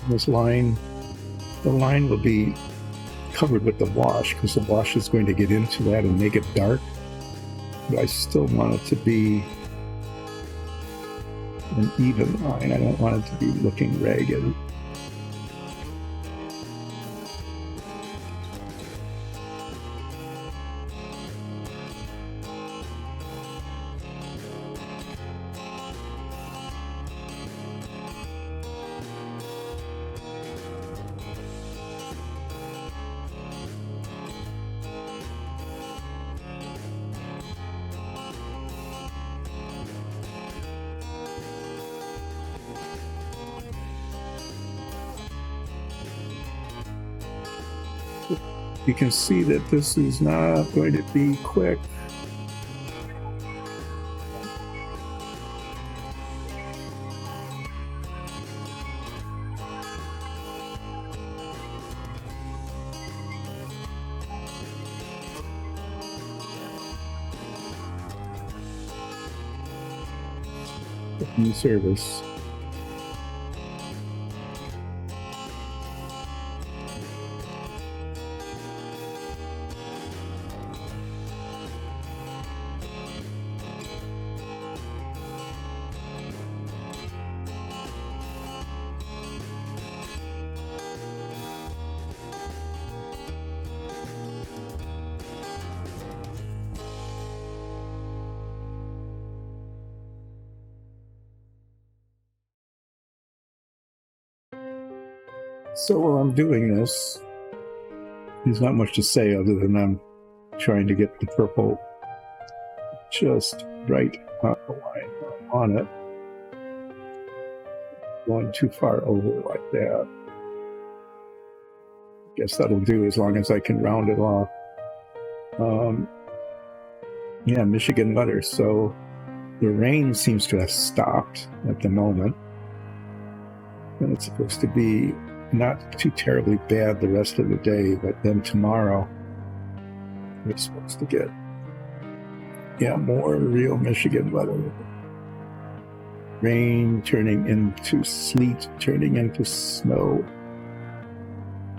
This line, the line will be covered with the wash because the wash is going to get into that and make it dark. But I still want it to be an even line. I don't want it to be looking ragged. You can see that this is not going to be quick. New service. So while I'm doing this, there's not much to say other than I'm trying to get the purple just right on the line on it. Going too far over like that. Guess that'll do as long as I can round it off. Yeah, Michigan butter. So the rain seems to have stopped at the moment. And it's supposed to be not too terribly bad the rest of the day, but then tomorrow we're supposed to get, more real Michigan weather. Rain turning into sleet, turning into snow.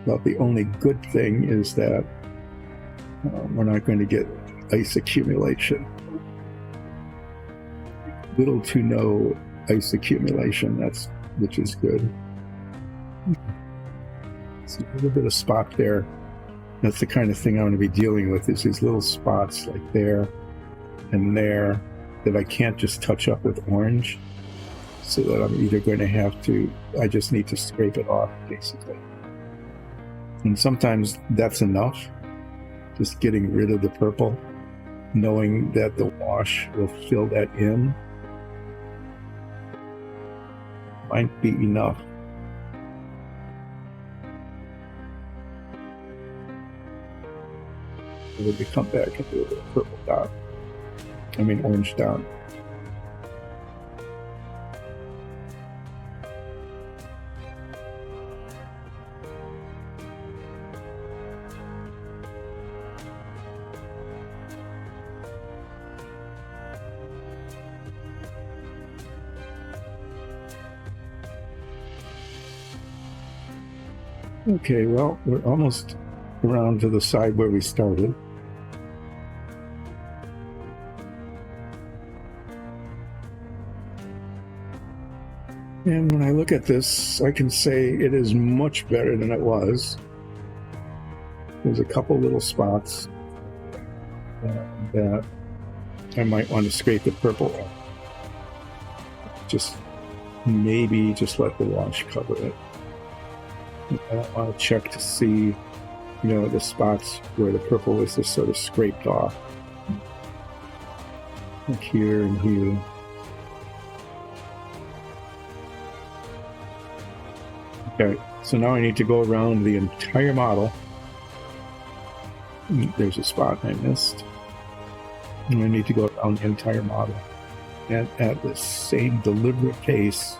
Well, the only good thing is that we're not going to get ice accumulation. Little to no ice accumulation, which is good. It's a little bit of spot there. That's the kind of thing I want to be dealing with, is these little spots like there and there that I can't just touch up with orange, so that I'm either going to have to, I just need to scrape it off, basically. And sometimes that's enough, just getting rid of the purple, knowing that the wash will fill that in, might be enough. When we come back and do a little purple dot, orange dot. Okay, well, we're almost around to the side where we started. And when I look at this, I can say it is much better than it was. There's a couple little spots that I might want to scrape the purple off. Maybe just let the wash cover it. I want to check to see, the spots where the purple is just sort of scraped off. Like here and here. Okay, so now I need to go around the entire model. There's a spot I missed. And I need to go around the entire model. And at the same deliberate pace.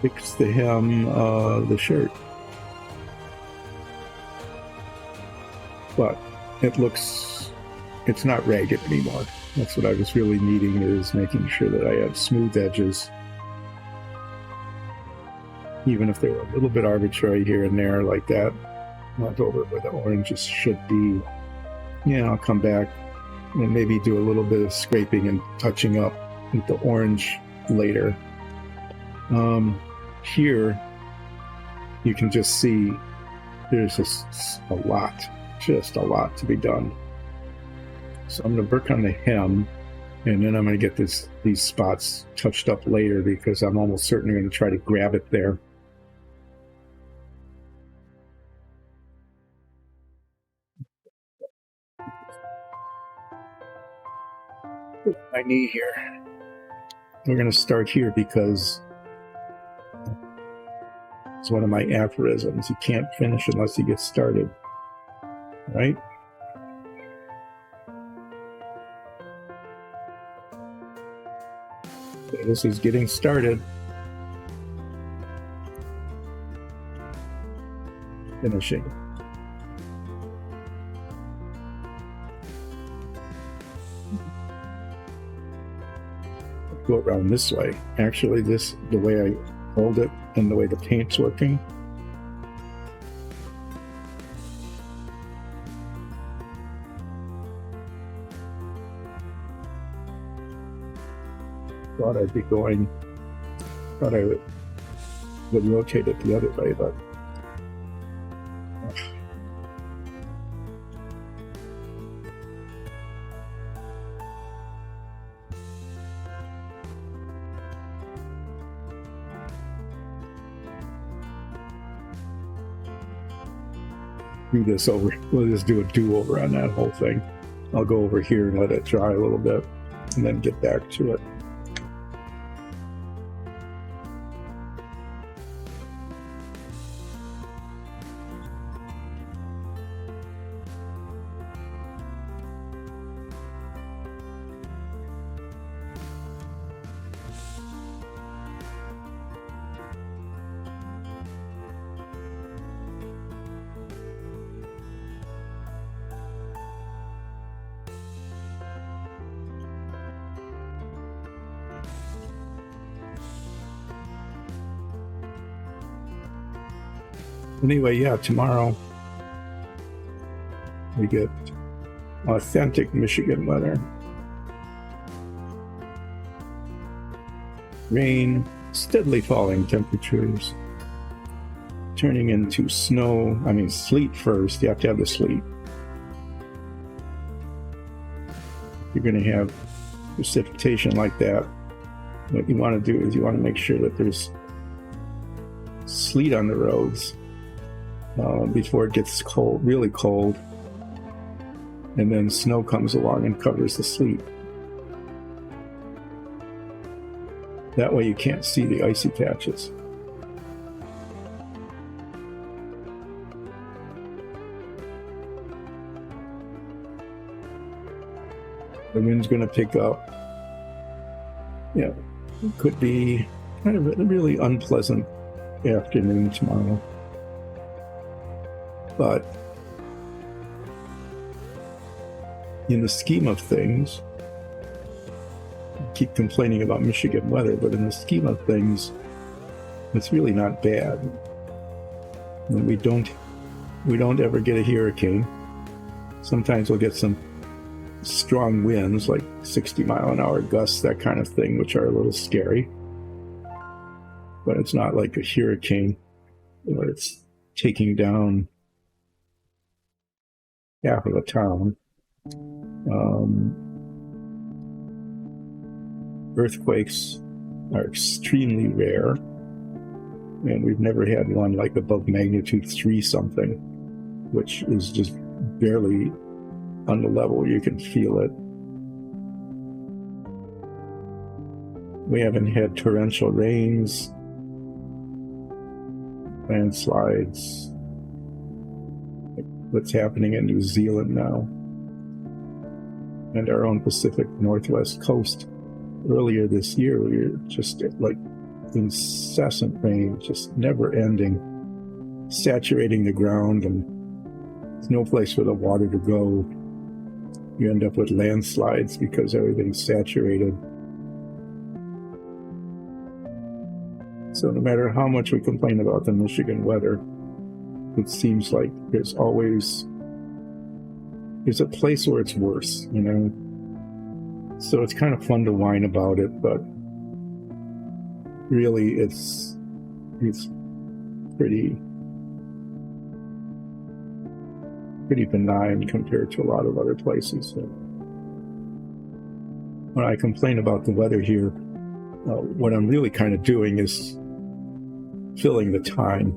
fix the hem of the shirt. But it's not ragged anymore. That's what I was really needing, is making sure that I had smooth edges. Even if they were a little bit arbitrary here and there like that. Not over where the oranges should be. Yeah, I'll come back and maybe do a little bit of scraping and touching up with the orange later. Here, you can just see there's just a lot to be done. So I'm going to work on the hem, and then I'm going to get these spots touched up later, because I'm almost certainly going to try to grab it there. My knee here. We're going to start here because it's one of my aphorisms. You can't finish unless you get started. Right? Okay, this is getting started. Finishing. Go around this way. Actually, the way I hold it and the way the paint's working. Thought I would rotate it the other way, but do this over. We'll just do a do-over on that whole thing. I'll go over here and let it dry a little bit, and then get back to it. Anyway, yeah, tomorrow we get authentic Michigan weather. Rain, steadily falling temperatures, turning into snow. I mean, sleet first. You have to have the sleet. You're going to have precipitation like that. What you want to do is you want to make sure that there's sleet on the roads before it gets cold, really cold, and then snow comes along and covers the sleet. That way you can't see the icy patches. The wind's going to pick up. Yeah, it could be kind of a really unpleasant afternoon tomorrow. But in the scheme of things, I keep complaining about Michigan weather, but in the scheme of things, it's really not bad. And we don't ever get a hurricane. Sometimes we'll get some strong winds, like 60-mile-an-hour gusts, that kind of thing, which are a little scary. But it's not like a hurricane where it's taking down half of a town. Earthquakes are extremely rare, and we've never had one like above magnitude 3 something, which is just barely on the level where you can feel it. We haven't had torrential rains, landslides, like what's happening in New Zealand now, and our own Pacific Northwest coast. Earlier this year, we were just at like incessant rain, just never ending, saturating the ground, and there's no place for the water to go. You end up with landslides because everything's saturated. So no matter how much we complain about the Michigan weather, it seems like there's a place where it's worse, you know? So it's kind of fun to whine about it, but really it's pretty benign compared to a lot of other places. So when I complain about the weather here, what I'm really kind of doing is filling the time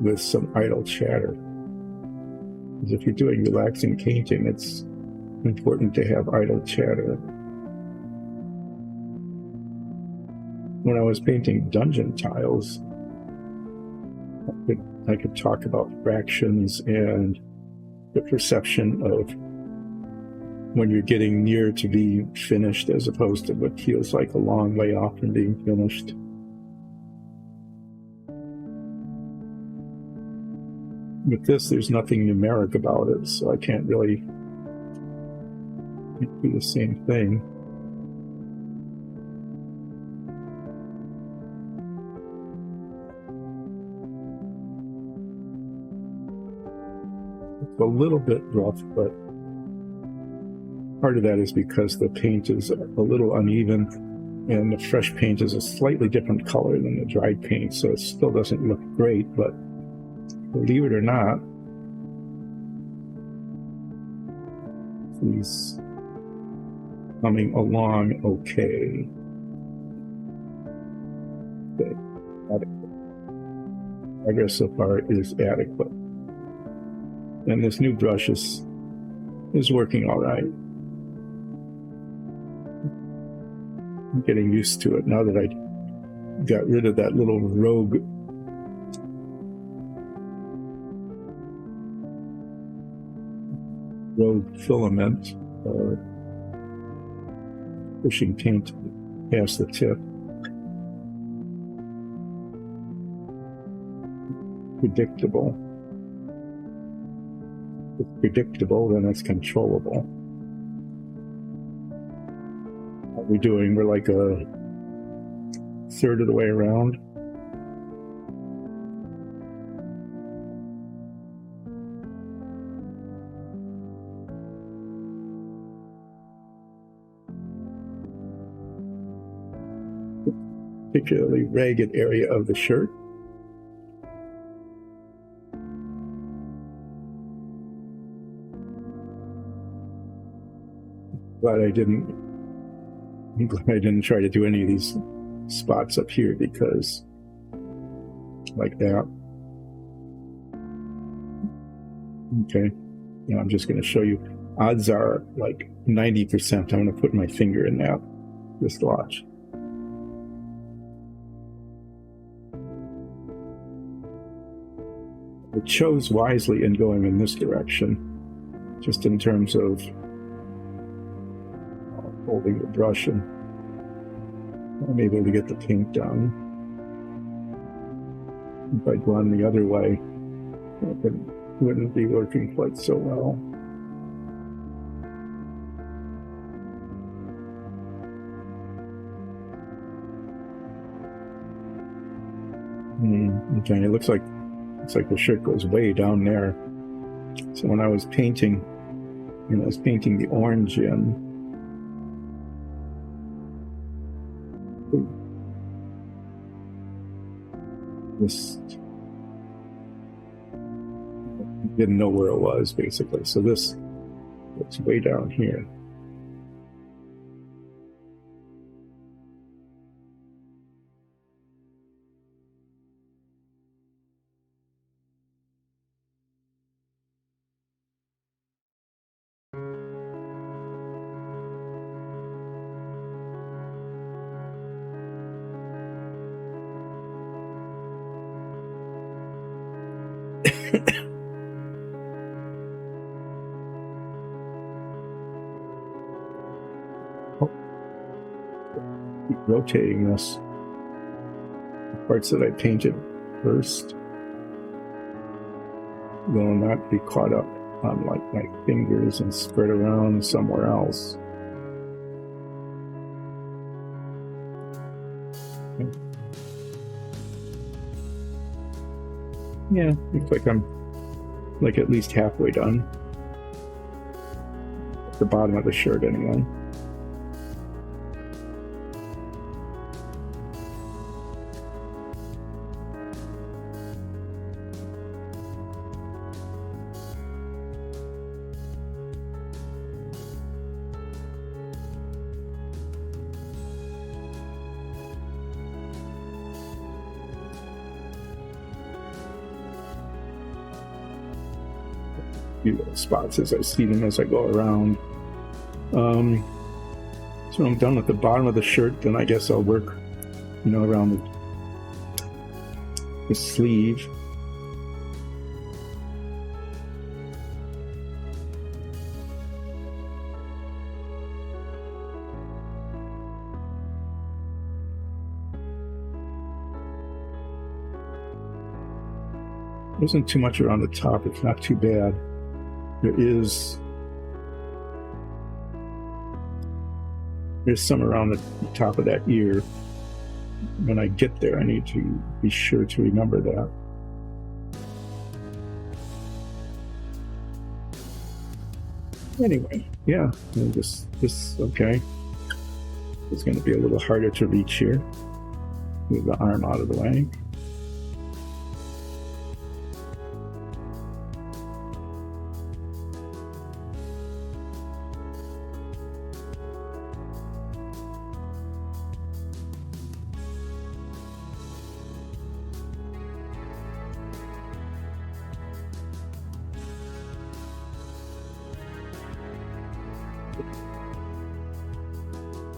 with some idle chatter. Because if you're doing relaxing painting, it's important to have idle chatter. When I was painting dungeon tiles, I could talk about fractions and the perception of when you're getting near to being finished as opposed to what feels like a long way off from being finished. With this, there's nothing numeric about it, so I can't really do the same thing. It's a little bit rough, but part of that is because the paint is a little uneven, and the fresh paint is a slightly different color than the dried paint, so it still doesn't look great, but believe it or not, he's coming along okay. Adequate. Progress so far is adequate. And this new brush is working all right. I'm getting used to it now that I got rid of that little rogue filament pushing paint past the tip. Predictable. If it's predictable, then it's controllable. What we're doing, we're like a third of the way around. Particularly ragged area of the shirt. I'm glad I didn't try to do any of these spots up here, because like that. Okay, now I'm just going to show you. Odds are like 90% I'm going to put my finger in that. Just watch. I chose wisely in going in this direction, just in terms of holding the brush, and I'm able to get the paint down. If I'd gone the other way, it wouldn't be working quite so well. Okay, it looks like the shirt goes way down there. So when I was painting, I was painting the orange in, just didn't know where it was, basically. So this looks way down here. Keep rotating this. parts that I painted first will not be caught up on like my fingers and spread around somewhere else. Yeah, looks like I'm like at least halfway done. At the bottom of the shirt anyway. Few little spots as I see them as I go around. So I'm done with the bottom of the shirt, then I guess I'll work, you know, around the sleeve. There isn't too much around the top, it's not too bad. There's some around the top of that ear. When I get there, I need to be sure to remember that. Anyway, yeah, this okay. It's going to be a little harder to reach here. Move the arm out of the way.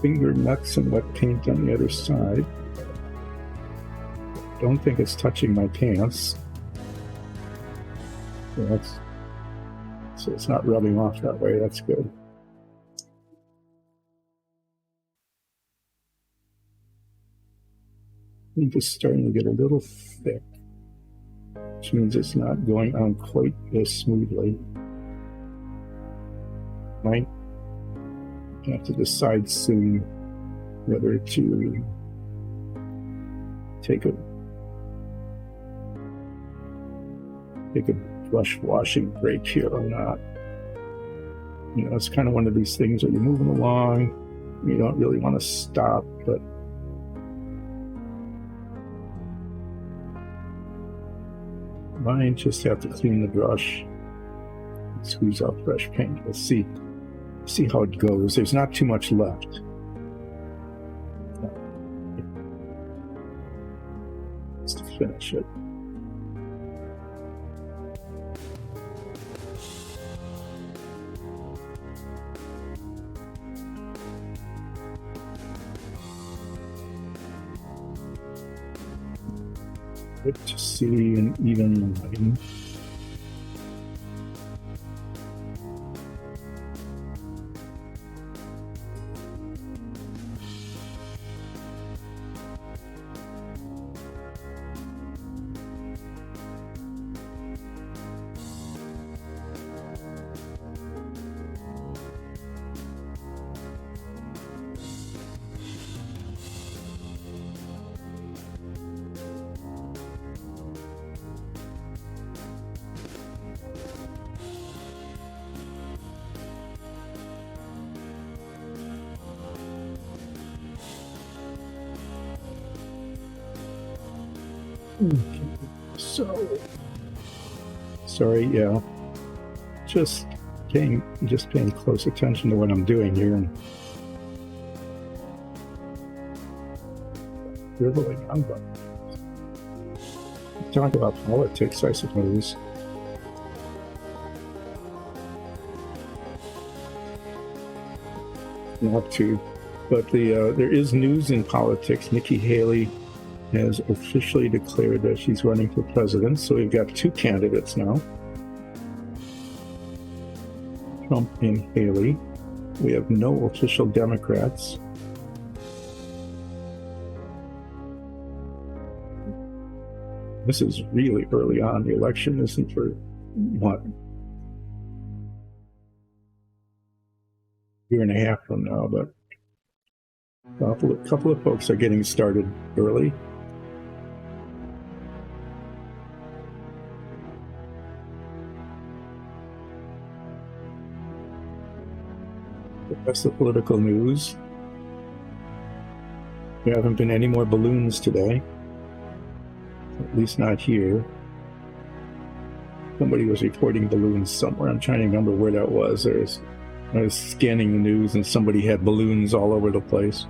Finger nuts and wet paint on the other side. Don't think it's touching my pants. So it's not rubbing off that way. That's good. I'm just starting to get a little thick, which means it's not going on quite as smoothly. Might have to decide soon whether to take a brush washing break here or not. You know, it's kind of one of these things where you're moving along, you don't really want to stop, but might just have to clean the brush and squeeze out fresh paint. Let's see how it goes. There's not too much left. Just to finish it. Good to see an even line. Okay. So, sorry, yeah. Just paying close attention to what I'm doing here and dribbling on them. Talk about politics, I suppose. Not to, but there is news in politics. Nikki Haley has officially declared that she's running for president, so we've got two candidates now, Trump and Haley. We have no official Democrats. This is really early on. The election isn't for, what, year and a half from now, but a couple of folks are getting started early. That's the political news. There haven't been any more balloons today, at least not here. Somebody was reporting balloons somewhere. I'm trying to remember where that was. I was scanning the news and somebody had balloons all over the place.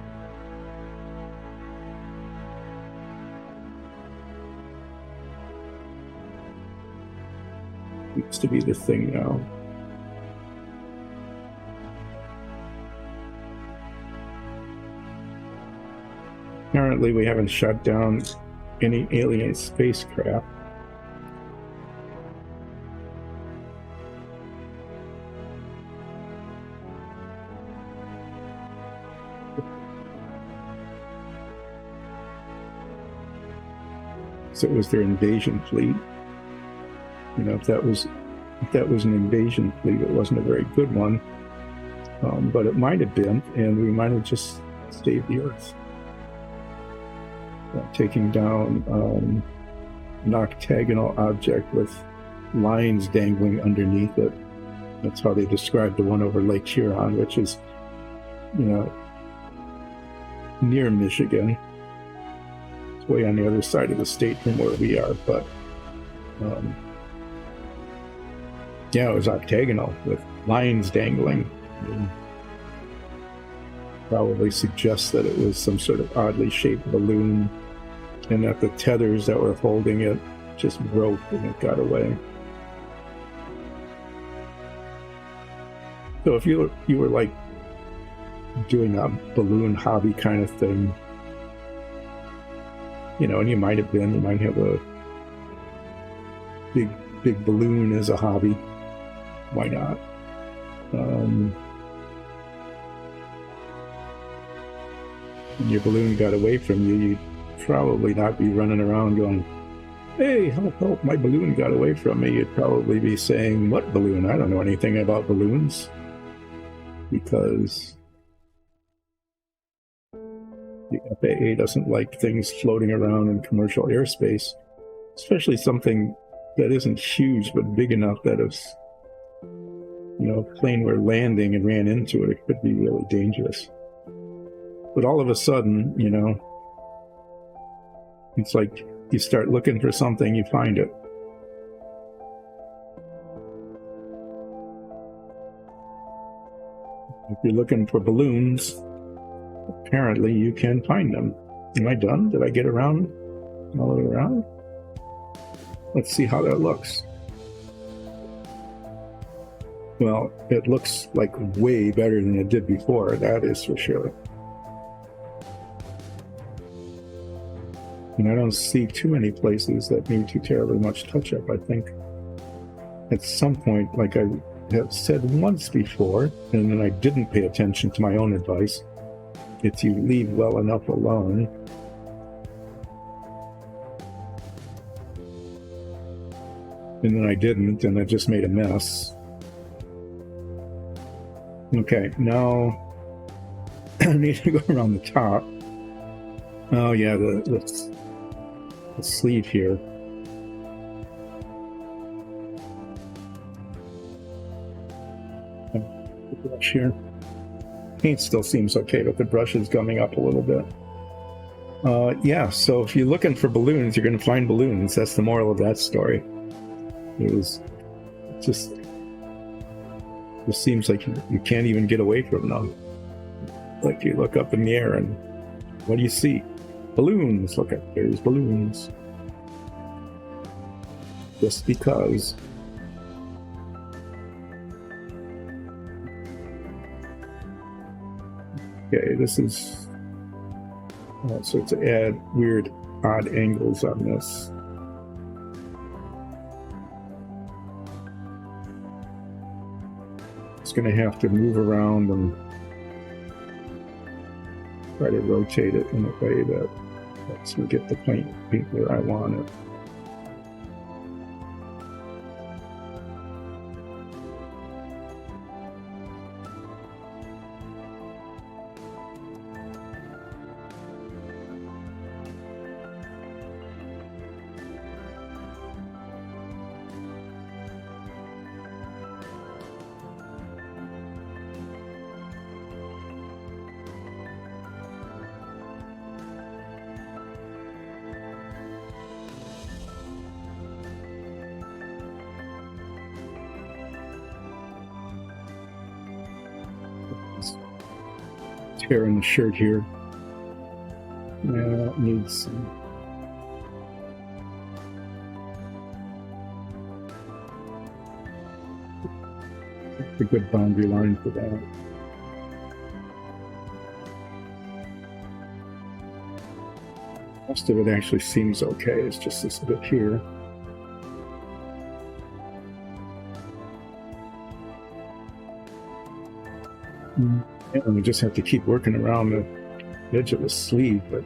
Seems to be the thing now. Apparently we haven't shut down any alien spacecraft. So it was their invasion fleet. You know, if that was an invasion fleet, it wasn't a very good one. But it might have been, and we might have just saved the Earth. Taking down an octagonal object with lines dangling underneath it. That's how they described the one over Lake Huron, which is, you know, near Michigan. It's way on the other side of the state from where we are, but yeah, it was octagonal with lines dangling. Probably suggests that it was some sort of oddly shaped balloon, and that the tethers that were holding it just broke and it got away. So if you were like doing a balloon hobby kind of thing, you know, and you might have a big balloon as a hobby. Why not? When your balloon got away from you, you'd probably not be running around going, "Hey, help, my balloon got away from me." You'd probably be saying, "What balloon? I don't know anything about balloons." Because the FAA doesn't like things floating around in commercial airspace, especially something that isn't huge but big enough that if, you know, a plane were landing and ran into it, it could be really dangerous. But all of a sudden, you know, it's like you start looking for something, you find it. If you're looking for balloons, apparently you can find them. Am I done? Did I get around all the way around? Let's see how that looks. Well, it looks like way better than it did before, that is for sure. And I don't see too many places that need too terribly much touch-up. I think at some point, like I have said once before, and then I didn't pay attention to my own advice, if you leave well enough alone, and then I didn't, and I just made a mess. Okay, now I need to go around the top. Oh yeah, the sleeve here. The brush here. Paint still seems okay, but the brush is gumming up a little bit. Yeah, so if you're looking for balloons, you're going to find balloons. That's the moral of that story. It seems like you can't even get away from them. Like you look up in the air and what do you see? Balloons. Look at, there's balloons. Just because. Okay, this is so to add weird odd angles on this. It's going to have to move around and try to rotate it in a way that lets me get the paint where I want it. hair in the shirt here. Yeah, it needs some. A good boundary line for that. Most of it actually seems okay. It's just this bit here. And we just have to keep working around the edge of the sleeve, but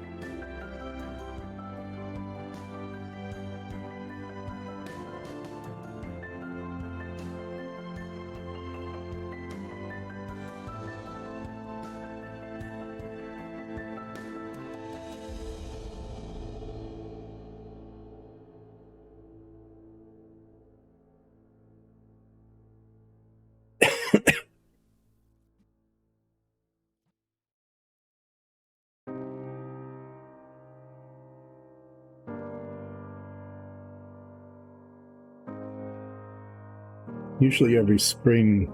usually every spring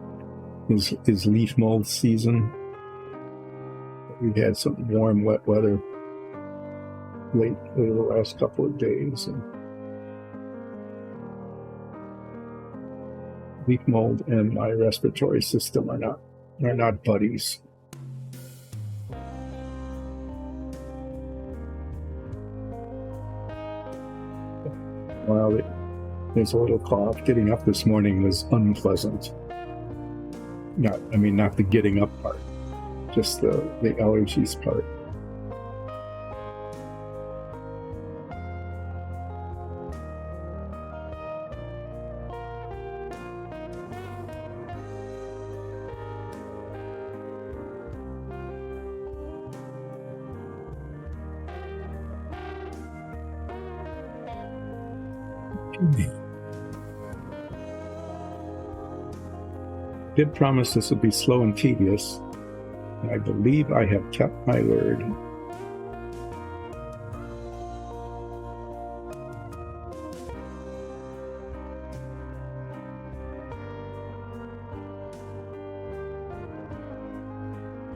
is leaf mold season. We had some warm, wet weather late over the last couple of days, and leaf mold and my respiratory system are not buddies. Well, there's a little cough. Getting up this morning was unpleasant. Not the getting up part, just the allergies part. Did promise this would be slow and tedious, and I believe I have kept my word.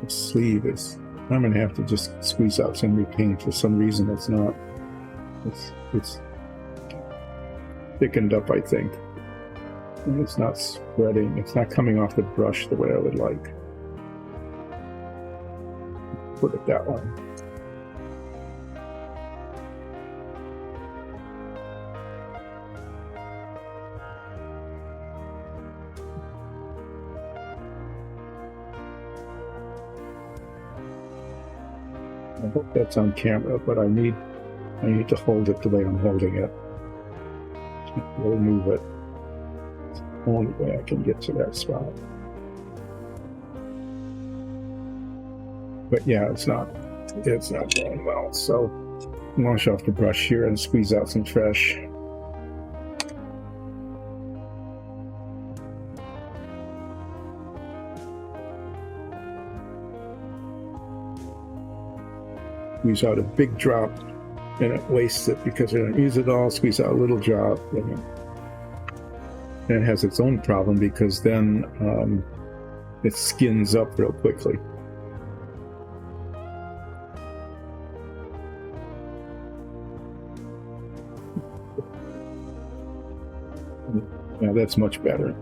The sleeve is, I'm going to have to just squeeze out some repaint. For some reason it's not, it's thickened up, I think. And it's not spreading, it's not coming off the brush the way I would like. Put it that way. I hope that's on camera, but I need to hold it the way I'm holding it. Can't really move it. It's the only way I can get to that spot. But yeah, it's not going well. So wash off the brush here and squeeze out some fresh. Squeeze out a big drop and it wastes it because I don't use it all. Squeeze out a little drop, and it has its own problem because then it skins up real quickly. Yeah, that's much better.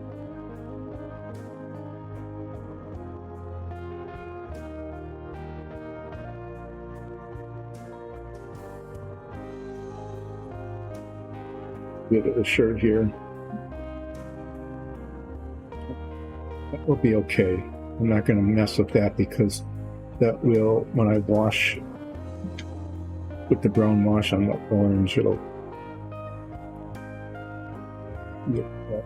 Bit of the shirt here. That will be okay. I'm not going to mess with that because that will, when I wash with the brown wash on the orange, it'll get that.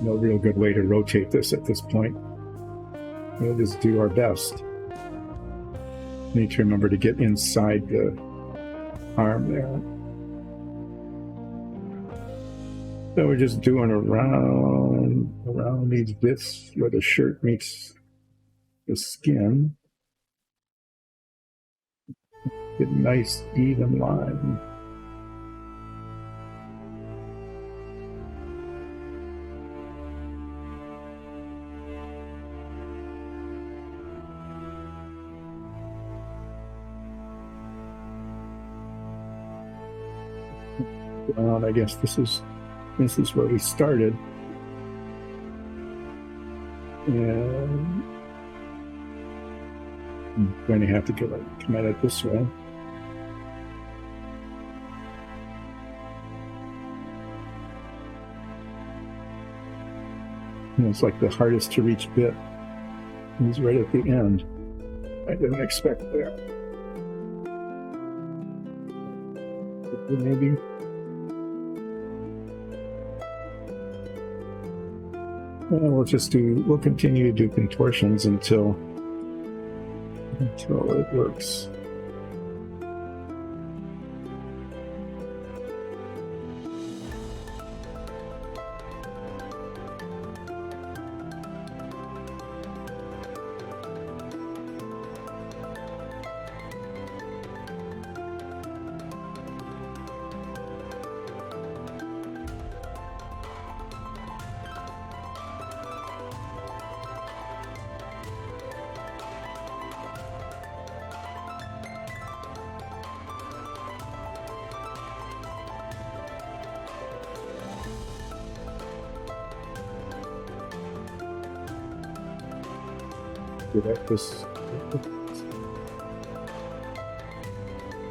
No real good way to rotate this at this point. We'll just do our best. Need to remember to get inside the arm there. So we're just doing around these bits where the shirt meets the skin. a nice even line. Well, I guess this is where we started, and I'm going to have to come at it this way. And it's like the hardest to reach bit is right at the end. I didn't expect that. Maybe. Well, we'll continue to do contortions until it works.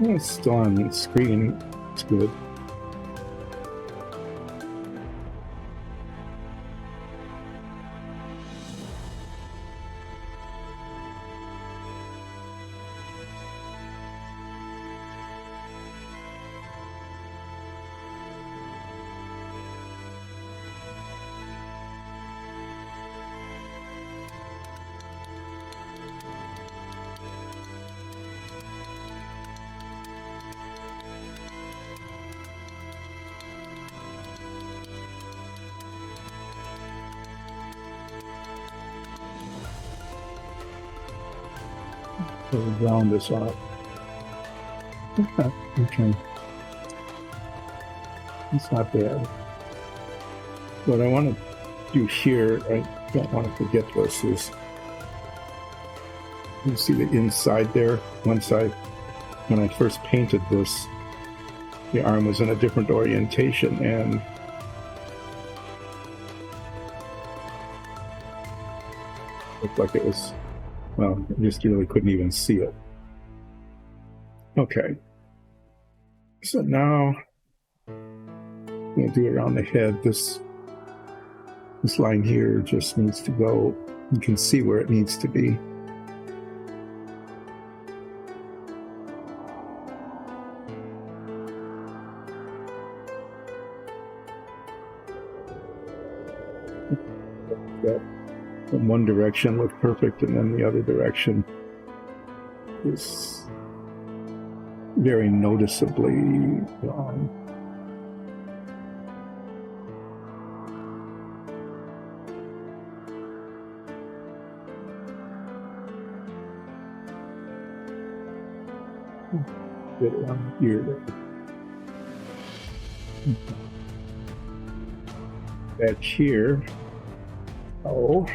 It's still on the screen. It's good. Round this out. Okay. It's not bad. What I want to do here, I don't want to forget this, is you see the inside there? When I first painted this, the arm was in a different orientation, and looked like it was, well, you really couldn't even see it. Okay. So now I'm going to do around the head. This line here just needs to go. You can see where it needs to be. That in one direction looked perfect, and then the other direction is very noticeably wrong. Get around here. Back here. Oh.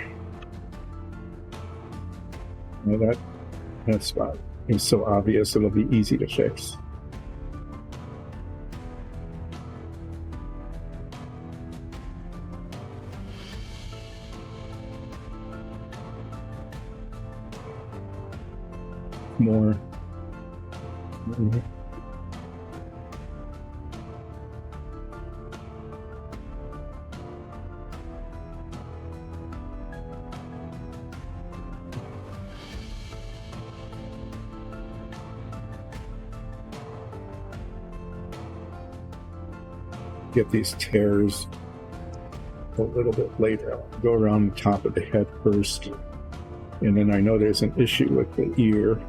Well, that spot is so obvious, it'll be easy to fix. More. Mm-hmm. Get these tears a little bit later. I'll go around the top of the head first, and then I know there's an issue with the ear.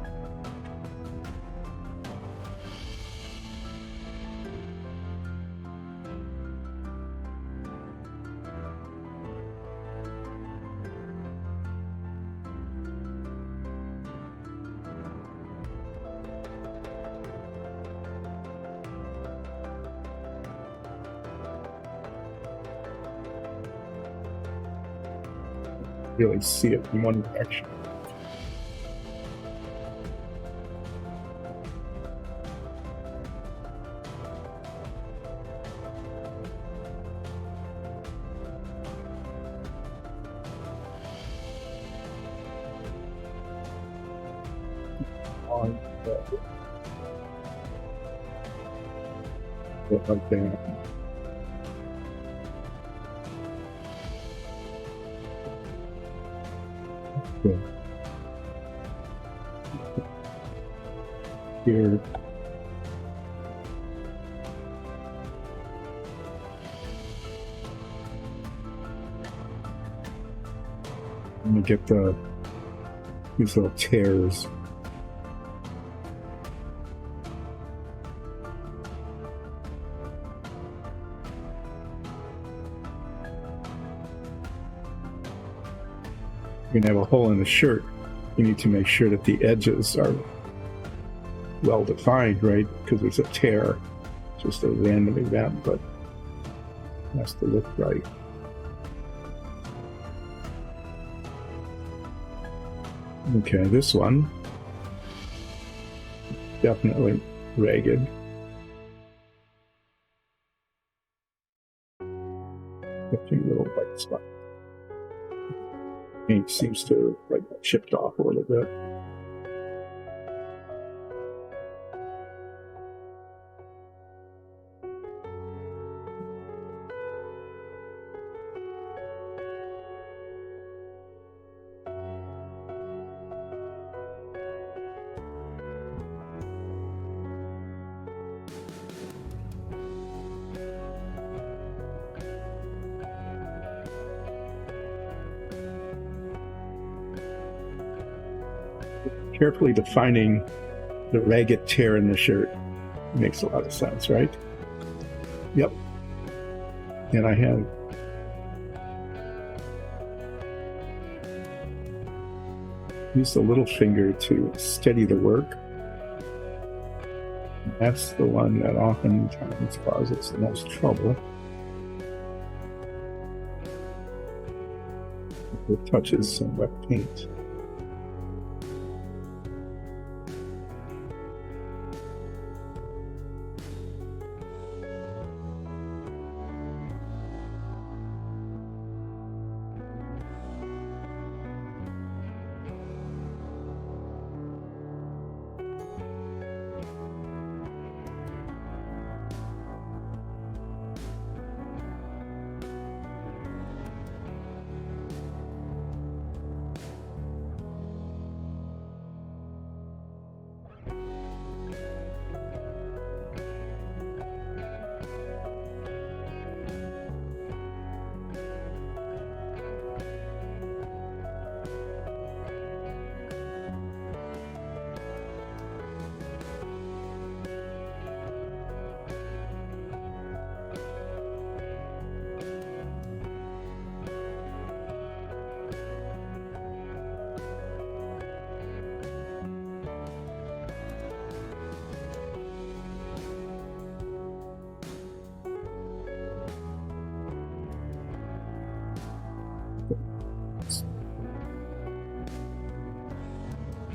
really see it in one direction. On like that. Good. Here. I'm gonna get these little tears. You're gonna have a hole in the shirt. You need to make sure that the edges are well defined, right? Because there's a tear. Just a random event, but it has to look right. Okay, this one definitely ragged. A few little white spots. Paint seems to like chipped off a little bit. Carefully defining the ragged tear in the shirt makes a lot of sense, right? Yep. And I have used the little finger to steady the work. That's the one that oftentimes causes the most trouble. It touches some wet paint.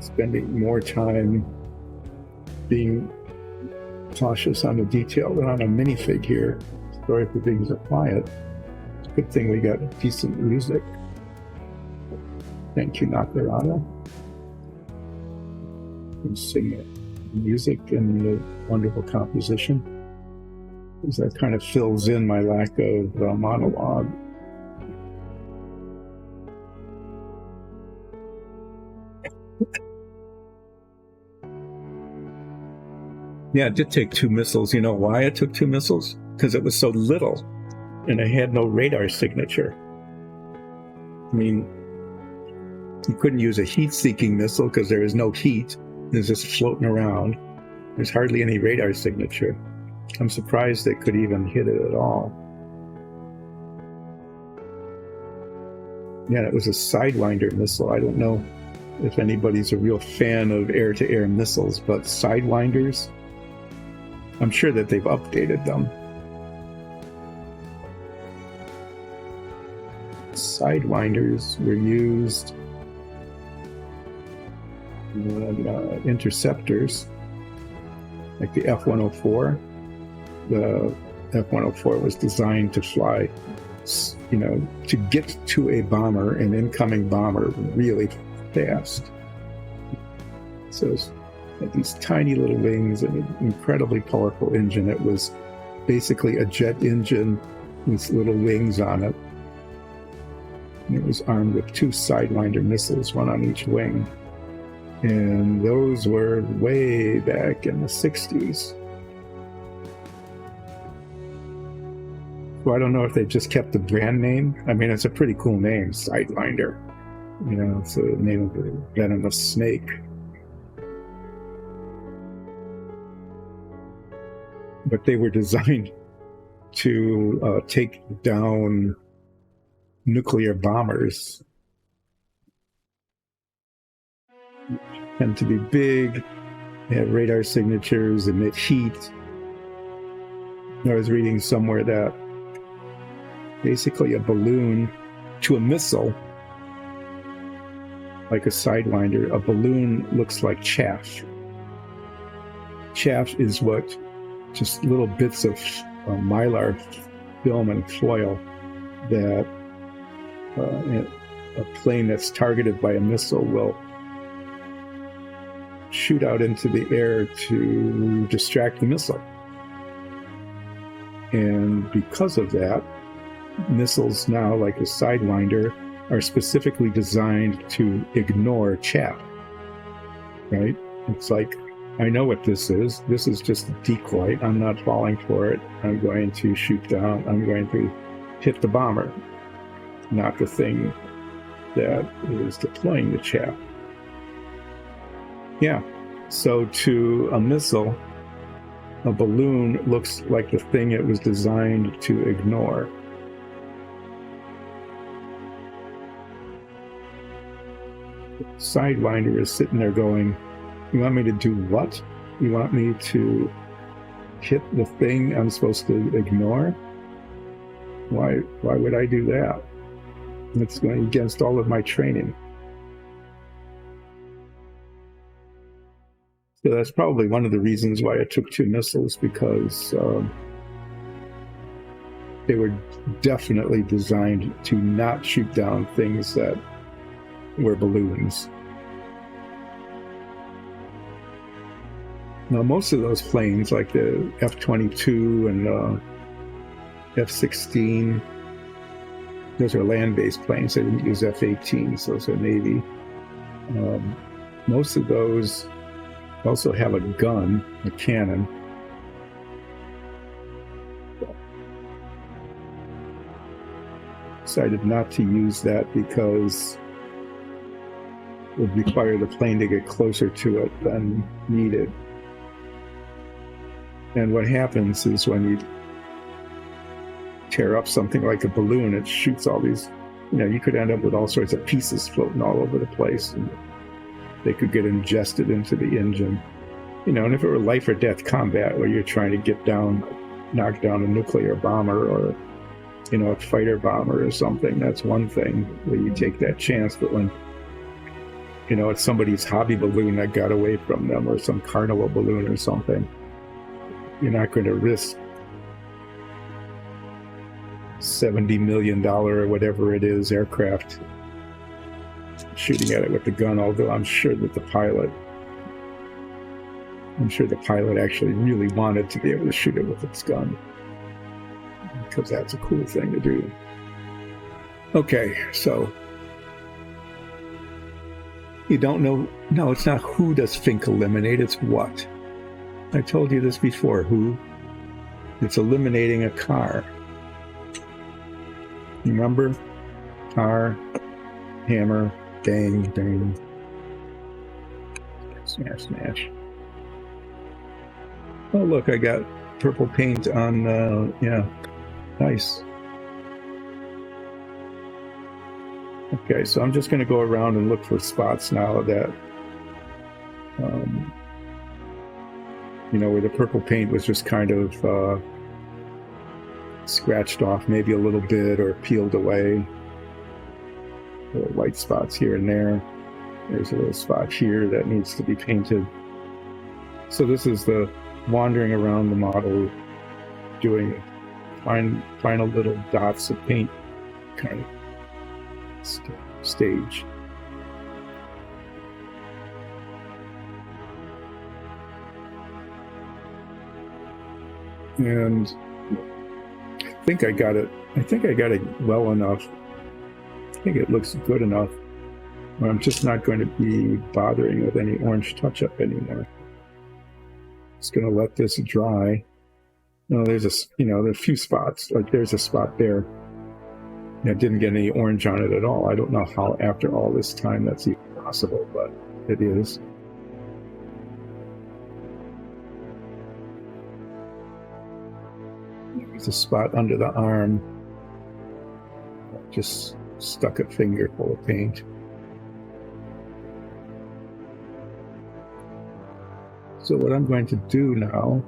Spending more time being cautious on the detail than on a minifig here. Sorry for being so quiet. It's a good thing we got decent music. Thank you, Nakarada. And sing it. Music and the wonderful composition. Because that kind of fills in my lack of monologue. Yeah, it did take 2 missiles. You know why it took 2 missiles? Because it was so little, and it had no radar signature. I mean, you couldn't use a heat-seeking missile because there is no heat. It's just floating around. There's hardly any radar signature. I'm surprised they could even hit it at all. Yeah, it was a Sidewinder missile. I don't know if anybody's a real fan of air-to-air missiles, but Sidewinders, I'm sure that they've updated them. Sidewinders were used interceptors, like the F-104. The F-104 was designed to fly, to get to a bomber, an incoming bomber, really fast. So it had these tiny little wings and an incredibly powerful engine. It was basically a jet engine with little wings on it. And it was armed with 2 Sidewinder missiles, one on each wing. And those were way back in the 60s. So I don't know if they just kept the brand name. I mean, it's a pretty cool name, Sidewinder. It's the name of the venomous snake. But they were designed to take down nuclear bombers. They tend to be big, they have radar signatures, emit heat. I was reading somewhere that basically a balloon to a missile, like a Sidewinder, a balloon looks like chaff. Chaff is what just little bits of mylar film and foil that a plane that's targeted by a missile will shoot out into the air to distract the missile. And because of that, missiles now, like a Sidewinder, are specifically designed to ignore chaff, right? It's like, I know what this is. This is just a decoy. I'm not falling for it. I'm going to shoot down. I'm going to hit the bomber, not the thing that is deploying the chaff. Yeah. So to a missile, a balloon looks like the thing it was designed to ignore. Sidewinder is sitting there going, you want me to do what? You want me to hit the thing I'm supposed to ignore? Why would I do that? It's going against all of my training. So that's probably one of the reasons why I took 2 missiles, because they were definitely designed to not shoot down things that were balloons. Now, most of those planes, like the F-22 and F-16, those are land-based planes. They didn't use F-18s. Those are Navy. Most of those also have a gun, a cannon. Decided not to use that because it would require the plane to get closer to it than needed. And what happens is when you tear up something like a balloon, it shoots all these, you could end up with all sorts of pieces floating all over the place. And they could get ingested into the engine. And if it were life or death combat where you're trying to knock down a nuclear bomber or, a fighter bomber or something, that's one thing where you take that chance. But when, it's somebody's hobby balloon that got away from them, or some carnival balloon or something, you're not going to risk $70 million or whatever it is aircraft shooting at it with the gun, although I'm sure the pilot actually really wanted to be able to shoot it with its gun, because that's a cool thing to do. Okay, so you don't know. No, it's not who does Fink eliminate, it's what. I told you this before. Who? It's eliminating a car. Remember? Car, hammer, bang, bang. Smash, smash. Oh, look, I got purple paint on, yeah. Nice. Okay, so I'm just going to go around and look for spots now that, where the purple paint was just kind of scratched off maybe a little bit or peeled away. little white spots here and there. There's a little spot here that needs to be painted. So this is the wandering around the model, doing final little dots of paint kind of stage. And I think I got it well enough. I think it looks good enough. I'm just not going to be bothering with any orange touch-up anymore. Just going to let this dry. No, there's a few spots. Like there's a spot there. I didn't get any orange on it at all. I don't know how after all this time that's even possible, but it is. There's a spot under the arm. Just stuck a finger full of paint. So what I'm going to do now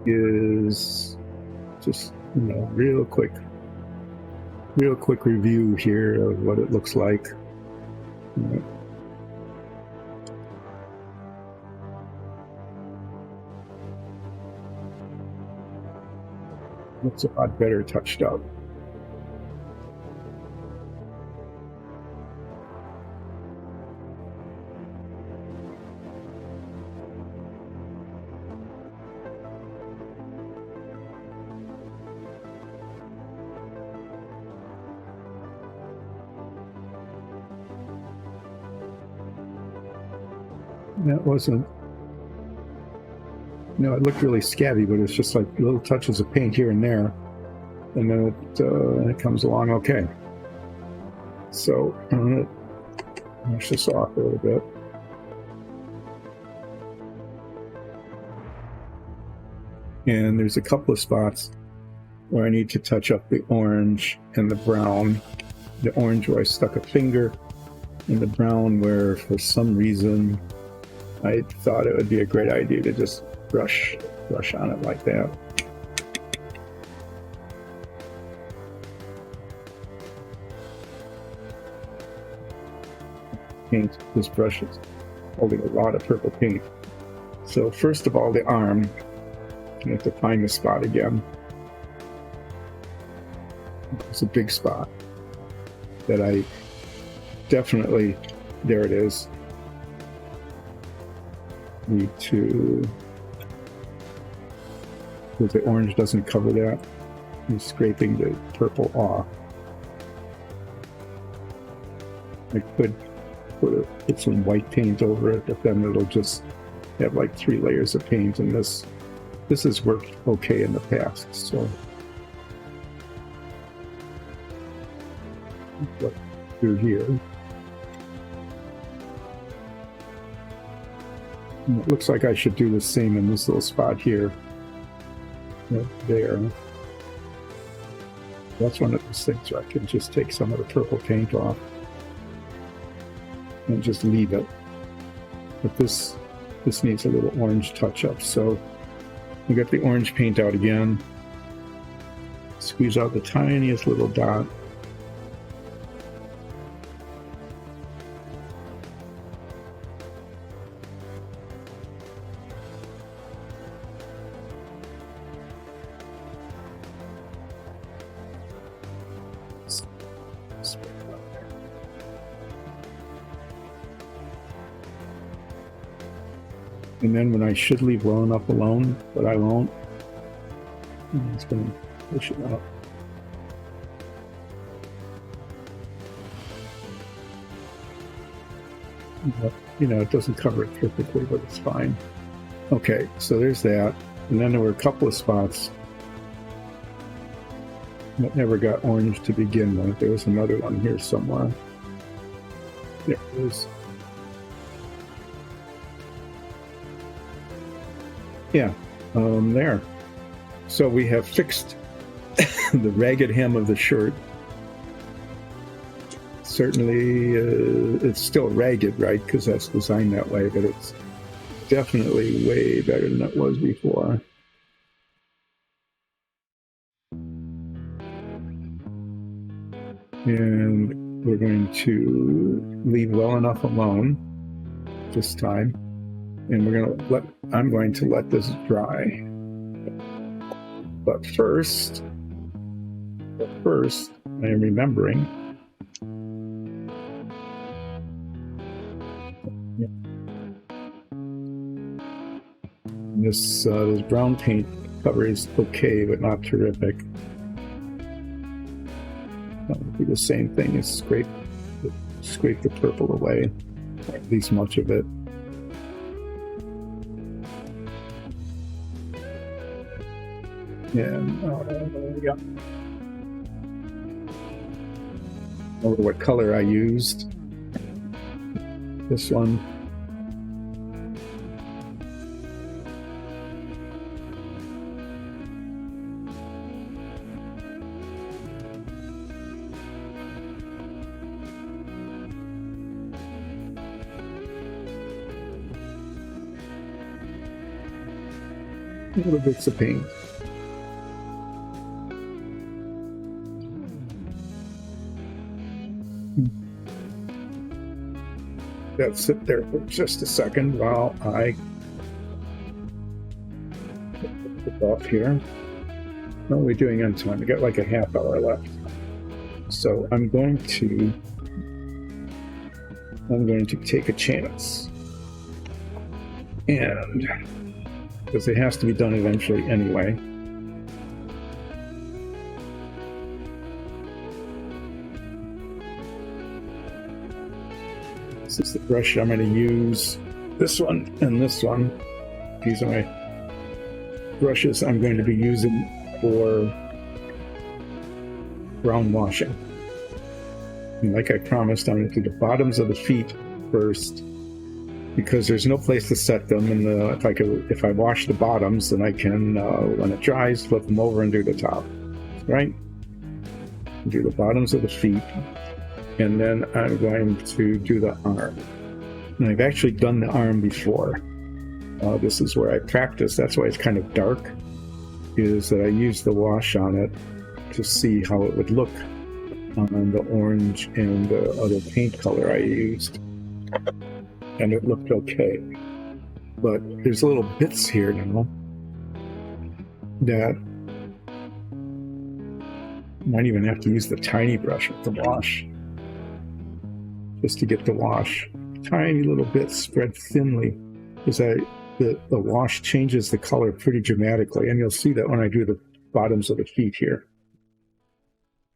is just, real quick review here of what it looks like. Looks a lot better touched up. That wasn't, it looked really scabby, but it's just like little touches of paint here and there, and then it comes along okay. So I'm going to wash this off a little bit. And there's a couple of spots where I need to touch up the orange and the brown. The orange where I stuck a finger, and the brown where for some reason I thought it would be a great idea to just brush on it like that. Paint, this brush is holding a lot of purple paint. So first of all, the arm, you have to find the spot again. It's a big spot that I definitely, there it is. Need to, because the orange doesn't cover that, I'm scraping the purple off. I could put some white paint over it, but then it'll just have like 3 layers of paint, and this has worked okay in the past. So what do here? And it looks like I should do the same in this little spot here. Right there. That's one of those things where I can just take some of the purple paint off and just leave it. But this needs a little orange touch up. So I got the orange paint out again. Squeeze out the tiniest little dot. And then when I should leave well enough alone, but I won't, I'm just going to push it up. But, it doesn't cover it perfectly, but it's fine. Okay, so there's that. And then there were a couple of spots that never got orange to begin with. There was another one here somewhere. There it is. Yeah, there. So we have fixed the ragged hem of the shirt. Certainly, it's still ragged, right? Because that's designed that way, but it's definitely way better than it was before. And we're going to leave well enough alone this time. And I'm going to let this dry. But first, I am remembering this brown paint cover is okay, but not terrific. That would be the same thing as scrape the purple away, or at least much of it. And yeah. I don't know what color I used. This one. Little bits of paint. Let's sit there for just a second while I put it off here. What are we doing on time? We got like a half hour left. So I'm going to take a chance. And because it has to be done eventually anyway. This is the brush I'm going to use. This one and this one. These are my brushes I'm going to be using for brown washing. And like I promised, I'm going to do the bottoms of the feet first, because there's no place to set them. And if I wash the bottoms, then I can, when it dries, flip them over and do the top. Right? Do the bottoms of the feet. And then I'm going to do the arm. And I've actually done the arm before. This is where I practice. That's why it's kind of dark, is that I used the wash on it to see how it would look on the orange and the other paint color I used. And it looked okay. But there's little bits here now that might even have to use the tiny brush with the wash. Just to get the wash. Tiny little bits spread thinly, because the wash changes the color pretty dramatically, and you'll see that when I do the bottoms of the feet here.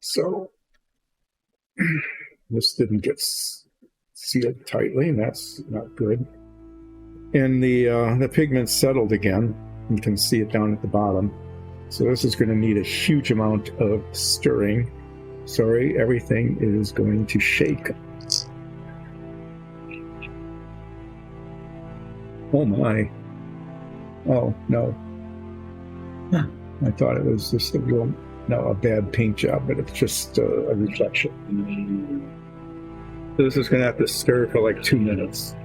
So this didn't get sealed tightly, and that's not good. And the pigment settled again. You can see it down at the bottom. So this is going to need a huge amount of stirring. Sorry, everything is going to shake. Oh my. Oh, no. I thought it was just a bad paint job, but it's just a reflection. So this is going to have to stir for like 2 minutes.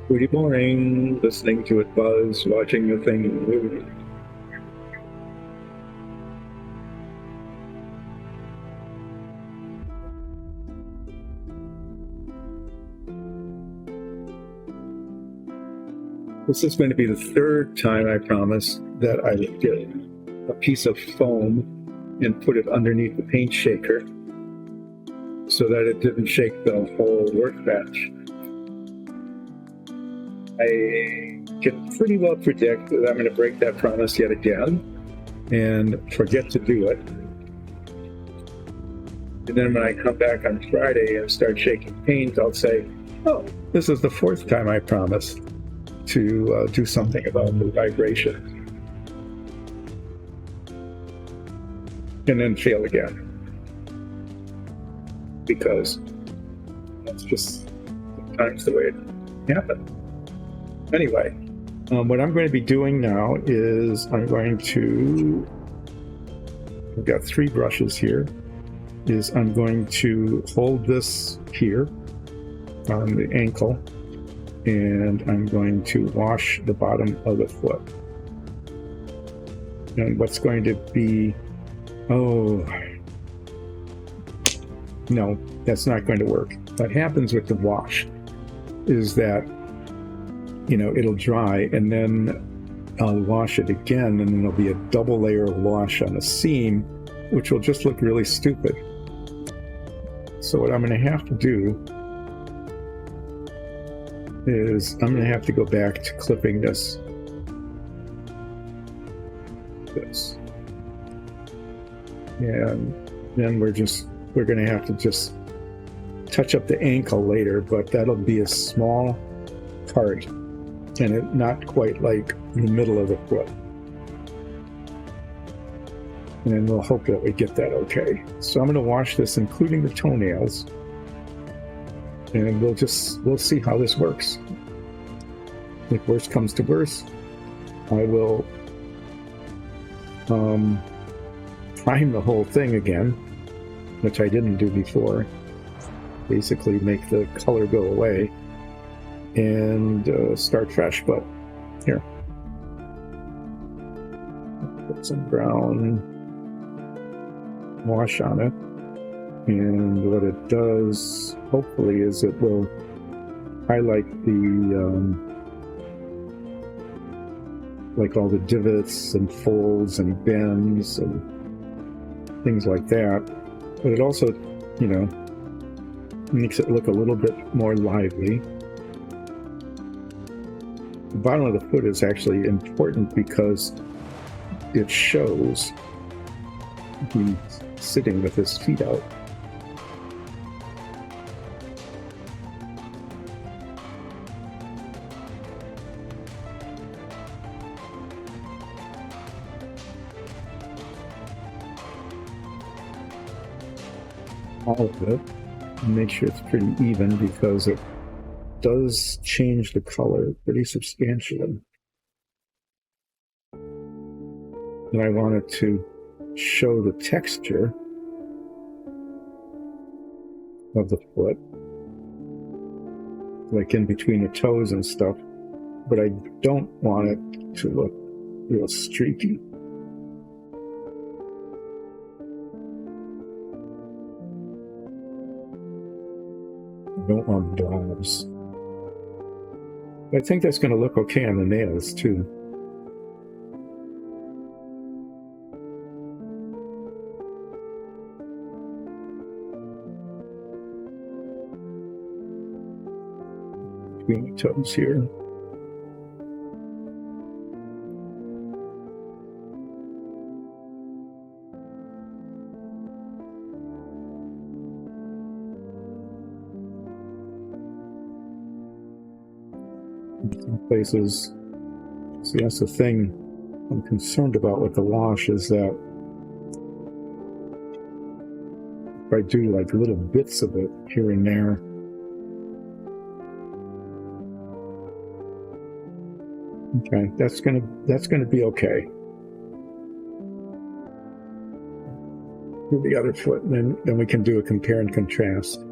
Pretty boring, listening to it buzz, watching the thing move. This is going to be the third time, I promise, that I would get a piece of foam and put it underneath the paint shaker so that it didn't shake the whole workbench. I can pretty well predict that I'm going to break that promise yet again and forget to do it. And then when I come back on Friday and start shaking paint, I'll say, oh, this is the fourth time I promised to do something about the vibration. And then fail again. Because that's just sometimes the way it happens. Anyway, what I'm going to be doing now is I'm going to I've got 3 brushes here, is I'm going to hold this here on the ankle, and I'm going to wash the bottom of the foot. And what's going to be, oh, no, that's not going to work. What happens with the wash is that, you know, it'll dry, and then I'll wash it again, and then there'll be a double layer of wash on the seam, which will just look really stupid. So what I'm going to have to do is I'm going to have to go back to clipping this. And then we're going to have to just touch up the ankle later, but that'll be a small part, and it not quite like in the middle of the foot. And then we'll hope that we get that okay. So I'm going to wash this, including the toenails, and we'll see how this works. If worst comes to worst, I will prime the whole thing again, which I didn't do before. Basically make the color go away and start fresh. But here, put some brown wash on it, and what it does hopefully is it will highlight the like all the divots and folds and bends and things like that, but it also, you know, makes it look a little bit more lively. The bottom of the foot is actually important because it shows he's sitting with his feet out. All of it, and make sure it's pretty even, because it does change the color pretty substantially. And I wanted to show the texture of the foot, like in between the toes and stuff, but I don't want it to look real streaky. I don't want blobs. I think that's going to look okay on the nails too. Between the toes here. Some places, see, that's the thing I'm concerned about with the wash, is that if I do like little bits of it here and there, okay, that's gonna be okay. Do the other foot, and then we can do a compare and contrast.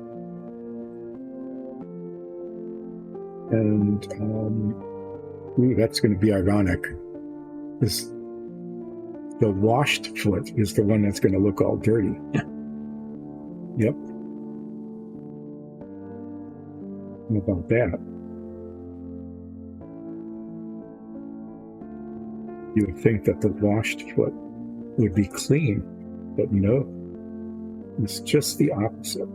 And ooh, that's going to be ironic. The washed foot is the one that's going to look all dirty. Yep. How about that? You would think that the washed foot would be clean, but no, it's just the opposite.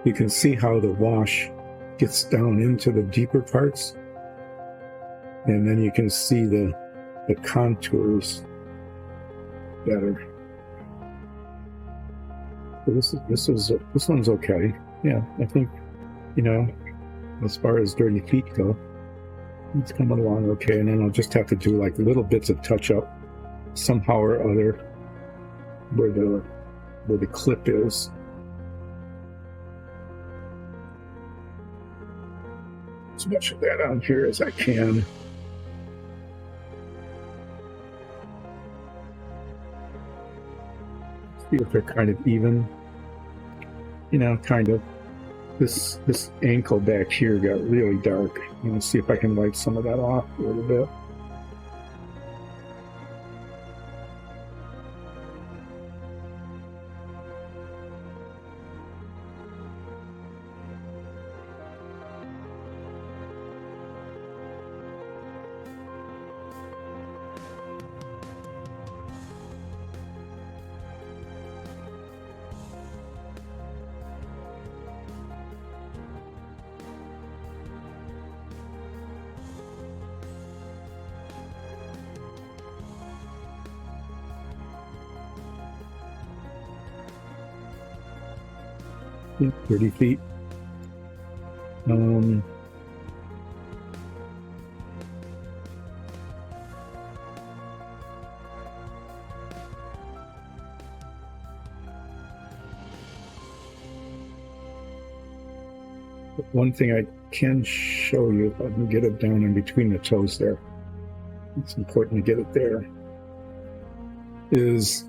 you can see how the wash gets down into the deeper parts, and then you can see the contours better. So this one's okay. Yeah, I think, you know, as far as dirty feet go, it's coming along okay. And then I'll just have to do like little bits of touch up somehow or other where the clip is. As much of that on here as I can. See if they're kind of even. You know, kind of. This ankle back here got really dark. I'm going to see if I can wipe some of that off a little bit. Yeah, 30 feet. One thing I can show you, if I can get it down in between the toes there, it's important to get it there, is,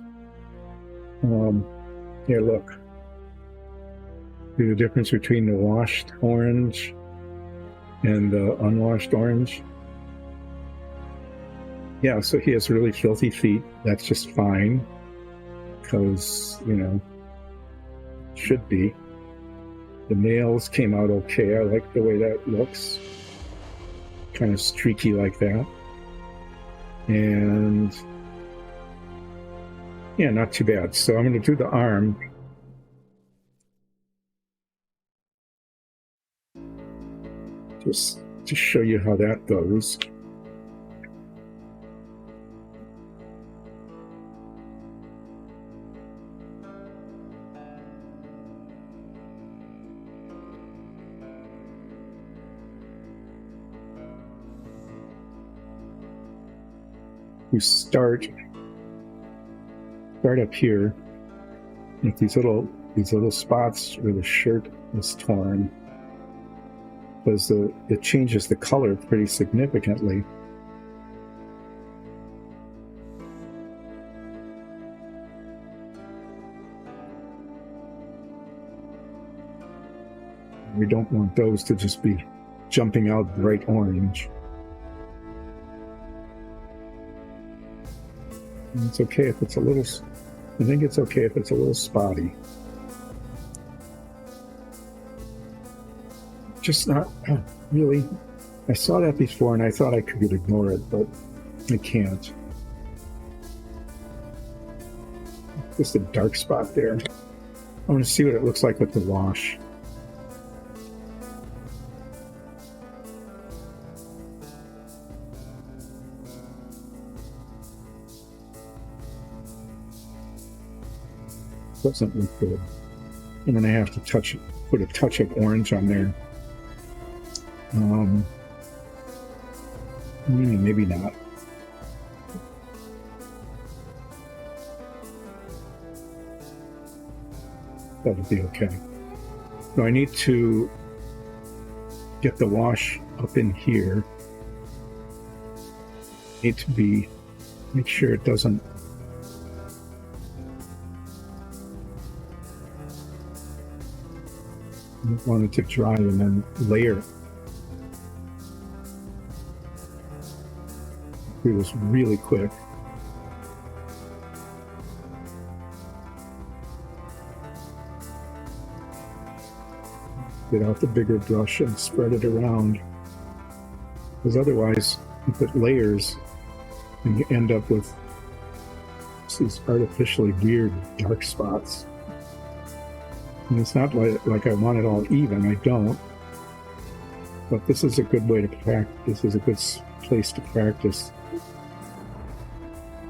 here, look. See the difference between the washed orange and the unwashed orange? Yeah, so he has really filthy feet. That's just fine, because, you know, should be. The nails came out okay. I like the way that looks. Kind of streaky like that. And yeah, not too bad. So I'm going to do the arm. Just to show you how that goes. We start up here with these little spots where the shirt is torn, because it changes the color pretty significantly. We don't want those to just be jumping out bright orange. And it's okay if it's a little, I think it's okay if it's a little spotty. Just not really. I saw that before and I thought I could ignore it, but I can't. Just a dark spot there. I want to see what it looks like with the wash. Doesn't look good. And then I have to put a touch of orange on there. Maybe not. That would be okay. So I need to get the wash up in here. Need to make sure it doesn't. I want it to dry and then layer. Do this really quick. Get out the bigger brush and spread it around. Because otherwise, you put layers and you end up with these artificially weird dark spots. And it's not like I want it all even, I don't. But this is a good way to practice. This is a good place to practice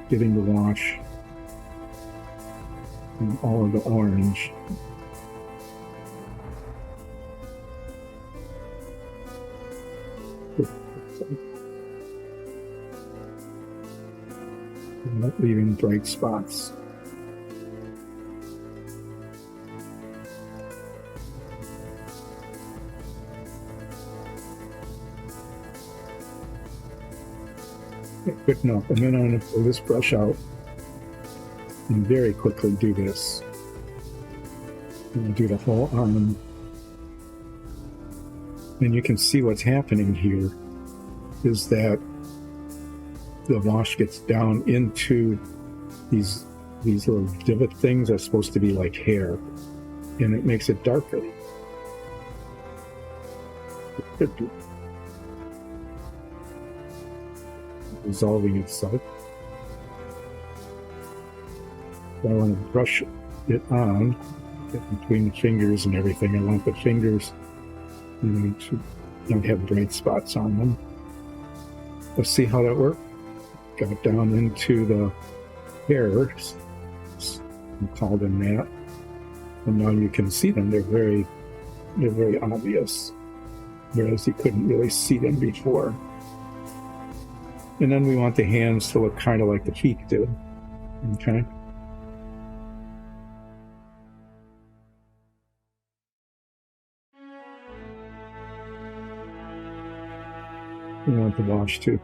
getting the wash and all of the orange. Not leaving bright spots. Good enough. And then I'm going to pull this brush out and very quickly do this. I'm going to do the whole arm. And you can see what's happening here is that the wash gets down into these little divot things that are supposed to be like hair, and it makes it darker. It could be resolving itself. So I want to brush it on, get between the fingers and everything. I want the fingers to not have bright spots on them. Let's see how that works. Got down into the hairs, we call them that, and now you can see them. They're very obvious, whereas you couldn't really see them before. And then we want the hands to look kind of like the feet do. Okay. We want the wash to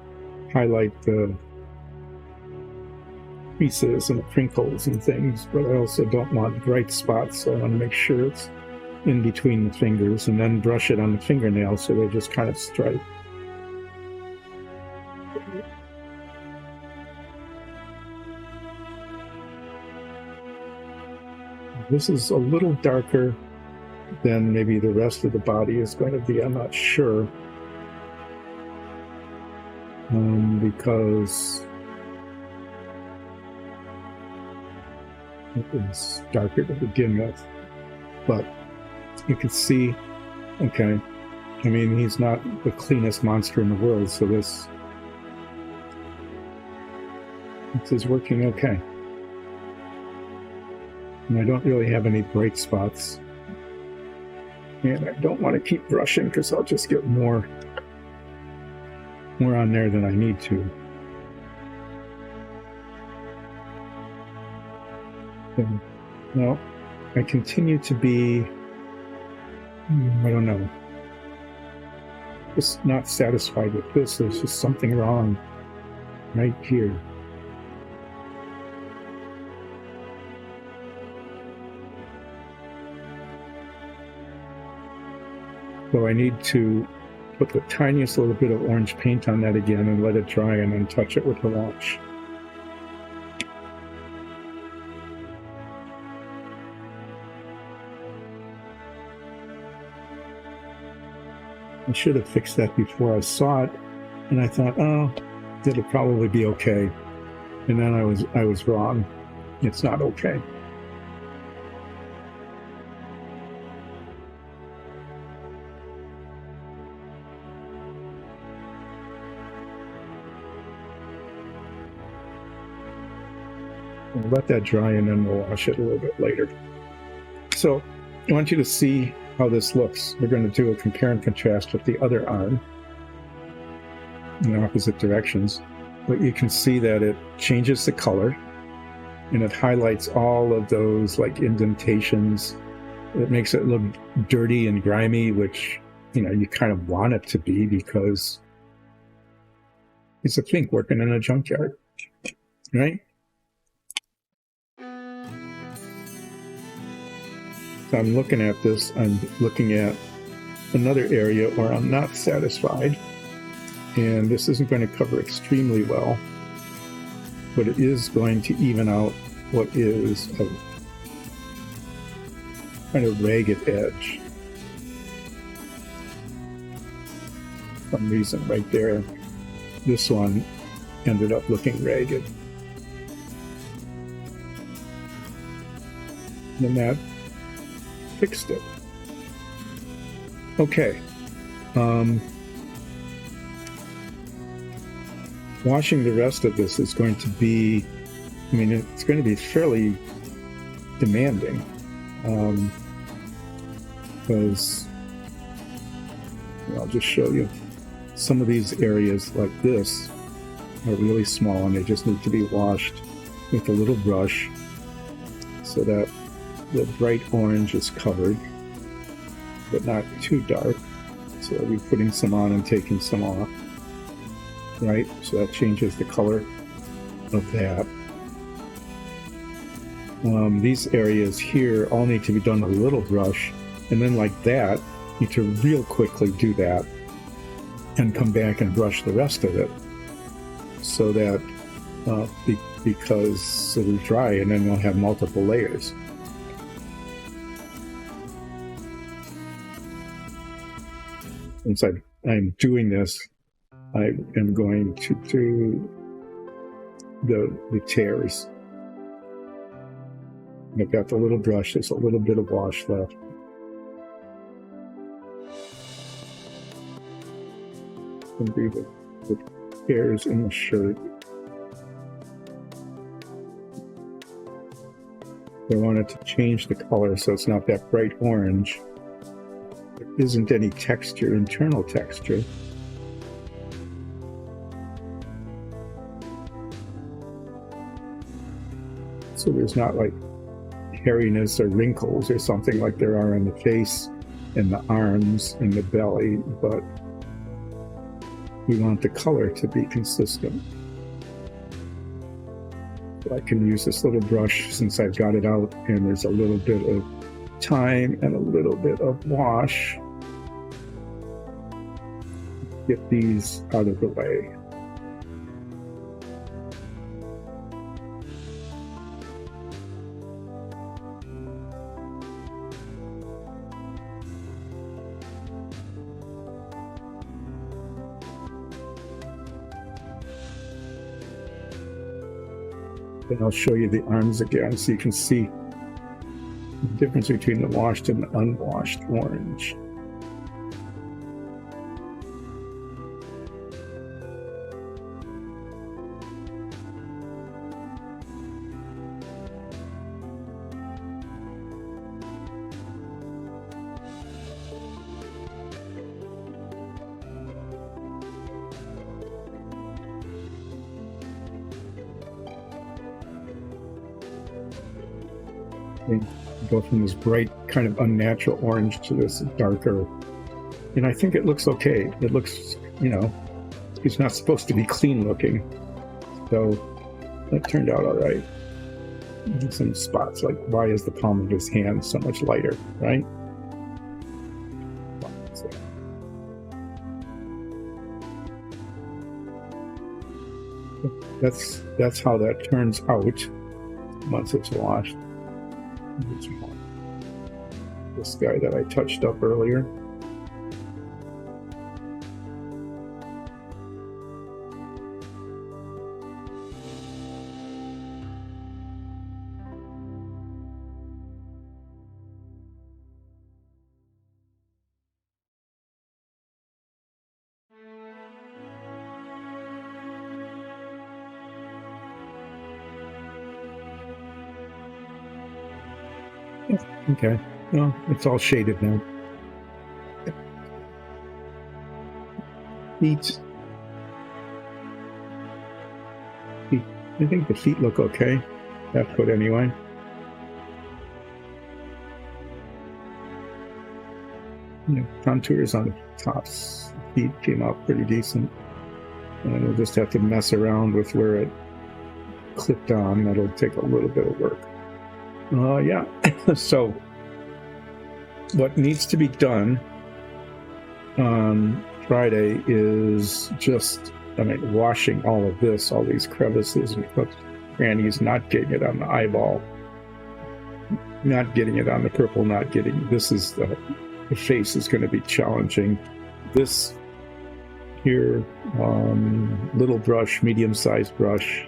highlight the creases and crinkles and things, but I also don't want bright spots, so I want to make sure it's in between the fingers, and then brush it on the fingernails so they just kind of stripe. This is a little darker than maybe the rest of the body is going to be. I'm not sure, because it was darker to begin with, but you can see, okay, I mean, he's not the cleanest monster in the world, so this is working okay. And I don't really have any bright spots, and I don't want to keep brushing because I'll just get more on there than I need to. And, well, I continue to be, I don't know, just not satisfied with this. There's just something wrong right here. So I need to put the tiniest little bit of orange paint on that again and let it dry, and then touch it with the wash. I should have fixed that before I saw it, and I thought, oh, it'll probably be okay. And then I was wrong. It's not okay. We'll let that dry, and then we'll wash it a little bit later. So I want you to see how this looks. We're going to do a compare and contrast with the other arm in opposite directions. But you can see that it changes the color, and it highlights all of those like indentations. It makes it look dirty and grimy, which, you know, you kind of want it to be because he's a Fink working in a junkyard, right? So I'm looking at this, I'm looking at another area where I'm not satisfied, and this isn't going to cover extremely well, but it is going to even out what is a kind of ragged edge. For some reason right there, this one ended up looking ragged. And that fixed it. Okay. Washing the rest of this is going to be, I mean, it's going to be fairly demanding, because I'll just show you. Some of these areas like this are really small, and they just need to be washed with a little brush so that the bright orange is covered, but not too dark. So I'll be putting some on and taking some off, right? So that changes the color of that. These areas here all need to be done with a little brush, and then like that, you need to real quickly do that and come back and brush the rest of it, so that because it'll dry and then we'll have multiple layers. Since I'm doing this, I am going to do the tears. I've got the little brush, there's a little bit of wash left. And do the tears in the shirt. I wanted to change the color so it's not that bright orange. There isn't any texture, internal texture. So there's not like hairiness or wrinkles or something like there are on the face and the arms and the belly, but we want the color to be consistent. So I can use this little brush since I've got it out and there's a little bit of time and a little bit of wash. Get these out of the way. Then I'll show you the arms again so you can see the difference between the washed and the unwashed orange. Go from this bright, kind of unnatural orange to this darker, and I think it looks okay. It looks, it's not supposed to be clean looking, so that turned out all right. Some spots, like why is the palm of his hand so much lighter, right? That's how that turns out once it's washed. This guy that I touched up earlier. Okay, well, it's all shaded now. Feet. I think the feet look okay. That foot anyway. Contours on the tops. Feet came out pretty decent. And we'll just have to mess around with where it clipped on. That'll take a little bit of work. Yeah. So what needs to be done on Friday is just, washing all of this, all these crevices and crannies, not getting it on the eyeball, not getting it on the purple, this is the face is going to be challenging. This here, little brush, medium-sized brush.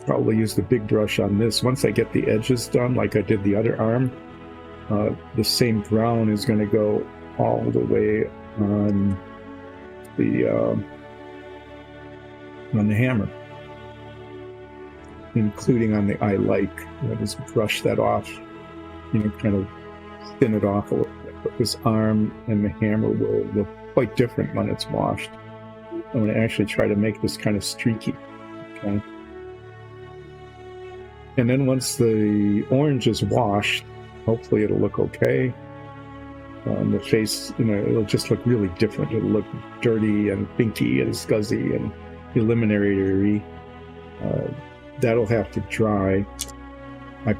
Probably use the big brush on this. Once I get the edges done, like I did the other arm, the same brown is going to go all the way on the hammer, including on the eye like. I just brush that off, kind of thin it off a little bit. But this arm and the hammer will look quite different when it's washed. I'm going to actually try to make this kind of streaky. Okay. And then once the orange is washed, hopefully it'll look okay. The face, it'll just look really different. It'll look dirty and pinky and scuzzy and eliminator-y. That'll have to dry. I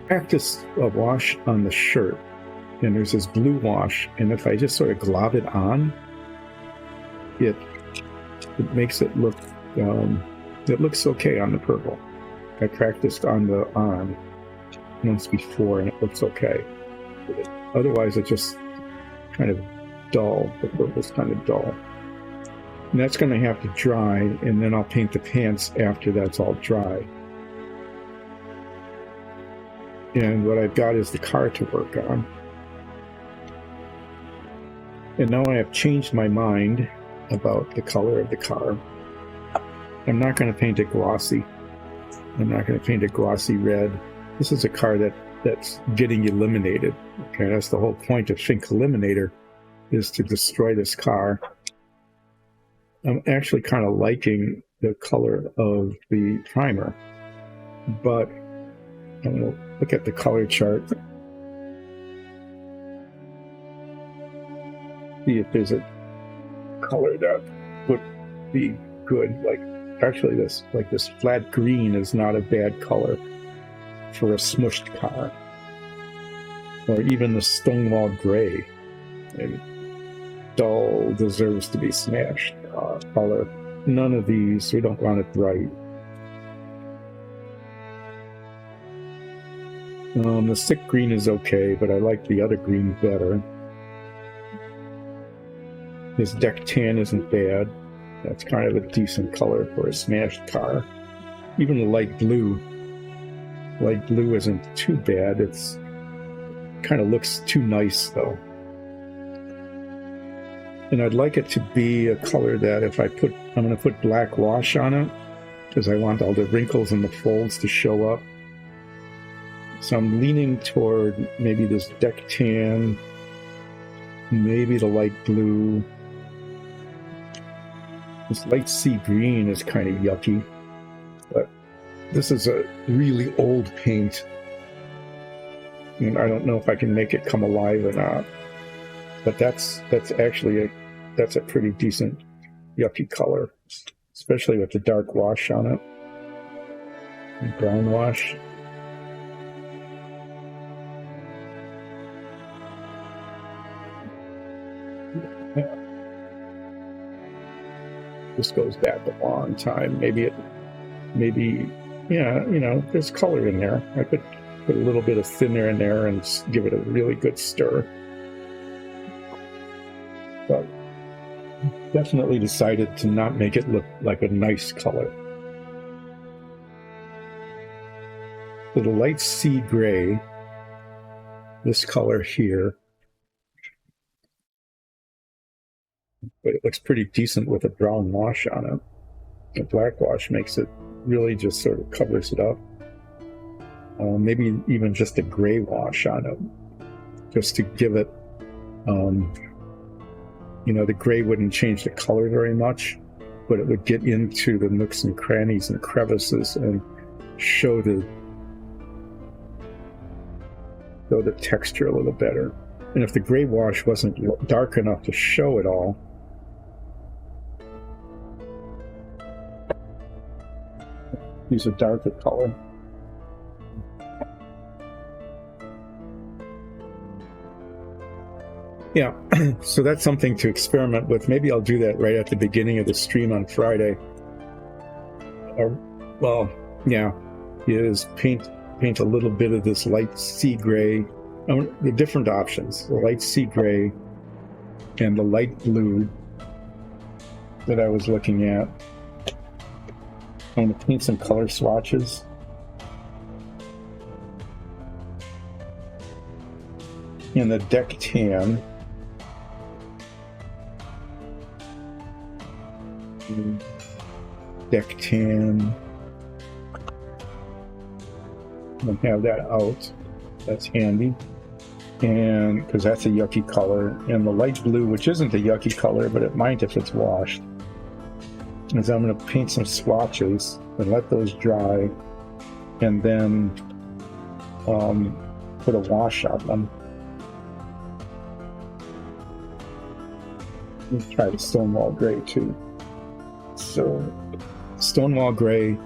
practiced a wash on the shirt, and there's this blue wash, and if I just sort of glob it on, it makes it look, it looks okay on the purple. I practiced on the arm once before, and it looks okay. Otherwise, it's just kind of dull. The purple's kind of dull. And that's going to have to dry, and then I'll paint the pants after that's all dry. And what I've got is the car to work on. And now I have changed my mind about the color of the car. I'm not going to paint it glossy. I'm not going to paint it glossy red. This is a car that's getting eliminated. Okay, that's the whole point of Fink Eliminator, is to destroy this car. I'm actually kind of liking the color of the primer, but I'm going to look at the color chart. See if there's a color that would be good. Actually, this flat green is not a bad color for a smushed car, or even the Stonewall gray. And dull deserves to be smashed color. None of these, we don't want it bright. The thick green is okay, but I like the other green better. This deck tan isn't bad. That's kind of a decent color for a smashed car. Even the light blue isn't too bad. It's kind of looks too nice though. And I'd like it to be a color that I'm going to put black wash on it, because I want all the wrinkles and the folds to show up. So I'm leaning toward maybe this deck tan, maybe the light blue. This light sea green is kind of yucky, but this is a really old paint, and I don't know if I can make it come alive or not. But that's actually a pretty decent yucky color, especially with the dark wash on it, and brown wash. Yeah. This goes back a long time. Maybe there's color in there. I could put a little bit of thinner in there and give it a really good stir. But definitely decided to not make it look like a nice color. So the light sea gray, this color here, but it looks pretty decent with a brown wash on it. The black wash makes it really just sort of covers it up. Maybe even just a gray wash on it, just to give it, the gray wouldn't change the color very much, but it would get into the nooks and crannies and crevices and show the texture a little better. And if the gray wash wasn't dark enough to show it all, use a darker color. Yeah, so that's something to experiment with. Maybe I'll do that right at the beginning of the stream on Friday. Is paint a little bit of this light sea gray. The different options, the light sea gray and the light blue that I was looking at. I'm going to paint some color swatches. in the deck tan. Deck tan. I'll have that out. That's handy. And because that's a yucky color. And the light blue, which isn't a yucky color, but it might if it's washed, is I'm going to paint some swatches and let those dry, and then put a wash on them. Let's try the Stonewall Gray too. So, Stonewall Gray,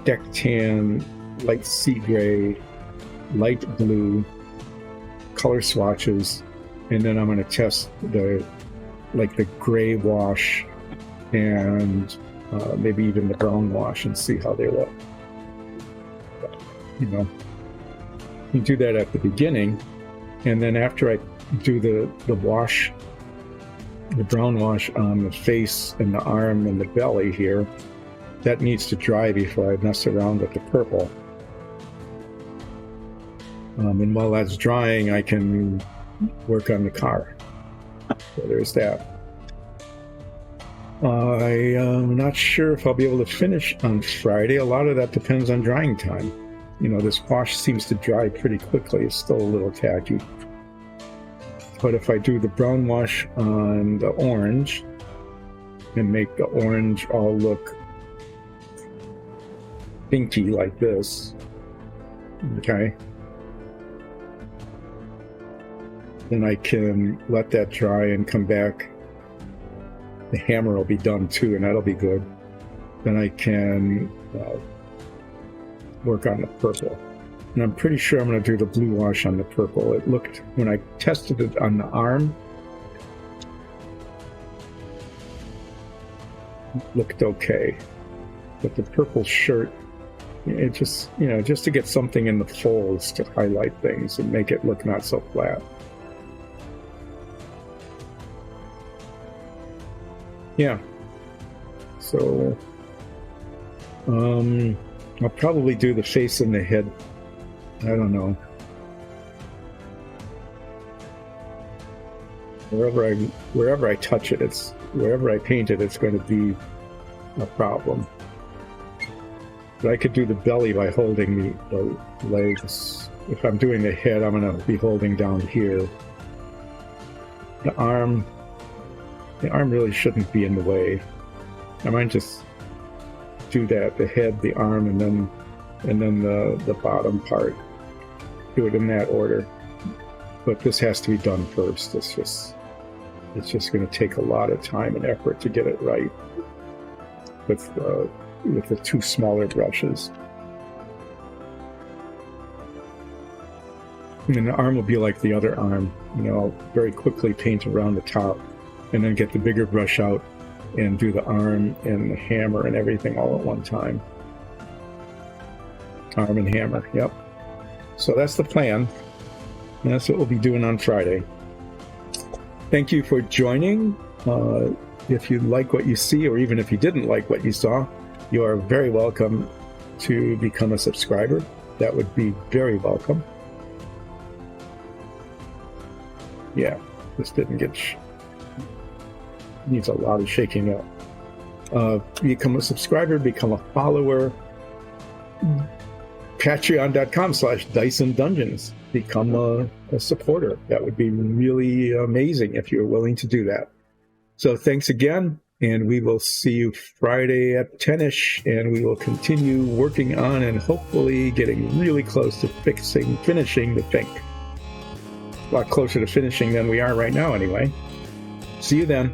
Deck Tan, Light Sea Gray, Light Blue, color swatches, and then I'm going to test the gray wash and maybe even the brown wash and see how they look. You know, you do that at the beginning, and then after I do the wash, the brown wash on the face and the arm and the belly here, that needs to dry before I mess around with the purple. And while that's drying, I can work on the car. So there's that. I am not sure if I'll be able to finish on Friday. A lot of that depends on drying time. You know, this wash seems to dry pretty quickly. It's still a little tacky. But if I do the brown wash on the orange and make the orange all look pinky like this, okay, then I can let that dry and come back. The hammer will be done too, and that'll be good. Then I can work on the purple. And I'm pretty sure I'm going to do the blue wash on the purple. It looked, when I tested it on the arm, it looked okay. But the purple shirt, it just, you know, just to get something in the folds to highlight things and make it look not so flat. Yeah. So, I'll probably do the face and the head. I don't know. Wherever I touch it, wherever I paint it, it's going to be a problem. But I could do the belly by holding the legs. If I'm doing the head, I'm going to be holding down here. The arm really shouldn't be in the way. I might just do that, the head, the arm, and then the bottom part. Do it in that order. But this has to be done first. It's just going to take a lot of time and effort to get it right with the two smaller brushes. And then the arm will be like the other arm. You know, I'll very quickly paint around the top and then get the bigger brush out and do the arm and the hammer and everything all at one time. Arm and hammer, yep. So that's the plan. And that's what we'll be doing on Friday. Thank you for joining. If you like what you see, or even if you didn't like what you saw, you are very welcome to become a subscriber. That would be very welcome. Yeah, this didn't get... needs a lot of shaking up. Become a subscriber, become a follower. Patreon.com/DysonDungeons. Become a supporter. That would be really amazing if you're willing to do that. So thanks again, and we will see you Friday at 10-ish, and we will continue working on and hopefully getting really close to finishing the Fink. A lot closer to finishing than we are right now anyway. See you then.